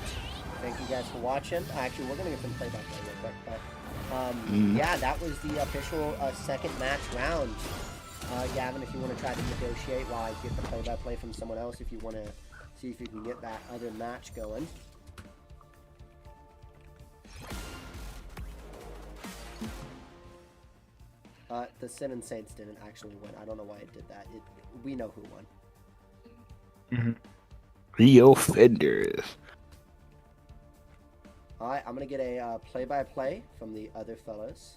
Speaker 1: Thank you guys for watching. Actually, we're going to get some play-by-play real quick, but yeah, that was the official second match round. Gavin, if you want to try to negotiate while I get the play-by-play from someone else, if you want to see if you can get that other match going. The Sin and Saints didn't actually win. I don't know why it did that. We know who won.
Speaker 5: The offenders.
Speaker 1: Alright, I'm going to get a play-by-play from the other fellas.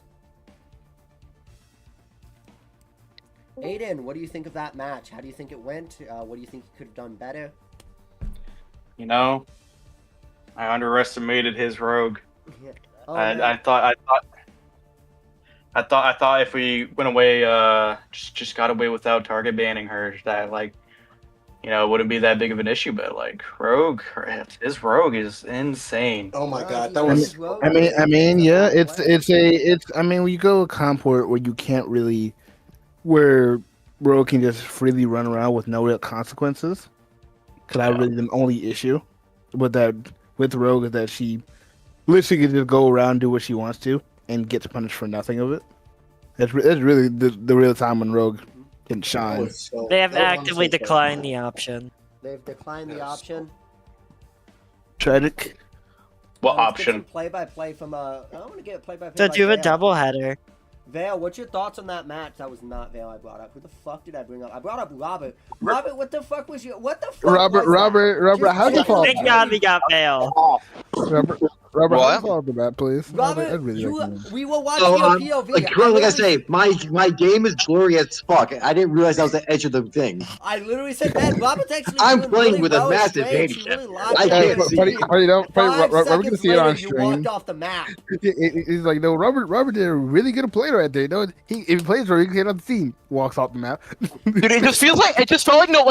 Speaker 1: Aiden, what do you think of that match? How do you think it went? What do you think he could have done better?
Speaker 8: You know, I underestimated his rogue.
Speaker 1: Yeah. Oh,
Speaker 8: I thought if we went away, just got away without target banning her, that like, you know, it wouldn't be that big of an issue. But like, rogue, his rogue is insane.
Speaker 12: Oh my god, that was.
Speaker 5: I mean, yeah, it's. I mean, when you go to a comport where you can't really, where rogue can just freely run around with no real consequences. Because that really the only issue with rogue is that she literally can just go around and do what she wants to and gets punished for nothing of it. That's really the real time when rogue can shine.
Speaker 2: They have actively declined the option.
Speaker 1: They've declined the option.
Speaker 5: Tragic.
Speaker 8: What option?
Speaker 1: Play-by-play from I want to get a play-by-play.
Speaker 2: So do a
Speaker 1: Vale.
Speaker 2: double header.
Speaker 1: Vale, what's your thoughts on that match? That was not Vale I brought up. Who the fuck did I bring up? I brought up Robert. Robert, what the fuck was your? What the fuck?
Speaker 5: Robert, how'd you fall?
Speaker 2: Thank God we got Vale.
Speaker 5: Robert, how'd you fall over that, please?
Speaker 1: Robert, we were watching
Speaker 12: So,
Speaker 1: your POV.
Speaker 12: like I say, my game is blurry as fuck. I didn't realize I was at the edge of the thing.
Speaker 1: I literally said, man, Robert's actually
Speaker 12: I'm
Speaker 1: doing
Speaker 12: playing
Speaker 1: really
Speaker 12: with
Speaker 1: well
Speaker 12: a massive
Speaker 1: Strange. He
Speaker 12: handicap.
Speaker 1: really
Speaker 12: I can't see.
Speaker 5: We're gonna see it on
Speaker 1: You
Speaker 5: stream.
Speaker 1: walked off the map.
Speaker 5: He's like, no, Robert did a really good play right there. No, if he plays right, he can get on the team. Walks off the map.
Speaker 9: Dude, it just felt like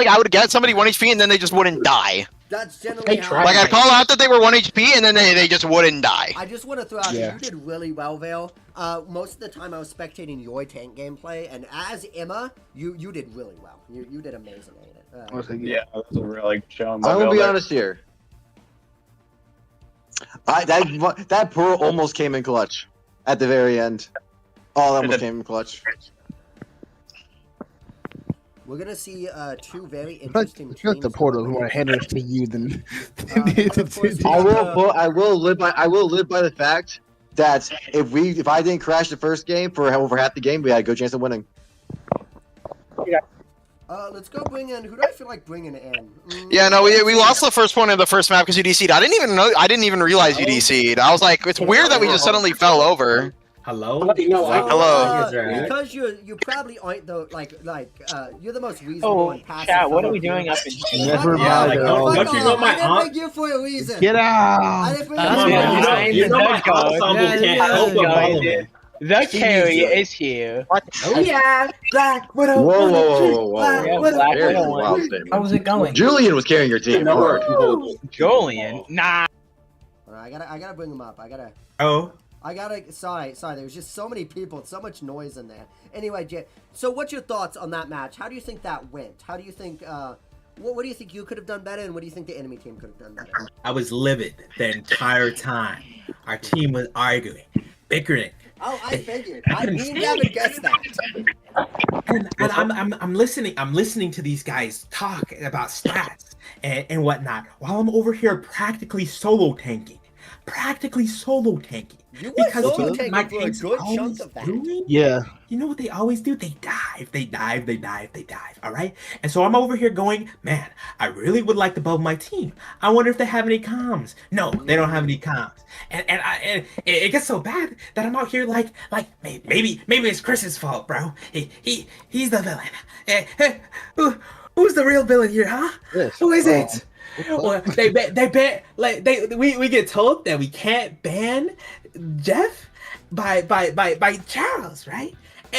Speaker 9: I would get somebody 1 HP and then they just wouldn't die.
Speaker 1: That's generally how
Speaker 9: Like I'd call out that they were 1 HP and then they just wouldn't die.
Speaker 1: I just want to throw out you did really well, Vale. Most of the time I was spectating your tank gameplay, and as Emma, you did really well. You did amazing, Aiden.
Speaker 8: Yeah, that's a really showing.
Speaker 12: I'm gonna be honest here. That pearl almost came in clutch at the very end. Oh, that almost came in clutch.
Speaker 1: We're gonna see two very
Speaker 5: That's
Speaker 1: interesting teams.
Speaker 5: the portal more handles to you than.
Speaker 1: Of course,
Speaker 12: I will live by the fact that if I didn't crash the first game for over half the game, we had a good chance of winning.
Speaker 1: Let's go bring in. Who do I feel like bringing in?
Speaker 13: Yeah, no, we lost the first point in the first map because you DC'd. I didn't even realize you DC'd. I was like, it's weird that we just suddenly fell over.
Speaker 14: Hello.
Speaker 13: Hello.
Speaker 1: Because you probably aren't the you're the most reasonable and passive.
Speaker 9: Chat, what are we doing up in here?
Speaker 5: Never
Speaker 14: Yeah,
Speaker 5: mind.
Speaker 14: don't you know my
Speaker 1: I didn't
Speaker 14: aunt?
Speaker 1: bring you for a reason.
Speaker 5: Get out!
Speaker 1: I didn't bring
Speaker 14: Come
Speaker 1: you
Speaker 14: on,
Speaker 1: for a reason.
Speaker 14: you know my ensemble can't help but follow me.
Speaker 9: The carry is here.
Speaker 14: Oh yeah, Black Widow.
Speaker 12: Whoa.
Speaker 9: Black
Speaker 12: Very
Speaker 9: Widow.
Speaker 12: wild statement.
Speaker 4: How was it going?
Speaker 12: Julian was carrying your team.
Speaker 9: Julian. Nah.
Speaker 1: I gotta bring him up.
Speaker 14: Oh.
Speaker 1: Sorry. There's just so many people, so much noise in there. Anyway, Jay, so what's your thoughts on that match? How do you think that went? How do you think, what do you think you could have done better, and what do you think the enemy team could have done better?
Speaker 14: I was livid the entire time. Our team was arguing, bickering.
Speaker 1: Oh, I figured. Me and Gavin guessed that.
Speaker 14: And I'm listening to these guys talk about stats and whatnot while I'm over here practically solo tanking.
Speaker 1: You were solo tanking
Speaker 14: my
Speaker 1: for a
Speaker 14: team's
Speaker 1: good
Speaker 14: always
Speaker 1: chunk of that.
Speaker 14: doing?
Speaker 5: Yeah.
Speaker 14: You know what they always do? They dive. All right. And so I'm over here going, man, I really would like to build my team. I wonder if they have any comms. No, they don't have any comms. And it gets so bad that I'm out here like maybe it's Chris's fault, bro. He's the villain. Who's the real villain here, huh?
Speaker 5: Yes.
Speaker 14: Who is it? Well, they ban we get told that we can't ban Jeff by Charles, right?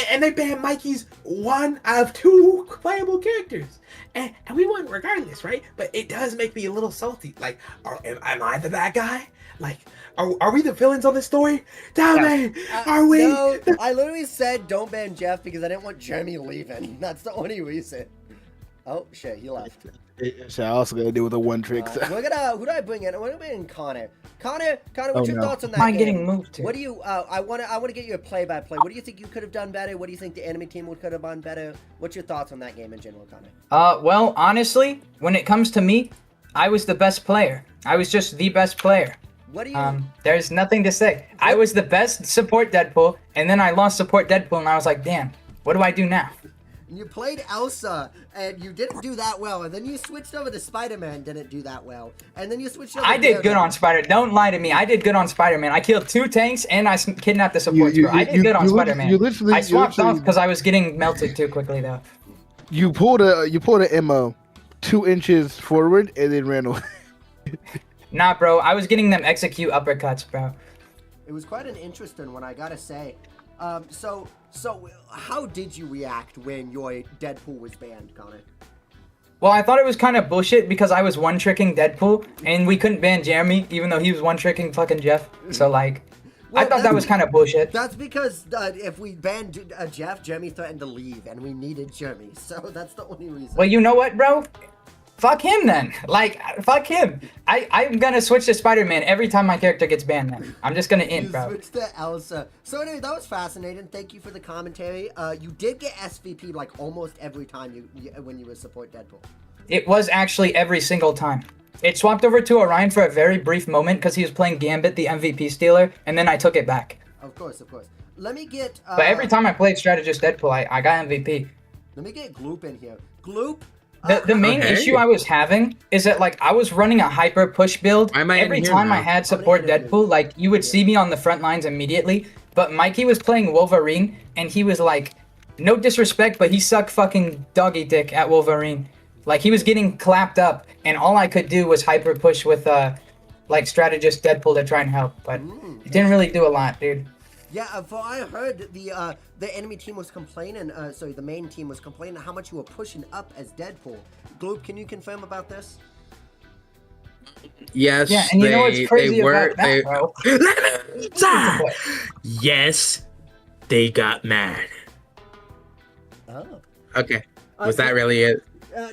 Speaker 14: And they ban Mikey's one out of two playable characters, and we won regardless, right? But it does make me a little salty. Like, am I the bad guy? Like, are we the villains on this story? Tell me, are we?
Speaker 1: No, I literally said don't ban Jeff because I didn't want Jeremy leaving. That's the only reason. Oh shit, he left.
Speaker 5: So I also gotta deal with the one trick.
Speaker 1: Who do I bring in? We're gonna bring in Connor. Connor, what's your thoughts on that
Speaker 4: Mine
Speaker 1: game?
Speaker 4: getting moved to.
Speaker 1: What do you? I wanna get you a play-by-play. What do you think you could have done better? What do you think the enemy team could have done better? What's your thoughts on that game in general, Connor?
Speaker 4: Well, honestly, when it comes to me, I was the best player. I was just the best player.
Speaker 1: What do you?
Speaker 4: There's nothing to say. I was the best support Deadpool, and then I lost support Deadpool, and I was like, damn, what do I do now?
Speaker 1: You played Elsa, and you didn't do that well, and then you switched over to Spider-Man, didn't do that well, and then you switched over
Speaker 4: I
Speaker 1: to
Speaker 4: did good on Spider. Don't lie to me. I did good on Spider-Man. I killed 2 tanks, and I kidnapped the supports, bro. I did good on Spider-Man. I swapped off because I was getting melted too quickly, though.
Speaker 5: You pulled a ammo 2 inches forward and then ran away.
Speaker 4: Nah, bro. I was getting them execute uppercuts, bro.
Speaker 1: It was quite an interesting one, I gotta say. So how did you react when your Deadpool was banned, Connor?
Speaker 4: Well, I thought it was kind of bullshit because I was one-tricking Deadpool, and we couldn't ban Jeremy, even though he was one-tricking fucking Jeff. So, like,
Speaker 1: well,
Speaker 4: I thought that was kind of bullshit.
Speaker 1: That's because if we banned Jeff, Jeremy threatened to leave, and we needed Jeremy. So that's the only reason.
Speaker 4: Well, you know what, bro? Fuck him then. Like, fuck him. I'm gonna switch to Spider-Man every time my character gets banned then. I'm just gonna int, bro.
Speaker 1: Switch to Elsa. So anyway, that was fascinating. Thank you for the commentary. You did get SVP like almost every time when you would support Deadpool.
Speaker 4: It was actually every single time. It swapped over to Orion for a very brief moment because he was playing Gambit, the MVP stealer, and then I took it back.
Speaker 1: Of course. Let me get...
Speaker 4: But every time I played Strategist Deadpool, I got MVP.
Speaker 1: Let me get Gloop in here. Gloop...
Speaker 4: The main issue I was having is that, like, I was running a hyper push build. Every time I had support Deadpool, like, you would see me on the front lines immediately. But Mikey was playing Wolverine, and he was like, no disrespect, but he sucked fucking doggy dick at Wolverine. Like, he was getting clapped up, and all I could do was hyper push with, like, Strategist Deadpool to try and help. But it didn't really do a lot, dude.
Speaker 1: Yeah, for I heard the enemy team was complaining, sorry, the main team was complaining how much you were pushing up as Deadpool. Gloop, can you confirm about this?
Speaker 15: Yes,
Speaker 4: yeah, and you know what's crazy about that, bro?
Speaker 14: Yes, they got mad.
Speaker 1: Oh.
Speaker 15: Okay, was that really it?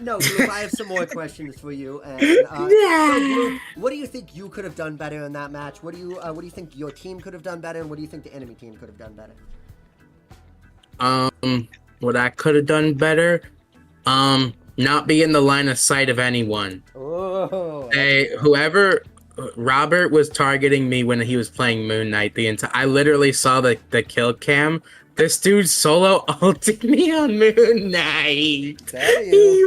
Speaker 1: No, Gloop, I have some more questions for you. And, so Gloop, what do you think you could have done better in that match? What do you think your team could have done better, and what do you think the enemy team could have done better?
Speaker 15: What I could have done better. Not be in the line of sight of anyone.
Speaker 1: Oh.
Speaker 15: Whoever Robert was targeting me when he was playing Moon Knight. I literally saw the kill cam. This dude solo ulted me on Moon Knight. He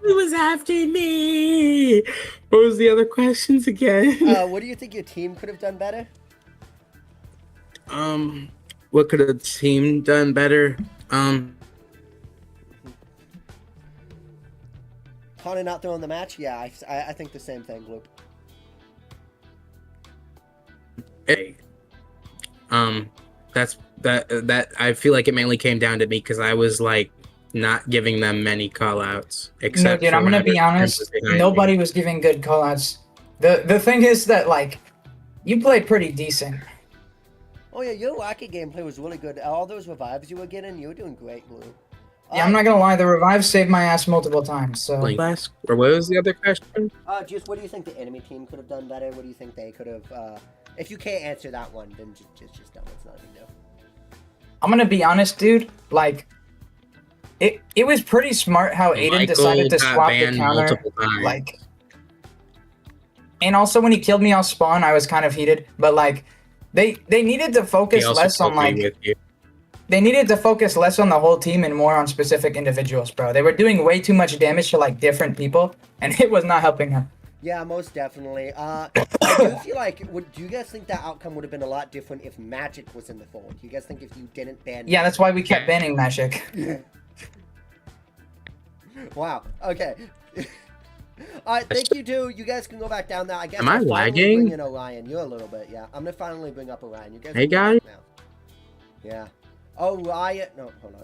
Speaker 15: was after me. What was the other questions again?
Speaker 1: What do you think your team could have done better?
Speaker 15: What could a team done better?
Speaker 1: Connor not throwing the match? Yeah, I think the same thing, Luke.
Speaker 15: Hey, that I feel like it mainly came down to me because I was like not giving them many call outs.
Speaker 4: No, dude, I'm gonna be honest. Nobody was giving good call outs. The thing is that like you played pretty decent.
Speaker 1: Oh yeah, your rocket gameplay was really good. All those revives you were getting, you were doing great, Blue.
Speaker 4: Yeah, I'm not gonna lie, the revive saved my ass multiple times. So.
Speaker 15: Or what was the other question?
Speaker 1: Just what do you think the enemy team could have done better? What do you think they could have? If you can't answer that one, then just don't. It's not a big deal.
Speaker 4: I'm gonna be honest, dude. Like, it was pretty smart how Aiden decided to swap the counter. Like, and also when he killed me off spawn, I was kind of heated. But like, they needed to focus less on like. They needed to focus less on the whole team and more on specific individuals, bro. They were doing way too much damage to like different people, and it was not helping them.
Speaker 1: Yeah, most definitely. I do feel like, do you guys think that outcome would have been a lot different if Magic was in the fold? Do you guys think if you didn't ban?
Speaker 4: Yeah, that's why we kept banning Magic.
Speaker 1: Wow. Okay. Alright, thank you, dude. You guys can go back down there. I guess
Speaker 15: Am I lagging?
Speaker 1: Bring in Orion. You're a little bit, yeah. I'm gonna finally bring up Orion. You guys.
Speaker 15: Hey, guys.
Speaker 1: Yeah. Orion. No, hold on.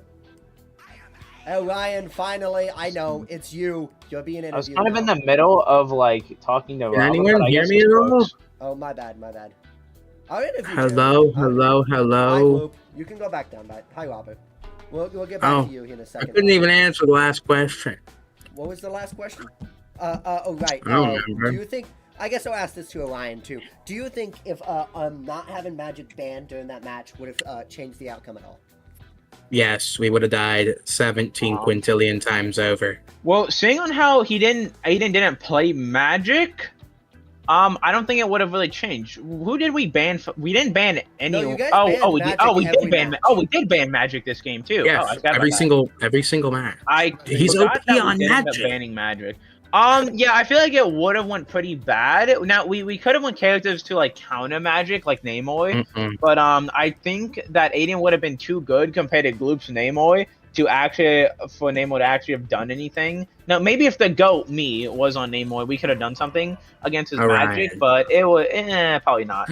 Speaker 1: Orion, finally, I know it's you. You're being interviewed.
Speaker 16: I was kind of in the middle of like talking to.
Speaker 15: Can anyone hear me at all?
Speaker 1: Oh, my bad, my bad. I'll interview
Speaker 15: hello,
Speaker 1: you.
Speaker 15: hello.
Speaker 1: Hi, Luke. You can go back down. Hi, Robert. We'll get back to you here in a second.
Speaker 15: I couldn't even answer the last question.
Speaker 1: What was the last question? Right.
Speaker 15: I don't remember.
Speaker 1: Do you think? I guess I'll ask this to Orion too. Do you think if not having Magic banned during that match would have changed the outcome at all?
Speaker 15: Yes, we would have died 17 quintillion times over.
Speaker 16: Well, seeing on how Aiden didn't play Magic, I don't think it would have really changed. Who did we ban? We didn't ban any.
Speaker 1: No, you guys
Speaker 16: we did ban Magic this game too.
Speaker 15: Yes, every single match. He's OP on Magic.
Speaker 16: Banning Magic. Yeah, I feel like it would have went pretty bad. Now we could have went characters to like counter Magic like Namor, but I think that Aiden would have been too good compared to Gloop's Namor for Namor to actually have done anything. Now maybe if the GOAT me was on Namor, we could have done something against his Magic, but it was probably not.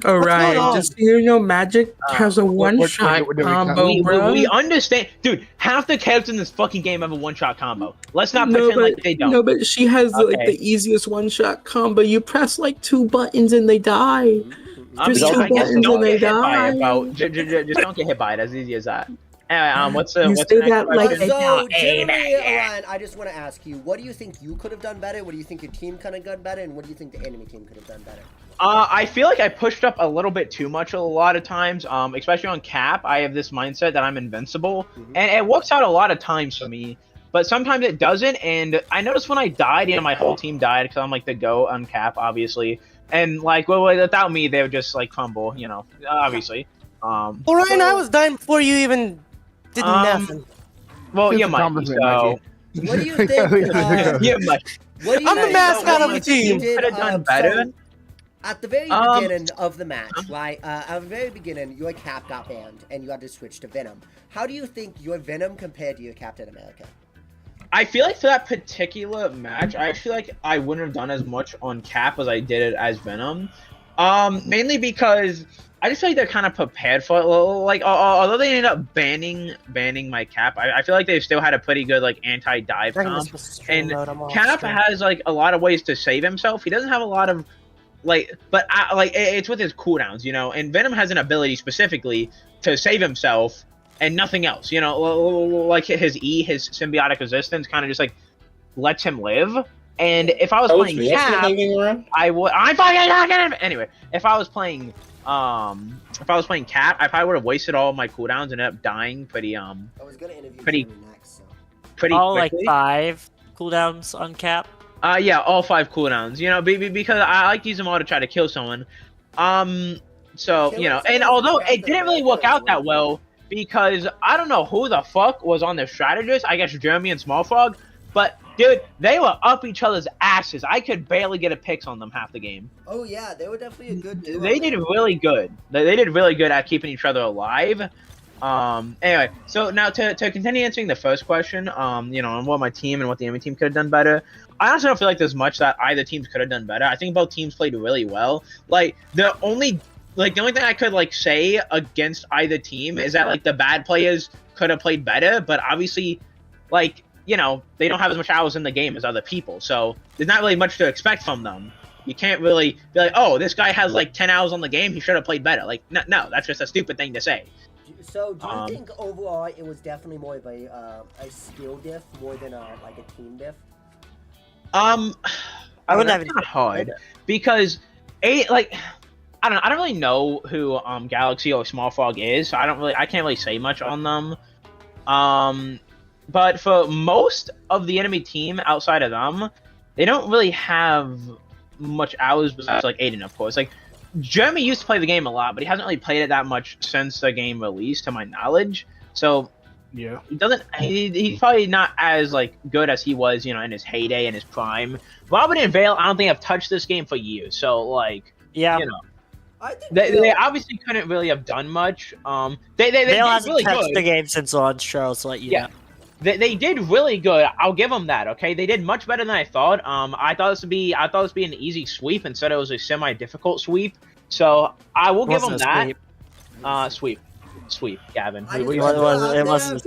Speaker 15: Alright, just so you know, Magic has a one-shot combo, bro.
Speaker 16: We understand, dude. Half the characters in this fucking game have a one-shot combo. Let's not pretend like they don't.
Speaker 15: No, but she has like the easiest one-shot combo. You press like 2 buttons and they die. Just 2 buttons and they die.
Speaker 16: Just don't get hit by it. As easy as that. Anyway, what's the next
Speaker 1: question? So, generally, Orion, I just want to ask you, what do you think you could have done better? What do you think your team could have done better? And what do you think the enemy team could have done better?
Speaker 16: I feel like I pushed up a little bit too much a lot of times, especially on Cap. I have this mindset that I'm invincible, and it works out a lot of times for me, but sometimes it doesn't, and I noticed when I died, my whole team died because I'm like the GOAT on Cap, obviously, and like, without me, they would just like crumble, obviously.
Speaker 17: Orion, I was dying before you even did nothing.
Speaker 16: Well, you might. So.
Speaker 1: What do you think?
Speaker 16: I'm
Speaker 17: the mascot of the team.
Speaker 16: Could have done better.
Speaker 1: At the very beginning of the match, right? At the very beginning, your Cap got banned, and you had to switch to Venom. How do you think your Venom compared to your Captain America?
Speaker 16: I feel like for that particular match, I feel like I wouldn't have done as much on Cap as I did it as Venom. Mainly because I just feel like they're kind of prepared for it. Like, although they ended up banning my Cap, I feel like they still had a pretty good like anti-dive comp. And Cap has like a lot of ways to save himself. He doesn't have a lot of it's with his cooldowns, And Venom has an ability specifically to save himself and nothing else, like his his symbiotic resistance, kind of just like lets him live. And if I was playing Cap, I would. I'm fucking not gonna. Anyway, if I was playing Cap, I probably would have wasted all of my cooldowns and ended up dying pretty.
Speaker 1: I was gonna interview Jeremy next, so.
Speaker 16: pretty
Speaker 2: all
Speaker 16: quickly.
Speaker 2: like 5 cooldowns on cap.
Speaker 16: Yeah, all 5 cooldowns. You know, because I like to use them all to try to kill someone. So you know, and although it didn't really work out that well, because I don't know who the fuck was on the strategist. I guess Jeremy and Small Frog, but dude, they were up each other's asses. I could barely get a picks on them half the game.
Speaker 1: Oh yeah, they were definitely a good duo.
Speaker 16: They did really good. They did really good at keeping each other alive. Anyway, so now to continue answering the first question, you know, on what my team and what the enemy team could have done better. I honestly don't feel like there's much that either teams could have done better. I think both teams played really well. Like the only thing I could like say against either team is that like the bad players could have played better, but obviously, like, you know, they don't have as much hours in the game as other people, so there's not really much to expect from them. You can't really be like, oh, this guy has like 10 hours on the game, he should have played better. Like, no, that's just a stupid thing to say.
Speaker 1: So, do you think overall it was definitely more of a skill diff more than like a team diff?
Speaker 16: I wouldn't have it hard because I don't really know who Galaxy or Small Frog is, so I can't really say much on them. But for most of the enemy team outside of them, they don't really have much hours besides like Aiden, of course. Like Jeremy used to play the game a lot, but he hasn't really played it that much since the game released, to my knowledge. So yeah, he's probably not as like good as he was, you know, in his heyday and his prime. Robert and Vale, I don't think have touched this game for years. So like,
Speaker 2: yeah,
Speaker 16: you know. They obviously couldn't really have done much. They
Speaker 2: Vale hasn't
Speaker 16: really
Speaker 2: touched
Speaker 16: good.
Speaker 2: the game since launch, Charles. To let you know.
Speaker 16: They did really good. I'll give them that. Okay, they did much better than I thought. I thought this would be an easy sweep. Instead, it was a semi-difficult sweep. So I will give them that. Sweep, Gavin.
Speaker 2: It wasn't.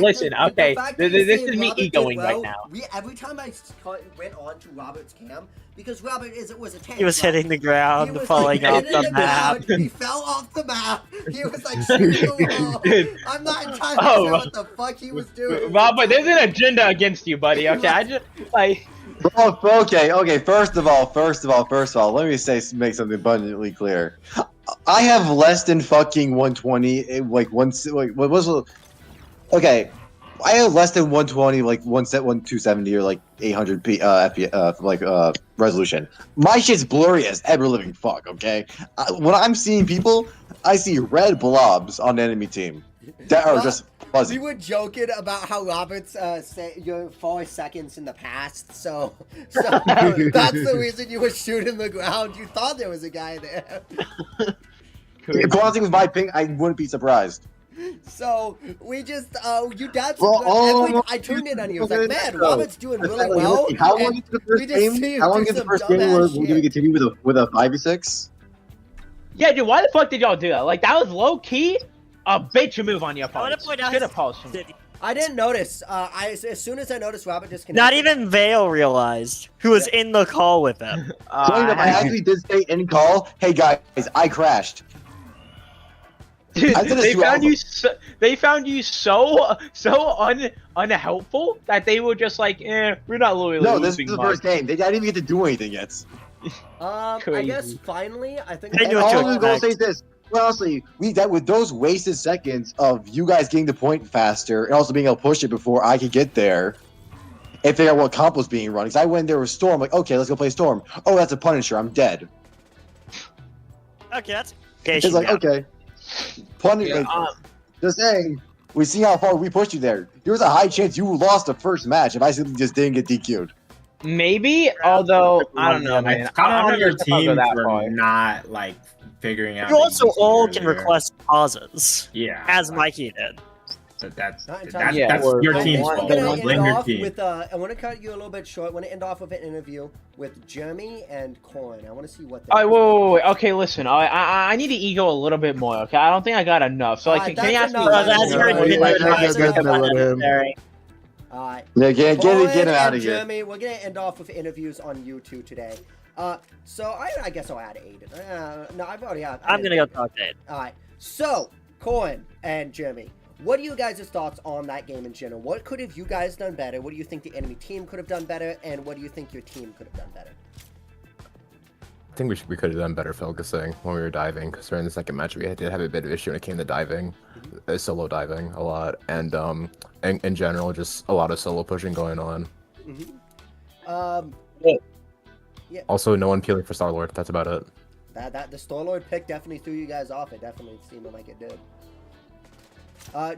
Speaker 16: Listen. Okay, this is me egoing right now.
Speaker 1: Every time I went on to Robert's cam, because Robert was a tank.
Speaker 2: He was hitting the ground, falling off the map.
Speaker 1: He fell off the map. He was like shooting the wall. I'm not entirely sure what the fuck he was doing.
Speaker 16: Robert, there's an agenda against you, buddy. Okay, I just like.
Speaker 12: Okay. First of all, let me make something abundantly clear. I have less than fucking 120. What was? Okay, I have less than 120, like 270 or like 800 FPS, resolution. My shit's blurry as ever living fuck. Okay, when I'm seeing people, I see red blobs on the enemy team that are just fuzzy.
Speaker 1: We were joking about how Robert's you're 4 seconds in the past, so that's the reason you were shooting the ground. You thought there was a guy there.
Speaker 12: If Quantum was my ping, I wouldn't be surprised.
Speaker 1: So we just you danced. I tuned in on you. I was like, man, Robert's doing really well.
Speaker 12: How long into the first game? How long into the first game were we gonna continue with a 5v6?
Speaker 16: Yeah, dude. Why the fuck did y'all do that? Like that was low key a bitch move on your part.
Speaker 1: I didn't notice. As soon as I noticed Robert disconnected.
Speaker 2: Not even Vale realized who was in the call with him.
Speaker 12: I actually did say in call, hey guys, I crashed.
Speaker 16: Dude, they found you so unhelpful that they were just like, we're not really losing.
Speaker 12: No, this is the first game. They didn't even get to do anything yet.
Speaker 1: I guess finally, I think.
Speaker 12: All I'm gonna say is this. Well, honestly, with those wasted seconds of you guys getting the point faster and also being able to push it before I could get there, and figure out what comp was being run. Because I went there with Storm, like, okay, let's go play Storm. Oh, that's a Punisher. I'm dead.
Speaker 2: Okay, that's
Speaker 12: it's like okay. Punisher. Just saying. We see how far we pushed you there. There was a high chance you lost the first match if I simply just didn't get DQ'd.
Speaker 16: Maybe, although I don't know, man.
Speaker 15: Kind of on your team
Speaker 16: that
Speaker 15: for
Speaker 16: far.
Speaker 15: not like figuring out.
Speaker 2: You also all can request pauses.
Speaker 15: Yeah,
Speaker 2: as Mikey did.
Speaker 15: So that's
Speaker 1: your
Speaker 15: team's fault. Blame your team.
Speaker 1: I want to cut you a little bit short. I want to end off with an interview with Jeremy and Corn. I want to see what.
Speaker 16: All right, wait. Okay, listen. I need to ego a little bit more. Okay, I don't think I got enough. So like, can you ask me? Alright.
Speaker 12: Yeah, get him out of here.
Speaker 1: Jeremy, we're gonna end off with interviews on YouTube today. So I guess I'll add Aiden. No, I've already had.
Speaker 2: I'm gonna go talk to Aiden.
Speaker 1: Alright. So, Corn and Jeremy, what are you guys' thoughts on that game in general? What could have you guys done better? What do you think the enemy team could have done better? And what do you think your team could have done better?
Speaker 7: I think we could have done better focusing when we were diving, because during the second match we did have a bit of issue when it came to diving, solo diving a lot, and in general just a lot of solo pushing going on.
Speaker 1: Yeah.
Speaker 7: Also, no one peeling for Star-Lord. That's about it.
Speaker 1: That the Star-Lord pick definitely threw you guys off. It definitely seemed like it did.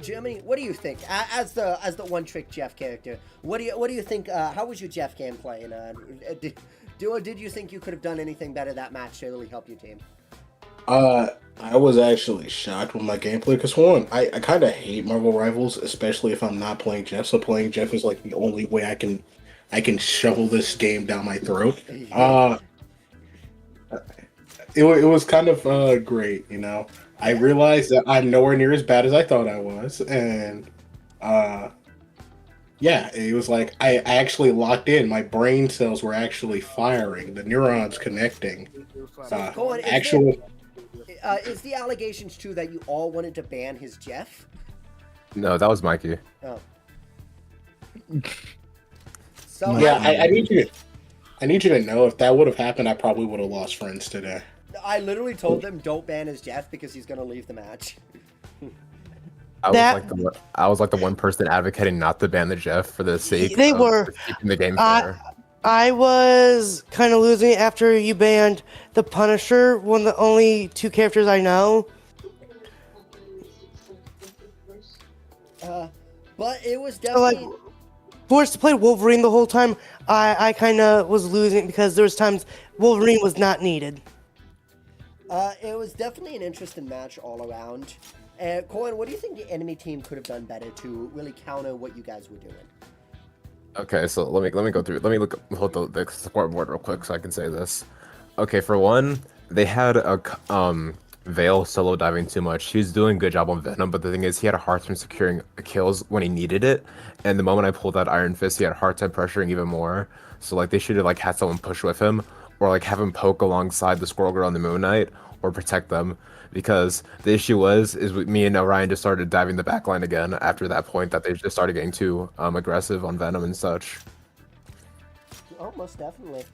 Speaker 1: Jimmy, what do you think as the one-trick Jeff character? What do you think? How was your Jeff gameplay? And did you think you could have done anything better that match to really help your team?
Speaker 5: I was actually shocked with my gameplay because one, I kind of hate Marvel Rivals, especially if I'm not playing Jeff. So playing Jeff is like the only way I can shovel this game down my throat. It was kind of great, you know. I realized that I'm nowhere near as bad as I thought I was, and yeah, it was like I actually locked in. My brain cells were actually firing, the neurons connecting.
Speaker 1: Is the allegations true that you all wanted to ban his Jeff?
Speaker 7: No, that was Mikey.
Speaker 1: Oh. So
Speaker 5: yeah, I need you to know if that would have happened, I probably would have lost friends today.
Speaker 1: I literally told them don't ban his Jeff because he's gonna leave the match.
Speaker 7: I was like the one person advocating not to ban the Jeff for the sake of keeping the game fair.
Speaker 17: I was kind of losing it after you banned the Punisher, one of the only two characters I know.
Speaker 1: But it was definitely
Speaker 17: forced to play Wolverine the whole time. I kind of was losing because there was times Wolverine was not needed.
Speaker 1: It was definitely an interesting match all around. Corin, what do you think the enemy team could have done better to really counter what you guys were doing?
Speaker 7: Okay, so let me go through. Let me hold the scoreboard real quick so I can say this. Okay, for one, they had a Vale solo diving too much. He was doing a good job on Venom, but the thing is, he had a hard time securing kills when he needed it. And the moment I pulled that Iron Fist, he had a hard time pressuring even more. So like they should have like had someone push with him, or like have him poke alongside the Squirrel Girl and the Moon Knight, or protect them. Because the issue is me and Orion just started diving the backline again after that point that they just started getting too aggressive on Venom and such.
Speaker 1: Oh, most definitely.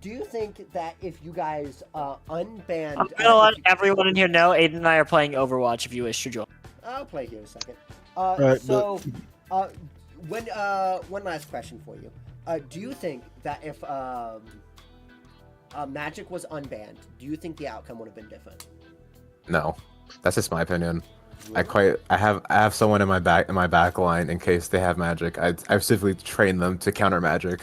Speaker 1: Do you think that if you guys unbanned...
Speaker 2: I'm gonna let everyone in here know Aiden and I are playing Overwatch if you wish to join.
Speaker 1: I'll play here in a second. One last question for you. Do you think that if Magic was unbanned, do you think the outcome would have been different?
Speaker 7: No, that's just my opinion. I have someone in my back line in case they have Magic. I specifically trained them to counter Magic.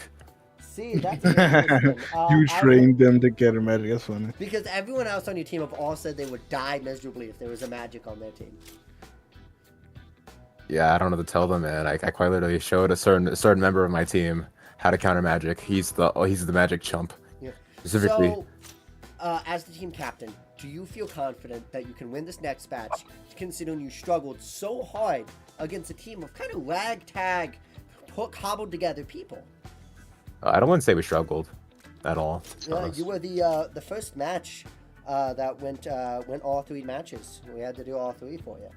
Speaker 1: See, that's interesting.
Speaker 5: You trained them to get a Magic. That's funny.
Speaker 1: Because everyone else on your team have all said they would die miserably if there was a Magic on their team.
Speaker 7: Yeah, I don't know what to tell them, man. I quite literally showed a certain member of my team how to counter Magic. He's the Magic chump.
Speaker 1: Yeah.
Speaker 7: Specifically.
Speaker 1: So, as the team captain, do you feel confident that you can win this next match, considering you struggled so hard against a team of kind of ragtag, cobbled together people?
Speaker 7: I don't want to say we struggled at all.
Speaker 1: You were the first match that went all three matches. We had to do all three for you.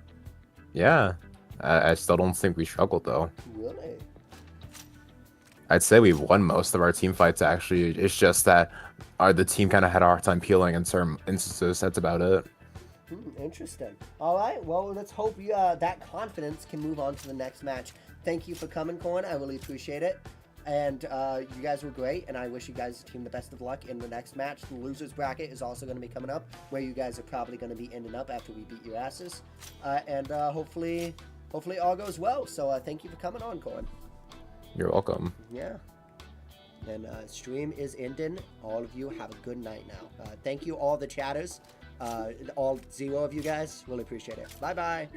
Speaker 7: Yeah, I still don't think we struggled though.
Speaker 1: Really?
Speaker 7: I'd say we won most of our team fights actually. It's just that the team kind of had a hard time peeling in certain instances. That's about it.
Speaker 1: Interesting. All right. Well, let's hope that confidence can move on to the next match. Thank you for coming, Corin. I really appreciate it. And you guys were great, and I wish you guys' team the best of luck in the next match. The losers bracket is also going to be coming up, where you guys are probably going to be ending up after we beat your asses. And hopefully all goes well. So thank you for coming on, Corin.
Speaker 7: You're welcome.
Speaker 1: Yeah. And stream is ending. All of you have a good night now. Thank you, all the chatters. All 0 of you guys. Really appreciate it. Bye-bye.